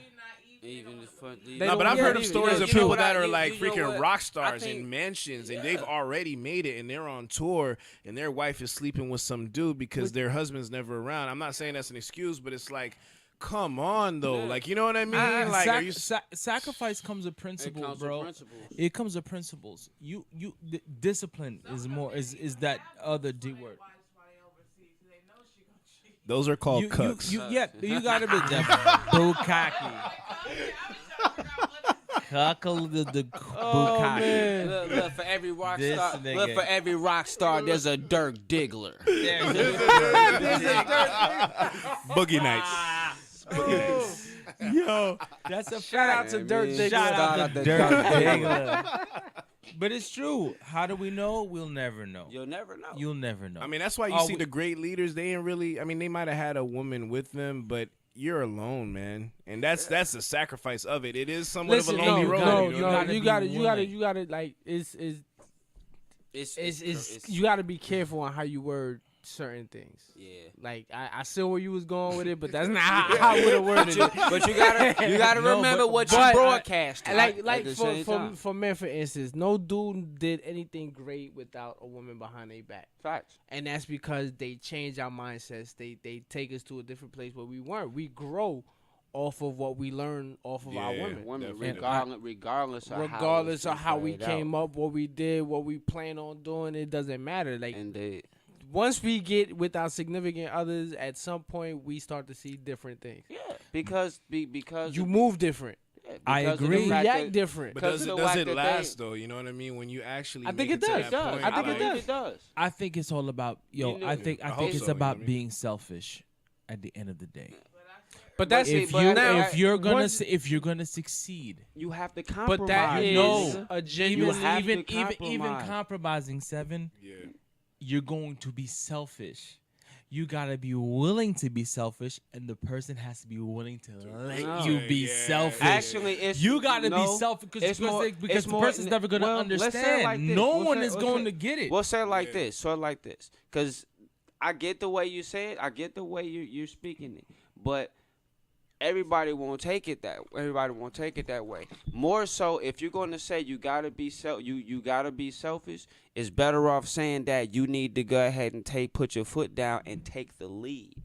Even if They No, don't but I've get heard it. of stories You of know people what that I- are you- like you know freaking what? rock I stars think- in mansions, and they've already made it, and they're on tour, and their wife is sleeping with some dude because their husband's never around. I'm not saying that's an excuse, but it's like, come on though, like you know what I mean? Like, are you? Sacrifice comes with principle, comes with bro. principles. It comes with principles. Discipline is more is that other D word. Those are called You cucks. you gotta be bukkake. Cuckle the bukkake. Look, for every rock This star. nigga. Look, for every rock star, there's a Dirk Diggler. Boogie nights. Yo, that's a Shout out fact. to Dirk Diggler. Shout Shout out out to to Dirk Dirk Diggler. But it's true. How do we know? We'll never know. You'll never know. You'll never know. I mean, that's why you see the great leaders. They ain't really. I mean, they might have had a woman with them, but you're alone, man, and that's the sacrifice of it. It is somewhat Listen, of a lonely road. no, you know? you gotta like it's you gotta be careful on how you word certain things. Yeah. Like I see where you was going with it, but that's not how I would have worded it. But you gotta No, remember what you but- broadcast. Like at the same time. for men, for instance, no dude did anything great without a woman behind their back, Facts. and that's because they change our mindsets. They take us to a different place where we weren't. We grow off of what we learn off of our Yeah. women. Women, Definitely. regardless Regardless of how we came up, what we did, what we plan on doing, it doesn't matter. Like Indeed. once we get with our significant others, at some point we start to see different things. Yeah, because You move different. I because of the agree. You fact react that- different. But Because does of it the fact that last though? You know what I mean? When you actually, I think make it to does. that point, I think it like- does. It does. I think it's all about You know, I think I hope it's so, you know about what I mean? being selfish at the end of the day. But that's see, If but you now- if you're gonna succeed, You have to compromise. But that is No. a even genuine. have to even compromise. compromising seven, Yeah. you're going to be selfish. You gotta be willing to be selfish, and the person has to be willing to let No. you be Yeah. selfish. Actually, it's You gotta be no, selfish it's more- because it's the more- person's never gonna well, let's say it understand. like this. No We'll one say- is we'll going say- to get it. We'll say it like Yeah. this. Sort of like this. Because I get the way you say it. I get the way you're speaking it. But everybody won't take it that. Everybody won't take it that way. More so, if you're going to say you gotta be you gotta be selfish, it's better off saying that you need to go ahead and put your foot down and take the lead.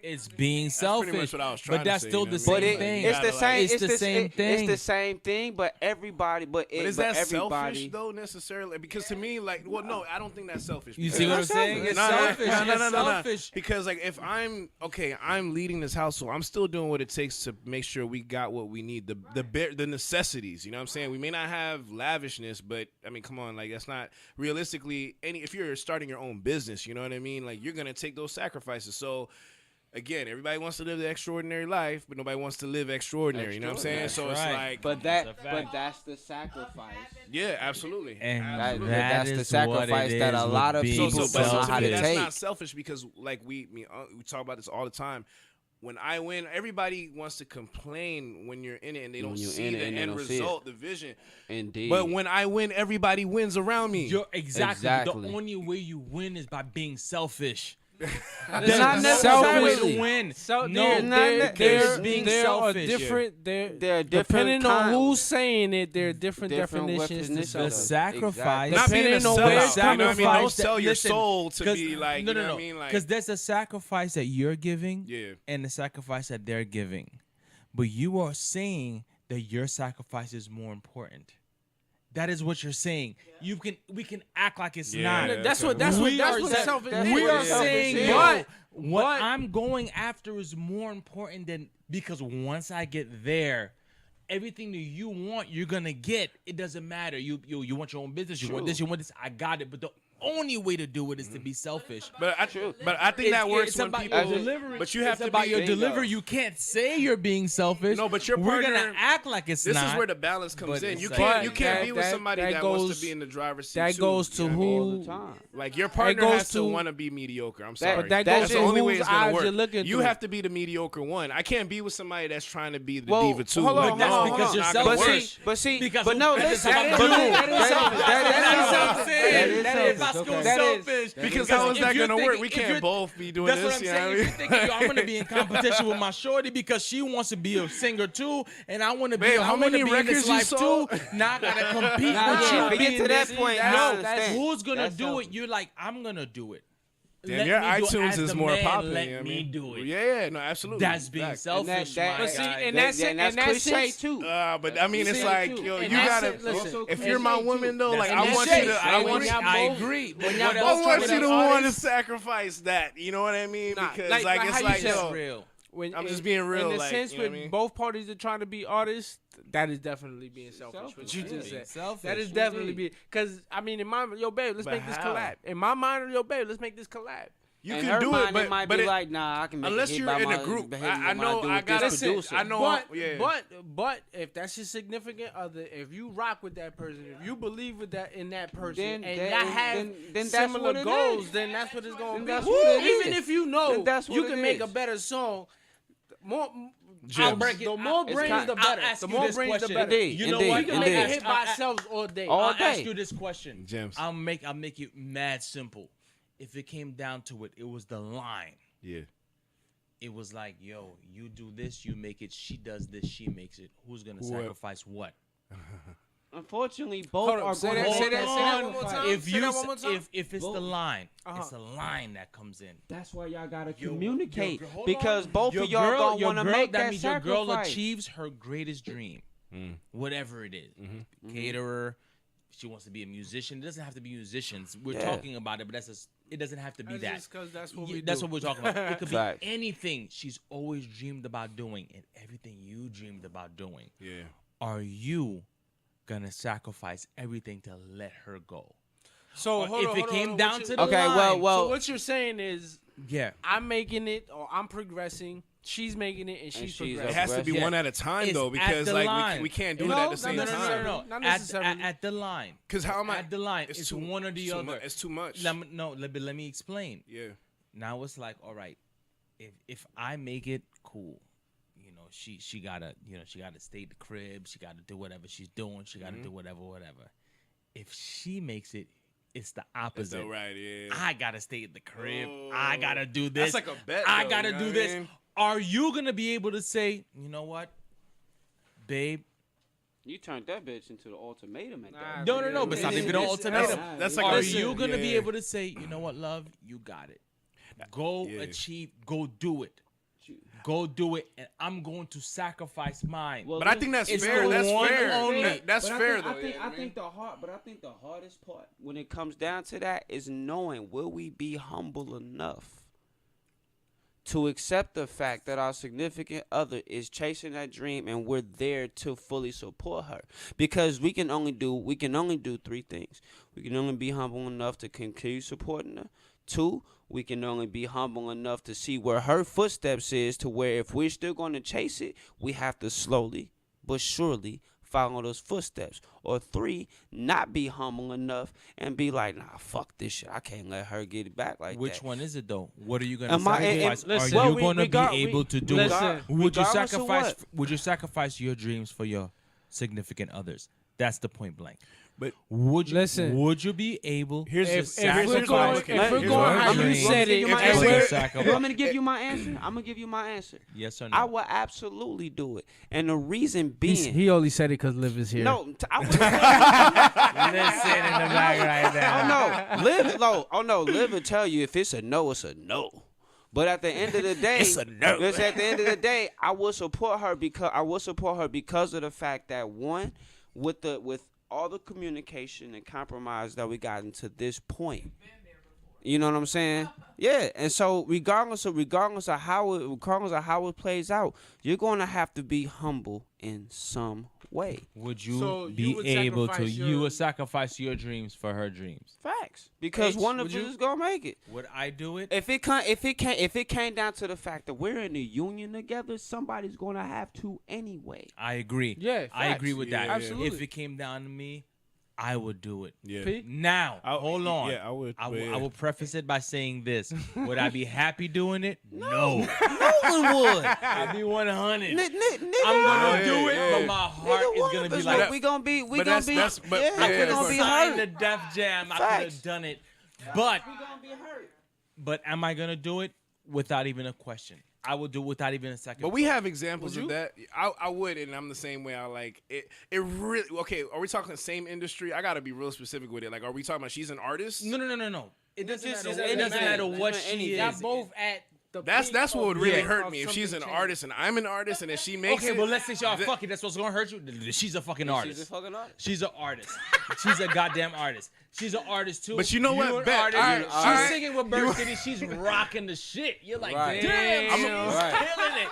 It's being pretty selfish, much what I was trying but to that's say, still you know the what I same But mean? thing. You it's the gotta, same. It's It's the the same It's thing. the same thing. But everybody. But is that everybody. selfish though necessarily? Because to me, like, well, no, I don't think that's selfish. You because- see what I'm saying? It's selfish. It's selfish. Because like if I'm leading this household, I'm still doing what it takes to make sure we got what we need, the necessities. You know what I'm saying? We may not have lavishness, but I mean, come on, like that's not realistically if you're starting your own business, you know what I mean? Like you're gonna take those sacrifices. So again, everybody wants to live the extraordinary life, but nobody wants to live extraordinary. You know what I'm saying? So That's it's right. like, But That's a fact. that's the sacrifice. yeah, absolutely. And Absolutely. That's the is sacrifice what it that a is lot with of being people So don't know how to me, to that's take. not selfish because like we talk about this all the time. When I win, everybody wants to complain when you're in it and they don't When you're see in the it and they end don't see it. result, the vision. Indeed. But when I win, everybody wins around me. You're exactly. Exactly. The only way you win is by being selfish. It's There's not no necessarily- other way to win. So No, they're being there selfish. are different. They're different depending on kinds. who's saying it. There are different Different definitions to definitions The of selfish. sacrifice. Not being a Depending on where it's sellout. You know what I mean? Don't coming sell from. your Listen, soul to 'cause- be like, no, you know no, what I mean? Like, because there's a sacrifice that you're giving, yeah. and the sacrifice that they're giving, but you are saying that your sacrifice is more important. That is what you're saying. We can act like it's Yeah. not. That's what We are selfish. that's we what are it is. saying, Yeah. yo, what I'm going after is more important than because once I get there, everything that you want, you're gonna get. It doesn't matter. You want your own business. You want this. You want this. I got it. But the only way to do it is to be selfish. But I think that works It's when about people. your delivery. But you have it's to about be. your Bingo. delivery. You can't say you're being selfish. No, but your we're partner- gonna act like it's This not. is where the balance comes But in. it's You like- can't be with that- somebody that that wants goes- to be in the driver's seat. That too, goes to you know what I mean? all the who. time. Like your partner goes has to to- want to be mediocre. I'm sorry. But that That's goes the to only way whose it's gonna eyes work. you're looking You through. have to be the mediocre one. I can't be with somebody that's trying to be the Well, diva too. hold on, Like, hold on, that's because not you're gonna selfish. work. But see, Because but no, that's listen. about That you. is That's selfish. what I'm saying. If I selfish. go Okay. selfish, Because how is if that you're gonna work? thinking- We if can't you're- both be doing That's this. what I'm You know saying. what I If you're mean? thinking, yo, I'm gonna be in competition with my shorty because she wants to be a singer too, and I want to be. Babe, I how want to many be in this records you life sold? too. Now I gotta compete Nah, with yeah, you. if it get being to that this- point, I no, understand. who's gonna That's do selfish. it? You're like, I'm gonna do it. Damn, Let your me do it. iTunes As is the more man, popular. Let you know what I me mean? do it. Yeah, no, absolutely. That's being Facts. selfish, that- my But see, guy. and That's that's cliche sense, too. But I mean, You it's see it like, too. yo, And you that's gotta. it, listen, If and you're my that's woman, though, like, That's I what want I'm you to. saying. I When want y'all you. I both- agree. when But y'all what both I else? want What you to else? want to artists- sacrifice that. You know what I mean? Nah, Because like like how it's you like, said, That's yo, real. I'm just being real, In the like, sense you know what when I mean? both parties are trying to be artists, that is definitely being selfish. What you Selfish. just said. Selfish. That is definitely being, because I mean, in my yo babe, let's But make this how? collab. In my mind, yo babe, let's make this collab. You In can her do mind, it, but might but be it, like, nah, I can make unless a hit you're by in my, a group, hit I when know do I with this gotta producer. I know. But Yeah. but if that's your significant other, if you rock with that person, if you believe with that in that person, Then and that- y'all have then that's similar what it goals, is. then that's what it's gonna Then be. that's what it Even is. if you Then know that's you what can it make a is. better song, more. Gems. The more It's brains, kind- the I'll better. ask The you more this brains, the question. better. Indeed, You know indeed, what? We can make a indeed. hit by ourselves all day. All I'll day. ask you this question. Gems. I'll make it mad simple. If it came down to it, it was the line. Yeah. It was like, yo, you do this, you make it. She does this, she makes it. Who's gonna Whoever. sacrifice what? Unfortunately, both Hold up, are say going that- to say make that- that say that one more sacrifice. time. If Say you that one more time. if it's the Both. line, Uh-huh. it's the line that comes in. That's why y'all gotta Your- communicate your- hold because on. both Your of y'all girl- gonna your want to girl- make that that means your girl sacrifice. achieves her greatest dream, whatever it is. Caterer. She wants to be a musician. It doesn't have to be musicians. We're Yeah. talking about it, but it doesn't have to be That's that. just 'cause that's what Yeah, we that's do. what we're talking about. It could be Facts. anything she's always dreamed about doing, and everything you dreamed about doing. Yeah. Are you gonna sacrifice everything to let her go? So Or hold if on, it hold on, came hold on. down What to you- the Okay, line, so what you're saying is yeah, I'm making it or I'm progressing, she's making it, and she's she's progressing. It has to be Yeah. one at a time, It's though, at because the like line. we can't do No, it at the not same necessarily. time. Not At, necessarily. at the line. Because how am I? At the line, it's one or the other. It's too much. Let me explain. Yeah. Now it's like, all right, if I make it, cool. You know, she gotta stay at the crib. She gotta do whatever she's doing. She gotta do whatever. If she makes it, it's the That's opposite. all right. Yeah. I gotta stay at the crib. Oh. I gotta do this. That's like a bet, I though, gotta you know do what I this. mean? Are you gonna be able to say, you know what, babe? You turned that bitch into the ultimatum at that. Nah, No, but it's not even an ultimatum. That's like Are a- you gonna be yeah. able to say, you know what, love, you got it. Go Yeah. achieve. Go do it. Go do it, and I'm going to sacrifice mine. Well, But I think that's It's fair. the That's one fair. only. That's But fair, I though. think, you know what I mean? I think the hardest part when it comes down to that is knowing, will we be humble enough to accept the fact that our significant other is chasing that dream and we're there to fully support her? Because we can only do three things. We can only be humble enough to continue supporting her. 2, we can only be humble enough to see where her footsteps is, to where if we're still going to chase it, we have to slowly but surely follow those footsteps. Or 3, not be humble enough and be like, nah, fuck this shit. I can't let her get it back like Which that. one is it though? What are you gonna Am I- sacrifice? listen, Are you well, going to regard- be able to do listen, it? Would you regardless of sacrifice? what? Would you sacrifice your dreams for your significant others? That's the point blank. But Would you? Listen. Would you be able? Here's to the- if here's we're what going, I'm if looking at. we're Here's going what I'm how looking you at. said it, If if we're- we're- sacrifice. You want me to give you my answer? I'm going to give you my answer. Yes or no? I will absolutely do it. And the reason He being... only said it because Liv is here. No, I wouldn't Listen in the back right now. Oh no, Liv will tell you if it's a no, it's a no. But at the end of the day, It's a no. because at the end of the day, I will support her because of the fact that, one, with all the communication and compromise that we got into this point. You know what I'm saying? Yeah, and so regardless of how it plays out, you're going to have to be humble in some way. Would you So be you would able to? sacrifice You your- would sacrifice your dreams for her dreams. Facts, because H, one of would us you? is gonna make it. Would I do it? If it came down to the fact that we're in a union together, somebody's gonna have to anyway. I agree. Yeah, I facts. agree with that. Yeah, absolutely. If it came down to me, I would do it. Yeah. P? Now, hold on. Yeah, I would. I but will yeah. preface it by saying this. Would I be happy doing it? No. No one would. I'd be 100. Nigga, I'm going to do Yeah, it, yeah. but my heart is going to be us, like, we gonna be, but that's- but- yeah, yeah, we of gonna course. be sign the hurt. Def Jam. I could Facts. have done it. But, We gonna be hurt. but am I going to do it without even a question? I will do it without even a second. But we have examples Would of that. I would, and I'm the same way. I like it. It really okay. Are we talking the same industry? I gotta be real specific with it. Like, are we talking about she's an artist? No. It doesn't just- matter. it's It doesn't matter anything. what It's she anything. is. Y'all both at the That's peak what would of- really yeah, hurt of me if she's an something changing. artist and I'm an artist and then she makes Okay, it. but let's say y'all th- fuck it. That's what's gonna hurt you. She's a fucking She's a artist. fucking artist. She's an artist. She's a goddamn artist. She's an artist too. But you know what? You're an Bet. artist. All right, She's all right. singing with Bird City. She's rocking the shit. You're like, Right. damn, she's Right. killing it.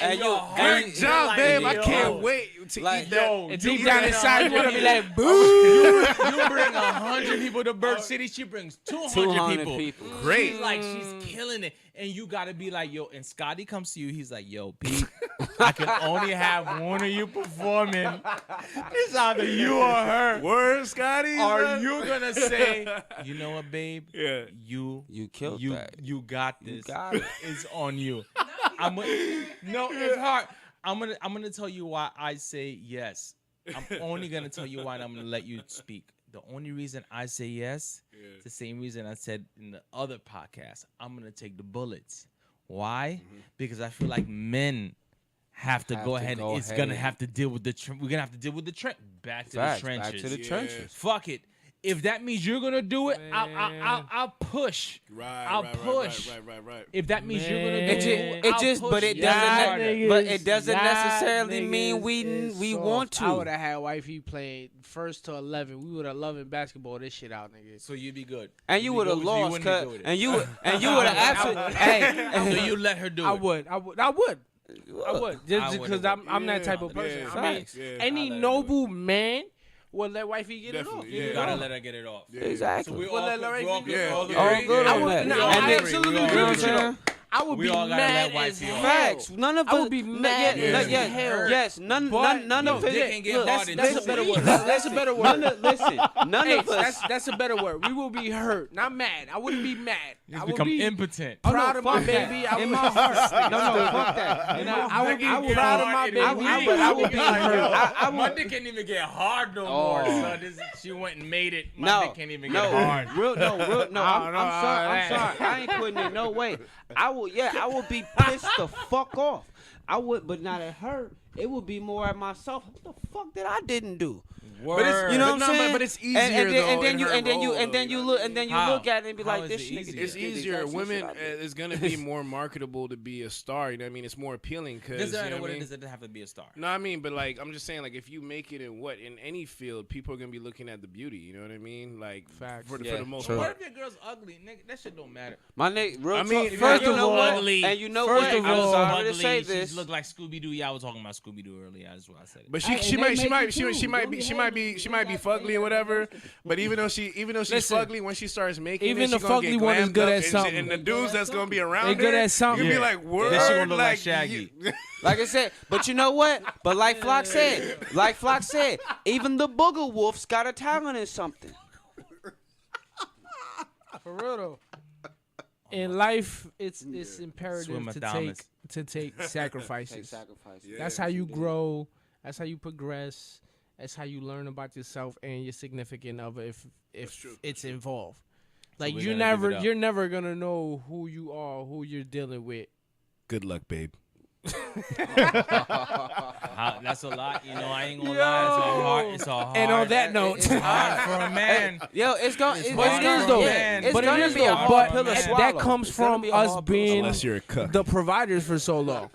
And your you- heart, and Great you're job, like, babe. I yo. can't wait to Like, eat that. yo, And you deep bring down inside, you 100 wanna be people. like, boo. You bring 100 people to Bird City. She brings 200 people. Great. She's like, she's killing it. And you got to be like, yo, and Scotty comes to you. He's like, yo, Pete, I can only have one of you performing. It's either you or her. Word, Scotty. Are you going to say, you know what, babe? Yeah. You killed that. You got this. You got it. It's on you. No, it's hard. I'm gonna tell you why I say yes. I'm only gonna tell you why, and I'm gonna let you speak. The only reason I say yes, it's the same reason I said in the other podcast. I'm gonna take the bullets. Why? Because I feel like men have to go ahead. It's gonna have to deal with the. We're gonna have to deal with the trench. Back to Facts, the trenches. back to the trenches. Fuck it. If that means you're gonna do it, I'll push. I'll push. Right. If that means you're gonna It do just, it, it I'll just, push but it you doesn't, harder. but it doesn't Y'all necessarily niggas mean is we soft. want I would to. have had wifey played first to 11. We would have loved basketball this shit out, nigga. So you'd be good. And you would have lost, wouldn't be cut, good with it. and you would have absolutely. Hey, So you let her do it. I would. I would. I Just wouldn't because do it. I'm that type of person. Yeah, I mean, facts. Yeah. any I let her do noble man would let wifey get Definitely, it yeah. You off. gotta let her get it off. Yeah. So exactly. we Well, all let good. her We all agree. good. Yeah. All All agree. good Yeah. on We that. all No, agree. I And then- absolutely We all agree You know with what you. I'm though. saying? I would We be all gotta mad let as wifey off. hell. Facts. None of I us. would be mad as hell. Yes. None But of no, us. dick can get look, hard in That's a two better ways. word. That's a better word. None Hey, of us. that's a better word. We will be hurt, not mad. I wouldn't be mad. Just I would become be impotent. proud of my fuck that. baby. I In would my heart. No, fuck that. And I would be Dick get proud of hard my in baby. a week. I would be Like, hurt. yo, my dick can't even get hard no more. Son. She went and made it. My No, dick can't even no, get hard. real, no. I'm sorry. alright. I ain't putting it no way. I would be pissed the fuck off. I would, but not at her. It would be more at myself. What the fuck did I didn't do? But it's, You know but what I'm saying? But it's easier and though. then in you her and then you role, and then though, you know look what I and then you How? look at it and be How like, is this it nigga. easier? did It's the easier. exact same Women, shit I did. it's gonna be more marketable to be a star. You know what I mean? It's more appealing because. Doesn't you matter know what I it mean? is. It doesn't have to be a star. No, I mean, but like, I'm just saying, like, if you make it in any field, people are gonna be looking at the beauty. You know what I mean? Like, Facts. for Yeah, the most true. What part. if your girl's ugly, nigga? That shit don't matter. My nigga, real I mean, talk. first you of know all- what? Ugly. And you know First what? of I'm all, sorry to ugly. say She this. look like Scooby Doo. Yeah, I was talking about Scooby Doo earlier. That's why I said it. But Hey, she and might they make it too. she might be fugly or whatever. But even though she's Listen, fugly, when she starts making even it, the she gonna fugly get one is glammed good up, at and something. and the dudes that's gonna be around They good her, at something. you be Yeah. like, word, Then she gonna look like like Shaggy. Like I said, but you know what? But like Flock said, even the booger wolves got a talent in something. For real though. In life, it's Swim imperative a to Thomas. take sacrifices. Take sacrifices. That's how you grow. That's how you progress. That's how you learn about yourself and your significant other if it's involved. Like we're you're gonna give it up. you're never gonna know who you are, who you're dealing with. Good luck, babe. That's a lot. You know, I ain't gonna lie. It's a hard. And on that note, it's hard for a man. Yo, it's going. It's but hard it is for a though. man. It's But it gonna is be a though. hard But pill to man. swallow. that comes It's gonna from be a us hard pill to being Unless you're a cuck. the providers for so long.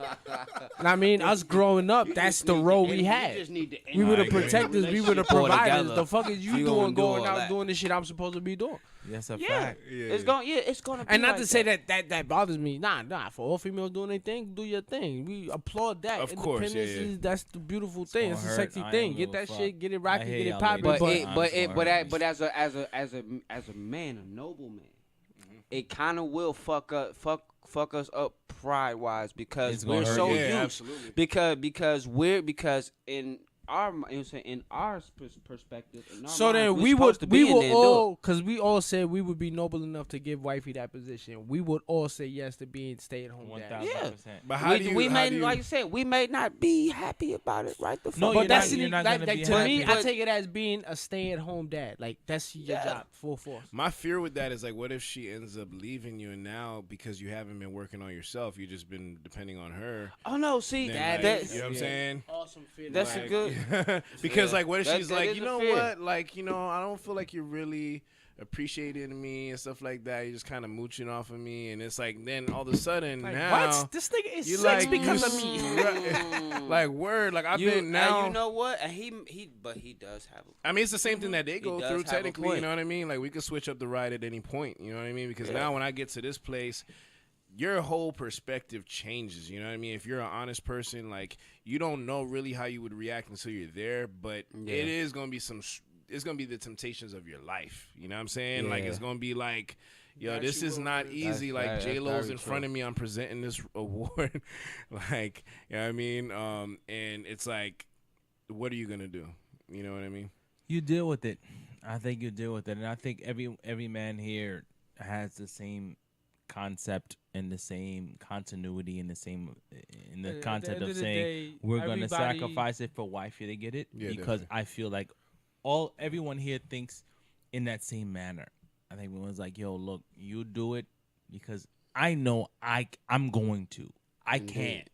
And I mean, us growing up, that's the role we had. We were the protectors. We were the providers. The fuck is you We doing gonna do going all out that. doing the shit I'm supposed to be doing? That's a Yeah. fact. It's gonna be. And not like to say that bothers me. Nah. For all females doing their thing, do your thing. We applaud that. Of course, Independence yeah. is that's the beautiful thing. gonna It's a hurt. sexy I ain't thing. gonna Get give a that fuck. shit, get it I rocking, hate get it y'all popping. ladies. But as a man, a noble man, it kind of will fuck us up pride wise because It's gonna we're hurt so you. Yeah, used absolutely. because in our, you know what I'm saying, in our perspective. In our So minds, then we're we supposed to would be we in would there and do it. all, because we all said we would be noble enough to give wifey that position. We would all say yes to being stay at home dad. 1000%. But how do you? may, how do you like you said, we may not be happy about it, right? The No, fuck. you're But that's not- you're not like, gonna be to me. happy. I take it as being a stay at home dad. Like that's your job, full force. My fear with that is like, what if she ends up leaving you, and now because you haven't been working on yourself, you've just been depending on her. Oh no, see Then, that, like, you know what I'm saying? Awesome feeling. that's a Like, good. because Yeah. like, what if That- she's that like, is you a know fear. what, like, you know, I don't feel like you're really appreciating me and stuff like that. You're just kind of mooching off of me, and it's like, then all of a sudden Like, now what? This nigga is you sex like because of you me. s- like word, like I've been now. You know what? And but he does have a. I mean, it's the same thing that they go does through have a technically. You point. know what I mean? Like we could switch up the ride at any point. You know what I mean? Because Yeah. now when I get to this place, your whole perspective changes. You know what I mean? If you're an honest person, like you don't know really how you would react until you're there, but Yeah. it is gonna be it's gonna be the temptations of your life. You know what I'm saying? Like Yeah. it's gonna be like, yo, That this you is will not do. easy. Like That's J-Lo's very in front true. of me, I'm presenting this award. Like, you know what I mean? And it's like, what are you gonna do? You know what I mean? You deal with it. I think you deal with it, and I think every man here has the same concept and the same continuity and the same in the At the concept end of of the saying day, we're gonna everybody- sacrifice it for wifey to get it, Yeah, because definitely. I feel like everyone here thinks in that same manner. I think everyone's like, yo, look, you do it because I know I'm going to. I Indeed. can't.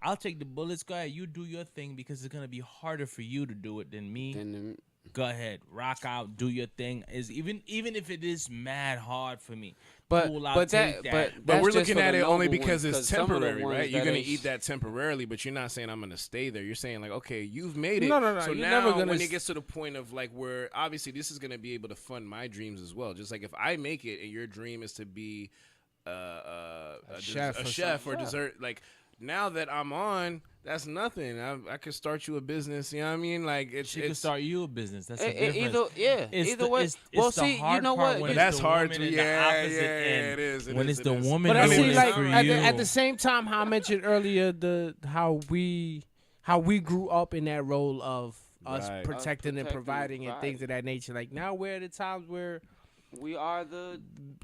I'll take the bullets, go ahead. You do your thing because it's gonna be harder for you to do it than me. Then Go ahead, rock out, do your thing. Is even if it is mad hard for me, But cool, I'll but take that that. But that's we're just looking for at the it only noble because ones, it's 'cause some of the temporary, ones right? You're that gonna is- eat that temporarily, but you're not saying I'm gonna stay there. You're saying like, okay, you've made it. No. So You're now, never gonna when s- it gets to the point of like where obviously this is gonna be able to fund my dreams as well. Just like if I make it and your dream is to be a chef or chef or something. dessert, like now that I'm on, that's nothing. I could start you a business. You know what I mean? Like it's She can it's start you a business. That's the Either difference. either the, way. It's Well, the see, you hard know part what? when But it's that's the hard woman to- in yeah, the opposite yeah, end. it is, it when is, it's the it is. woman But I doing see, it like for at you. the same time, how I mentioned earlier, how we grew up in that role of us Right. protecting and Protecting, providing and right. things of that nature. Like now we're at the times where We are the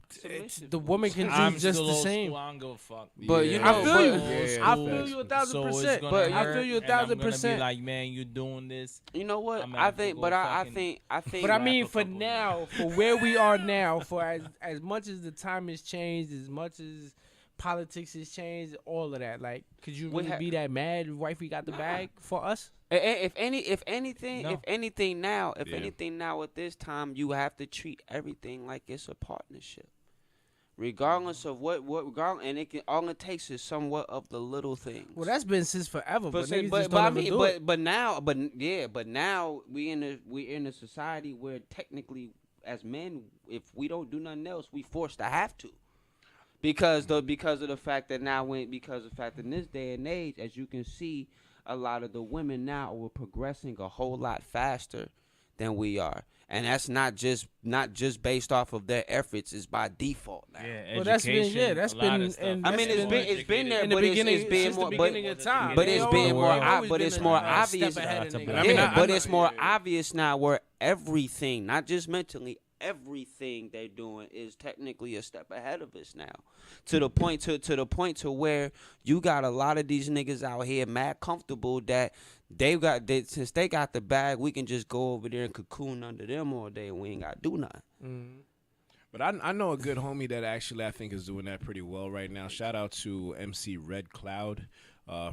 it's, submissive the woman can I'm do just still the old same. school. I don't give a fuck. But you Yeah. know, I feel you. Yeah, I facts. feel you 1,000%. So it's gonna But I hurt, feel you and I'm gonna 1,000%. be like, man, you doing this. You know what? I'm gonna I have to think, go but I fucking- think But I Rap mean, a for couple now, for where we are now, for as much as the time has changed, as much as politics has changed, all of that, like, could you We really be that mad if wifey got the bag for us? if anything No. now, Yeah. anything now at this time, you have to treat everything like it's a partnership, regardless of regardless, and all it takes is somewhat of the little things. Well, that's been since forever, but niggas but just don't I ever mean, do it. but now we in a society where technically as men, if we don't do nothing else, we forced to have to. Because of the fact that in this day and age, as you can see, a lot of the women now are progressing a whole lot faster than we are, and that's not just based off of their efforts; it's by default now. Yeah, Well, that's been- education, yeah, that's a lot been- of stuff. and I mean, that's it's been there, in the but beginning, it's being since more, the but beginning of time. but They it's always- being more, they've always but been it's a more step obvious. ahead of Shout out to niggas. Black. I mean, Yeah, I- but I- it's more yeah. obvious now where everything, not just mentally, everything they're doing is technically a step ahead of us now. To the point to where you got a lot of these niggas out here mad comfortable that since they got the bag, we can just go over there and cocoon under them all day and we ain't gotta do nothing. But I know a good homie that actually I think is doing that pretty well right now. Shout out to MC Red Cloud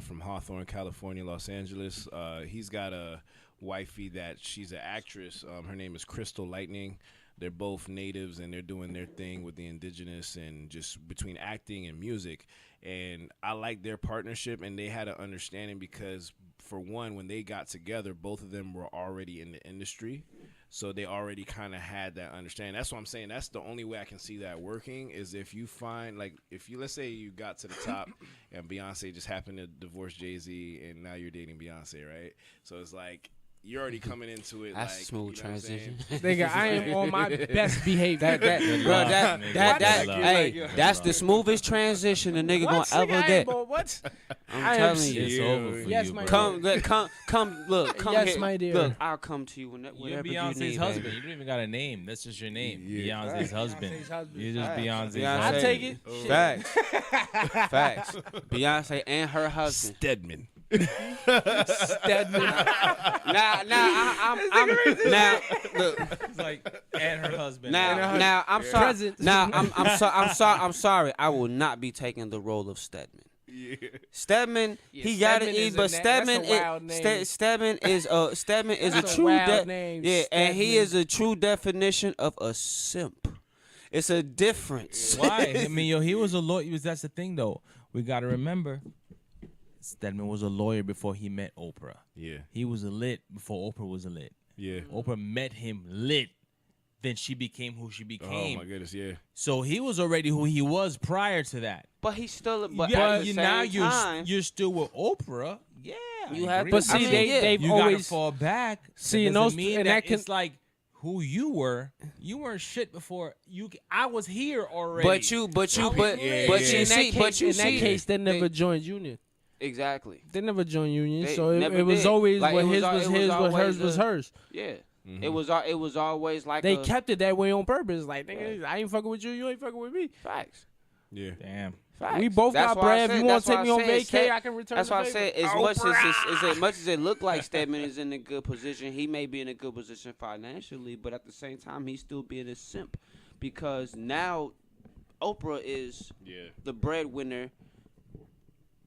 from Hawthorne, California, Los Angeles. He's got a wifey that she's an actress. Her name is Crystal Lightning. They're both natives and they're doing their thing with the indigenous and just between acting and music. And I like their partnership, and they had an understanding because, for one, when they got together, both of them were already in the industry. So they already kind of had that understanding. That's what I'm saying. That's the only way I can see that working is if you find, like, let's say you got to the top and Beyonce just happened to divorce Jay-Z and now you're dating Beyonce, right? So it's like, you're already coming into it. That's like, a smooth you know what I'm saying? transition. Nigga, I am on my best behavior. Hey, that's the smoothest transition a nigga What? gonna Nigga, ever I get. ain't, but what? I'm I am telling you. It's over for Yes, you, my bro. dear. Come, look, come Yes, here. my dear. Look, I'll come to you You're whenever you Beyonce's need. husband. baby. You don't even got a name. That's just your name. Yeah. Beyonce's husband. Beyonce's husband. You're just Beyonce's Beyonce. husband. I take it. Oh. Shit. Facts. Facts. Beyonce and her husband. Stedman. Stedman. Now, look. It's like, and her husband. Now, I'm sorry. Present. Now, I'm sorry. I will not be taking the role of Stedman. Yeah. Stedman, Yeah, he got to Stedman eat, is but a Stedman, that's a wild name. Stedman is a That's a true, wild name, yeah, and he Stedman. is a true definition of a simp. It's a difference. Why? I mean, yo, he was a lawyer. That's the thing, though. We got to remember, Stedman was a lawyer before he met Oprah. Yeah. He was a lit before Oprah was a lit. Yeah. Oprah met him lit. Then she became who she Oh became. my goodness. Yeah. So he was already who he was prior to that. But he's still, but Yeah, at the same now time, you're still with Oprah. Yeah, You I have agree to- with But see, you. they've you gotta always fall back. See, That and doesn't those- mean and that that can- it's like who you were. You weren't shit before you. I was here already. but you Yeah, see, in but that you in see, that case, they never they- joined union. exactly. They never joined union, They so never it was did. always Like, what it was his al- was it was his, what always hers was a- hers. Yeah, Mhm. it was always like They a, kept it that way on purpose. Like, nigga, I ain't fucking with you, you ain't fucking with me. facts. Yeah. damn. Facts. We both That's got why I bread. If said- you want that's to take why me I on said vacay, Sted- I can return That's the why I favor. said as much as it looked like Stedman is in a good position, he may be in a good position financially, but at the same time, he's still being a simp because now Oprah is Yeah. the breadwinner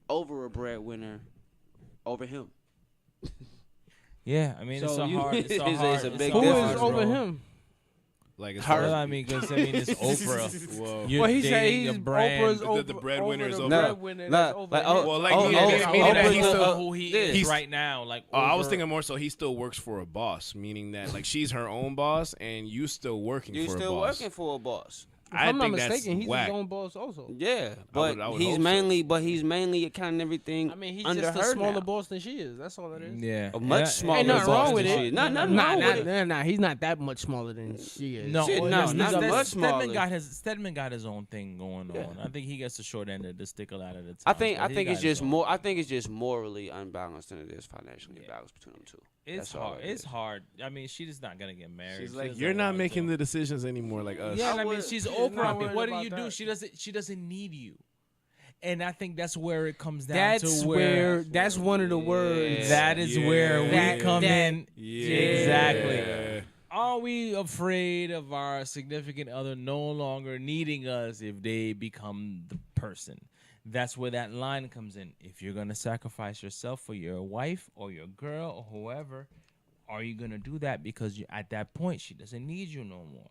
over a breadwinner over him. Yeah, I mean, it's So a you- hard. It's a it's a hard. big Who difference, is over bro. him? Like as Her. far as I mean, because it's Oprah. Whoa. You're Well, he said dating he's a brand. Oprah's The over breadwinner is the over- No, breadwinner no, that's over like, him. Well, like, oh, yeah, oh, yeah, Meaning that Oprah's he's the- still who he is he's- right now. Like, I was over- thinking more so he still works for a boss, meaning that like she's her own boss and you still working You for still a boss. working for a boss. If I I'm not think that's mistaken, he's whack. his own boss also. Yeah, but I would he's hope so. mainly accounting everything I mean, he's under just a her smaller now. boss than she is. That's all it is. Yeah, A much Yeah, smaller Ain't nothing boss wrong with than it. she. Nothing wrong with it. Nah, he's not that much smaller than she is. No, Shit, well, no, that's- not that's- much Stedman smaller. Stedman got his own thing going Yeah. on. I think he gets the short end of the stick a lot of the time. I think but he it's got his just own. more. I think it's just morally unbalanced than it is financially Yeah. balanced between them two. It's That's all hard. it It's is. hard. I mean, she's just not gonna get married. She's She like, doesn't you're not want making to. the decisions anymore like us. Yeah, I mean, would- she's she's Oprah. not I mean, worried what do about you do? that. She doesn't need you, and I think that's where it comes down That's to where that's one of the words. that is Yeah. where we That- come that- in. Yeah. Exactly. Are we afraid of our significant other no longer needing us if they become the person? That's where that line comes in. If you're gonna sacrifice yourself for your wife or your girl or whoever, are you gonna do that because at that point she doesn't need you no more?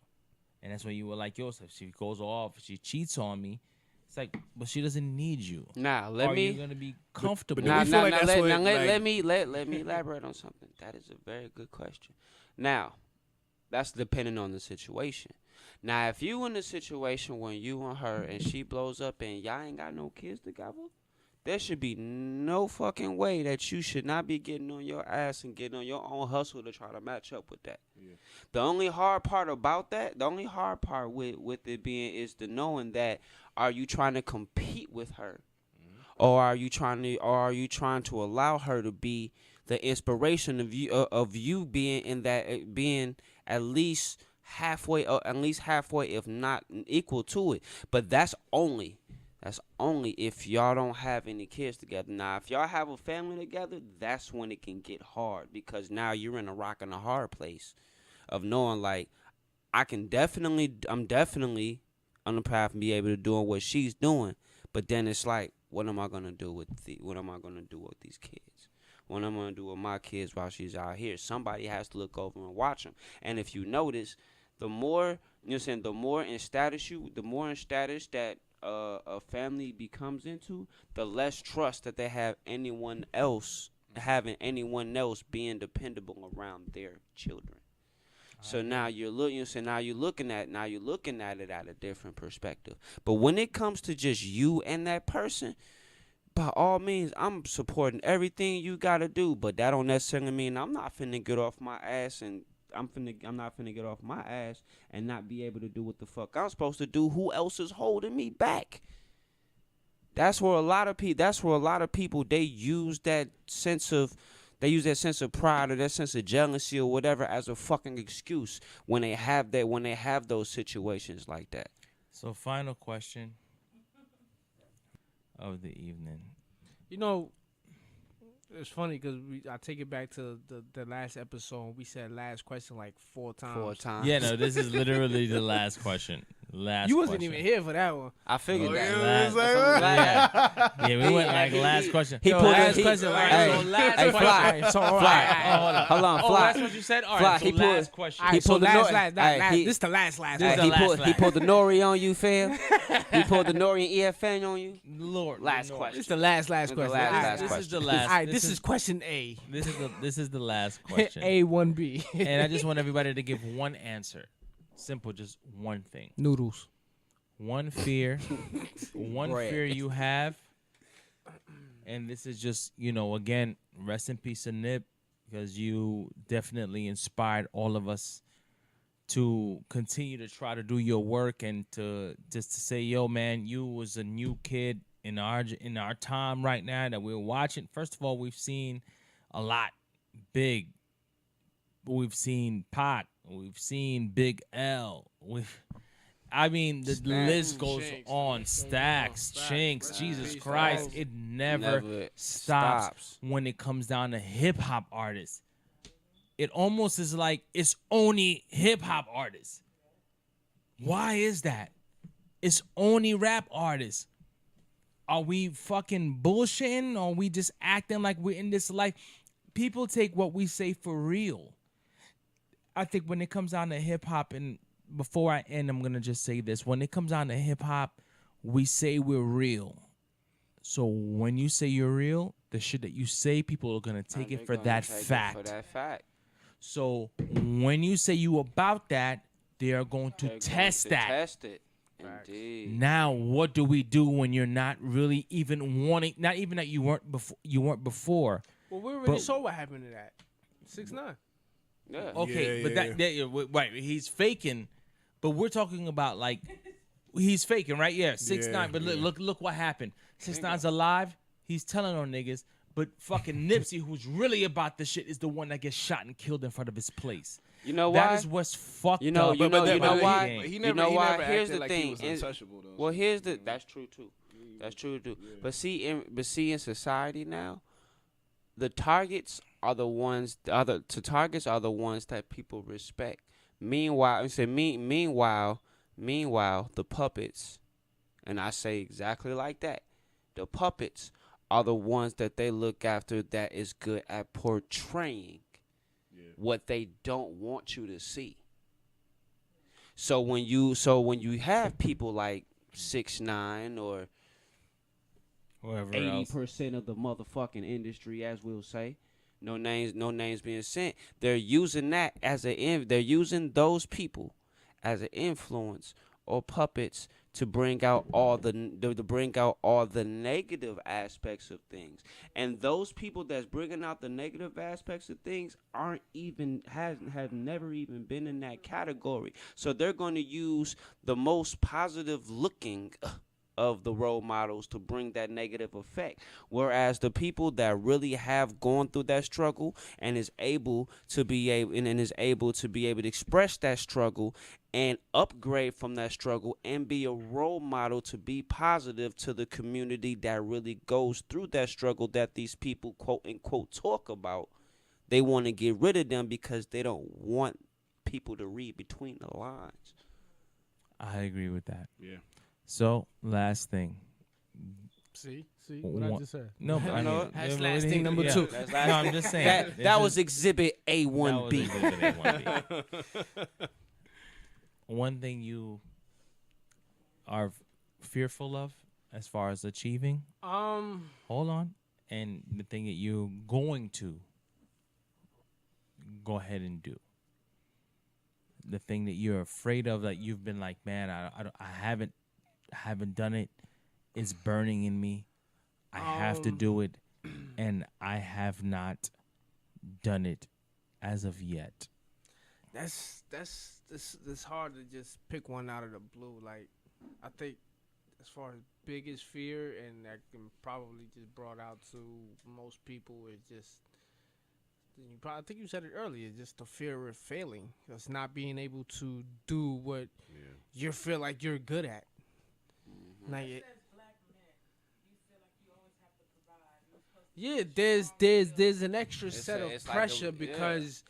And that's when you were like, Joseph, she goes off, she cheats on me. It's like, but she doesn't need you. Now Are let you me. gonna be comfortable? do we feel like that's what, let like- me elaborate on something. That is a very good question. Now, that's depending on the situation. Now, if you in a situation when you and her and she blows up and y'all ain't got no kids together, there should be no fucking way that you should not be getting on your ass and getting on your own hustle to try to match up with that. Yeah. The only hard part about that, the only hard part with it being is the knowing that are you trying to compete with her, or are you trying to allow her to be the inspiration of you being in that being at least halfway if not equal to it. But that's only if y'all don't have any kids together. Now, if y'all have a family together, that's when it can get hard because now you're in a rock and a hard place of knowing like I'm definitely on the path and be able to do what she's doing. But then it's like, what am I gonna do with these kids? What am I gonna do with my kids while she's out here? Somebody has to look over and watch them. And if you notice, the more the more in status that a family becomes into, the less trust that they have having anyone else being dependable around their children. So now you're looking at it at a different perspective. But when it comes to just you and that person, by all means, I'm supporting everything you gotta do, but that don't necessarily mean I'm not finna get off my ass and I'm not finna get off my ass and not be able to do what the fuck I'm supposed to do. Who else is holding me back? That's where a lot of people they use that sense of pride or that sense of jealousy or whatever as a fucking excuse when they have those situations like that. So, final question of the evening. You know, it's funny because I take it back to the last episode. We said last question like 4 times. Yeah, no, this is literally the last question. You wasn't even here for that one. I figured that. Yeah, we went like last question. He pulled last question. Hey, Fly. Hold on, Fly. That's what you said? All Fly, right, so last question. All right, pulled the last. Hey, This is the last. He pulled the Nori on you, fam. He pulled the Nori and EFN on you. Lord, Last Lord. question. This is the last This is the question. last This question. is the last. All right, this is question A. This is the last question. A1B. And I just want everybody to give one answer. Simple, just one thing. Noodles. One fear. One Bread. fear you have. And this is just, again, rest in peace to Nip, because you definitely inspired all of us to continue to try to do your work and to say, yo, man, you was a new kid in our time right now that we're watching. First of all, we've seen a lot big. We've seen Pot. We've seen Big L. The list goes on. Stacks, Chinks, Jesus Christ. It never stops when it comes down to hip-hop artists. It almost is like it's only hip-hop artists. Why is that? It's only rap artists. Are we fucking bullshitting? Or are we just acting like we're in this life? People take what we say for real. I think when it comes down to hip-hop, and before I end, I'm going to just say this. When it comes down to hip-hop, we say we're real. So when you say you're real, the shit that you say, people are going to take it for that fact. So when you say you about that, they are going to test that. Test it. Indeed. Now, what do we do when you're not really even wanting, not even that you weren't before? Well, we already saw what happened to that. 6ix9ine. Yeah. Okay, right, he's faking, but we're talking about like he's faking, right? Yeah, 6ix9ine. But look what happened. 6ix9ine's alive. He's telling on niggas, but fucking Nipsey, who's really about the shit, is the one that gets shot and killed in front of his place. You know why? That is what's fucked up. You know why? He You never, know he why? never Here's acted the like thing. he was untouchable, though. Well, that's true too. That's true too. But see, in society now, the targets are the ones. Targets are the ones that people respect. Meanwhile, the puppets, and I say exactly like that. The puppets are the ones that they look after that is good at portraying what they don't want you to see. So when you have people like 6ix9ine or Whoever 80% of the motherfucking industry, as we'll say, no names being sent, they're using that they're using those people as an influence or puppets to bring out all the negative aspects of things. And those people that's bringing out the negative aspects of things have never even been in that category. So they're going to use the most positive looking of the role models to bring that negative effect, whereas the people that really have gone through that struggle and is able to be able to express that struggle and upgrade from that struggle and be a role model to be positive to the community that really goes through that struggle that these people quote unquote talk about, they want to get rid of them because they don't want people to read between the lines. I agree with that. Yeah. So, last thing. See what I just said. No, but I know That's last thing number 2. No, I'm just saying. That was Exhibit A1B. One thing you are fearful of as far as achieving? Hold on. And the thing that you're going to go ahead and do. The thing that you're afraid of, that you've been like, man, I haven't done it. It's burning in me. I have to do it, and I have not done it as of yet. That's hard to just pick one out of the blue. Like, I think as far as biggest fear, and that can probably just brought out to most people, is just I think you said it earlier, just the fear of failing, just not being able to do what you feel like you're good at. Like it, yeah, there's an extra set of pressure like because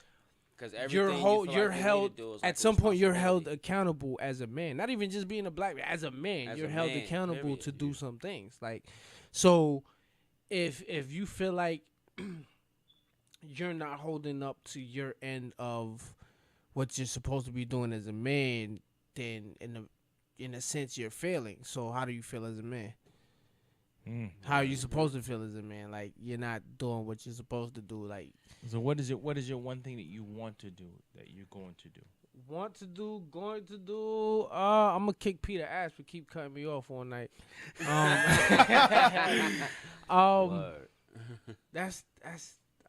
you're you're held at some point. You're held responsibility. accountable as a man. Not even just being a black man. As a man, As you're a held man, accountable period. to do some things. Like, so if you feel like you're not holding up to your end of what you're supposed to be doing as a man, then in a sense you're failing. So how do you feel as a man? How are you supposed to feel as a man? Like, you're not doing what you're supposed to do. Like, So what is your one thing that you want to do that you're going to do? want to do, going to do. I'm gonna kick Peter ass for keep cutting me off all night. That's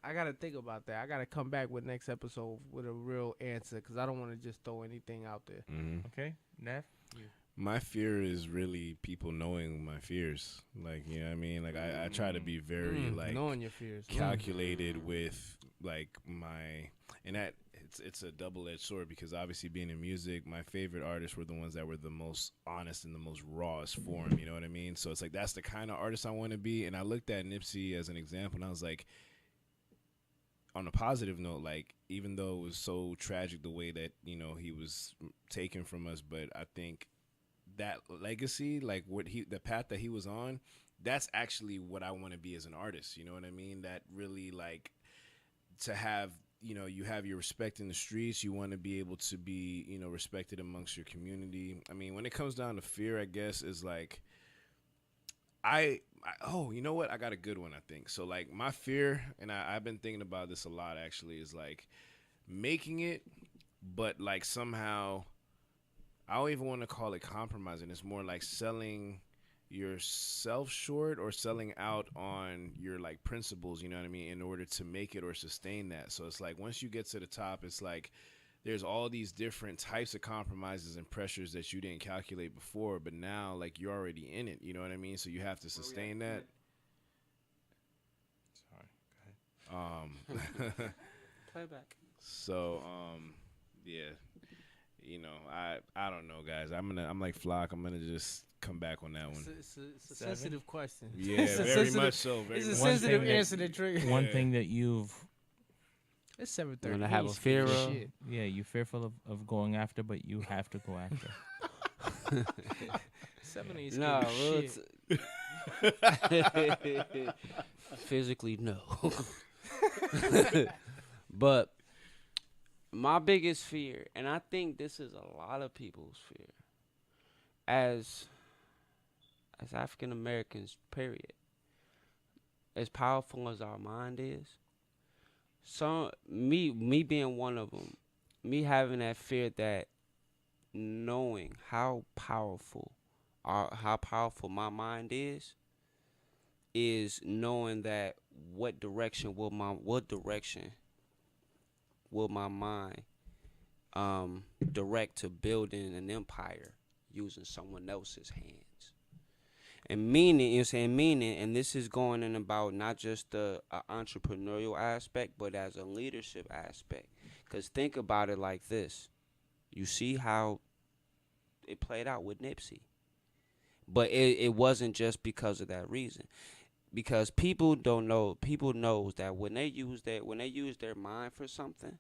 I gotta think about that. I gotta come back with next episode with a real answer, because I don't want to just throw anything out there. Okay, Neff. My fear is really people knowing my fears. Like, you know what I mean? Like, I try to be very, like, knowing your fears, calculated with, like, and that, it's a double-edged sword, because obviously being in music, my favorite artists were the ones that were the most honest and the most rawest form, you know what I mean? So it's like, that's the kind of artist I want to be. And I looked at Nipsey as an example, and I was like, on a positive note, like, even though it was so tragic the way that, you know, he was taken from us, but I think that legacy, like the path that he was on, that's actually what I want to be as an artist. You know what I mean? That really, like, to have, you know, you have your respect in the streets. You want to be able to be, you know, respected amongst your community. I mean, when it comes down to fear, I guess, is like, oh, you know what? I got a good one, I think. So, like, my fear, and I've been thinking about this a lot, actually, is, like, making it, but, like, somehow, I don't even want to call it compromising. It's more like selling yourself short or selling out on your, like, principles, you know what I mean, in order to make it or sustain that. So it's like, once you get to the top, it's like there's all these different types of compromises and pressures that you didn't calculate before, but now, like, you're already in it, you know what I mean? So you have to sustain that. Sorry, go ahead. Playback. So, yeah. You know, I don't know, guys. I'm like Flock. I'm gonna just come back on that one. It's a sensitive question. Yeah, very much so. Very It's a much sensitive that- answer that triggers. One thing that you've It's 7:30. You wanna have a fear of? Shit. you're fearful of going after, but you have to go after. 7 ain't No, scared of shit. physically no. But my biggest fear, and I think this is a lot of people's fear, as African Americans, period, as powerful as our mind is, me being one of them, me having that fear, that knowing how powerful my mind is knowing that what direction will my mind direct to building an empire using someone else's hands. And meaning, you know what I'm saying, meaning, and this is going in about not just the entrepreneurial aspect, but as a leadership aspect. Because think about it like this. You see how it played out with Nipsey. But it wasn't just because of that reason. Because people knows that when they use their mind for something,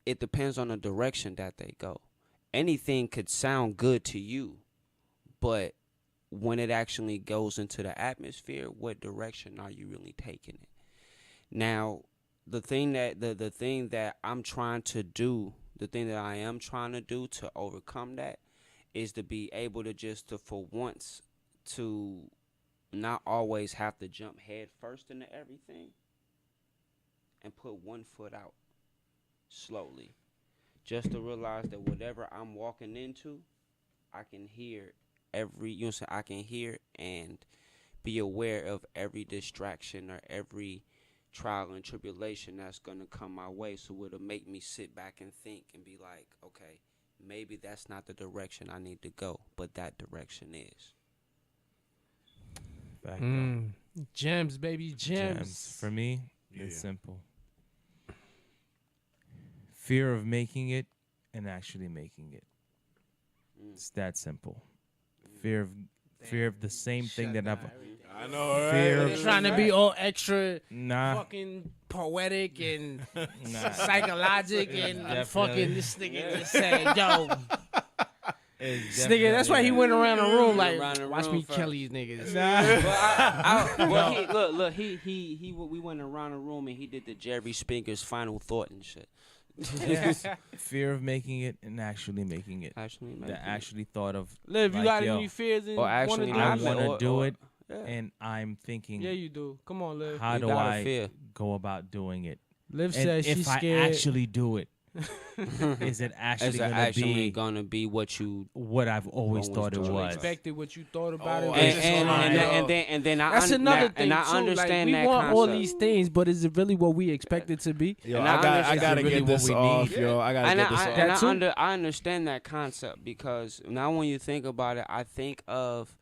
it depends on the direction that they go. Anything could sound good to you, but when it actually goes into the atmosphere, what direction are you really taking it? Now, the thing that I'm trying to do, the thing that I am trying to do to overcome that, is to be able to for once to not always have to jump head first into everything and put one foot out slowly. Just to realize that whatever I'm walking into, I can hear I can hear and be aware of every distraction or every trial and tribulation that's going to come my way. So it'll make me sit back and think and be like, okay, maybe that's not the direction I need to go, but that direction is. Back up. Gems, baby, gems. For me, it's Yeah. simple. Fear of making it and actually making it. It's that simple. Fear of the same thing that I've. I know, right? Fear They're trying to be all extra Nah. fucking poetic and Nah. psychologic and Definitely. fucking this nigga just said, yo, It's this nigga, that's why he went around the room like, Around the watch room me first. kill these niggas. We went around the room and he did the Jerry Springer's final thought and shit. Yes. Fear of making it and actually making it. Actually, The actually thought of. Liv, you like, got yo, any fears and Or actually wanna I do not it? want to do it, Yeah. and I'm thinking, Yeah, you do. Come on, Liv. how You do gotta I fear. go about doing it? Liv And says if she's I scared. actually do it, is it actually Is it going to actually be gonna be what you what I've always thought it thought it was? expected what you thought about Oh, it. I and, just and, wanna and, know. then and then I That's another thing and I too. understand like, we that want all concept. these things, but is it really what we expect it to be? Yo, And I I understand gotta really get what this we off, need. yo. I gotta And get this off. That too. I understand that concept because now when you think about it, I think of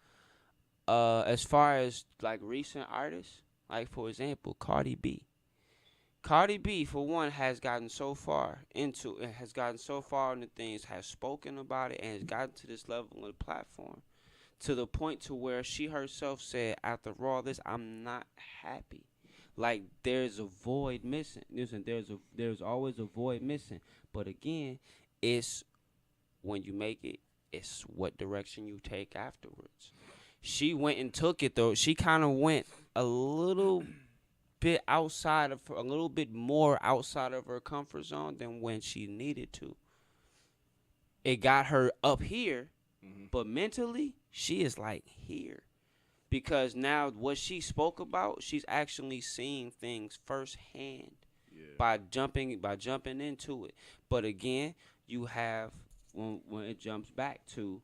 as far as like recent artists, like for example, Cardi B. Cardi B, for one, has gotten so far into things, has spoken about it, and has gotten to this level of the platform, to the point to where she herself said, after all this, I'm not happy. Like there's a void missing. Listen, there's always a void missing. But again, it's when you make it, it's what direction you take afterwards. She went and took it though. She kind of went a little bit a little bit more outside of her comfort zone than when she needed to. It got her up here, but mentally she is like here. Because now what she spoke about, she's actually seeing things firsthand by jumping into it. But again, you have when it jumps back to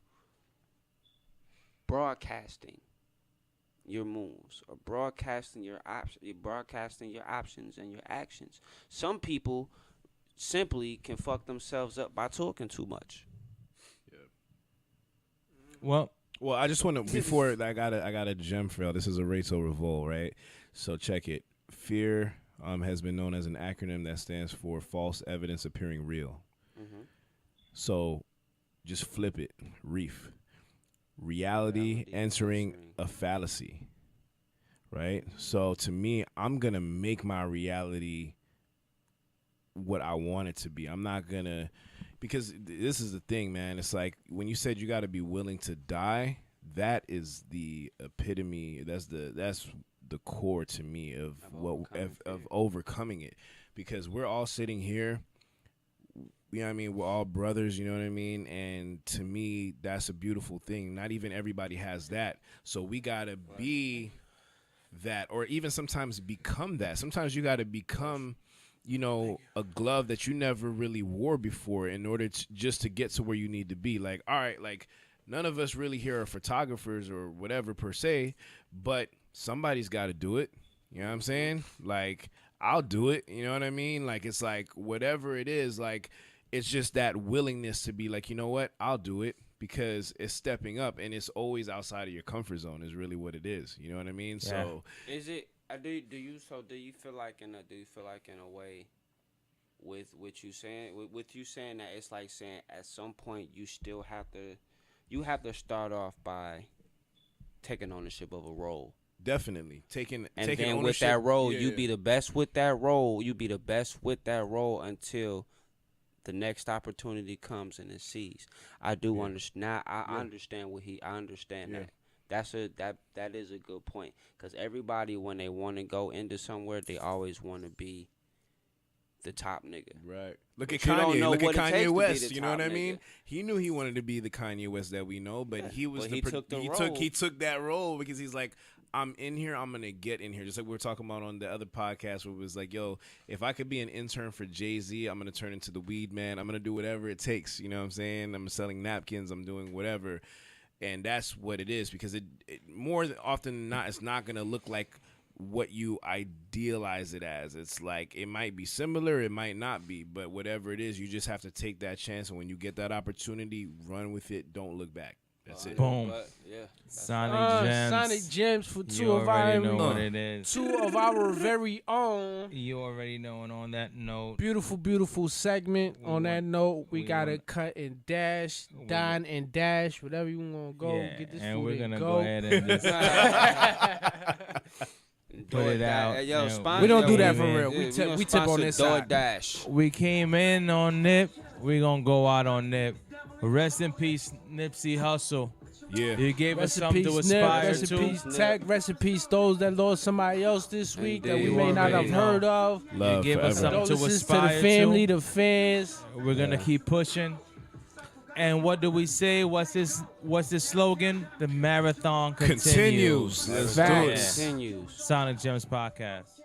broadcasting your moves or broadcasting your options and your actions. Some people simply can fuck themselves up by talking too much. Well, Well, I just want to before I got a gem for y'all. This is Arieto Revol, right? So check it. Fear has been known as an acronym that stands for false evidence appearing real. So just flip it. Reef. Reality entering a fallacy. Right? So to me, I'm going to make my reality what I want it to be. I'm not going to, because this is the thing, man. It's like when you said you got to be willing to die, that is the epitome. That's the core to me of overcoming it, because we're all sitting here. You know what I mean? We're all brothers, you know what I mean? And to me, that's a beautiful thing. Not even everybody has that. So we got to be that, or even sometimes become that. Sometimes you got to become, you know, a glove that you never really wore before in order to just to get to where you need to be. Like, all right, like none of us really here are photographers or whatever per se, but somebody's got to do it. You know what I'm saying? Like, I'll do it. You know what I mean? Like, it's like whatever it is, like, it's just that willingness to be like, you know what? I'll do it, because it's stepping up, and it's always outside of your comfort zone is really what it is. You know what I mean? Yeah. So Is it? Do you feel like in a way, with you saying that it's like saying at some point you still have to start off by taking ownership of a role. definitely taking And taking then with ownership. that role, Yeah, you yeah. be the best with that role. You be the best with that role until the next opportunity comes and it sees. I do understand. Now I understand I understand Yeah. that. That is a good point, because everybody, when they want to go into somewhere, they always want to be the top nigga. Right. Look But at you don't Kanye. know Look at what it takes to Kanye be West. the You know what top I mean? nigga. He knew he wanted to be the Kanye West that we know, but he was But he took the he role. took that role because he's like, I'm in here. I'm gonna get in here. Just like we were talking about on the other podcast, where it was like, yo, if I could be an intern for Jay-Z, I'm gonna turn into the weed man. I'm gonna do whatever it takes. You know what I'm saying? I'm selling napkins. I'm doing whatever. And that's what it is, because it more often than not, it's not going to look like what you idealize it as. It's like it might be similar, it might not be, but whatever it is, you just have to take that chance. And when you get that opportunity, run with it. Don't look back. That's it. Boom. But, yeah. Sonic Gemz. Sonic Gems for You two of already know our what it is. two of our very own. You already know. And on that note, Beautiful segment. We On want- that note, we we gotta want- cut and dash, dine and dash, whatever you want to go. yeah, Get this and food we're and gonna go. go ahead and just put it out. Hey, yo, and sponsor- We don't do came that for in- real. We tip on this side. DoorDash. We came in on Nip. We gonna go out on Nip. Rest in peace, Nipsey Hussle. Yeah. He gave us Rest in something peace, to Nip. aspire Rest in to. peace, Tech. Rest in peace, those that lost somebody else this week that we Indeed. may not have Already know. heard of. Love He gave us forever. something to Condolences to aspire the family, to. the fans. We're gonna keep pushing. And what do we say? What's this slogan? The marathon continues. Let's Facts. do it. Continues. Sonic Gemz Podcast.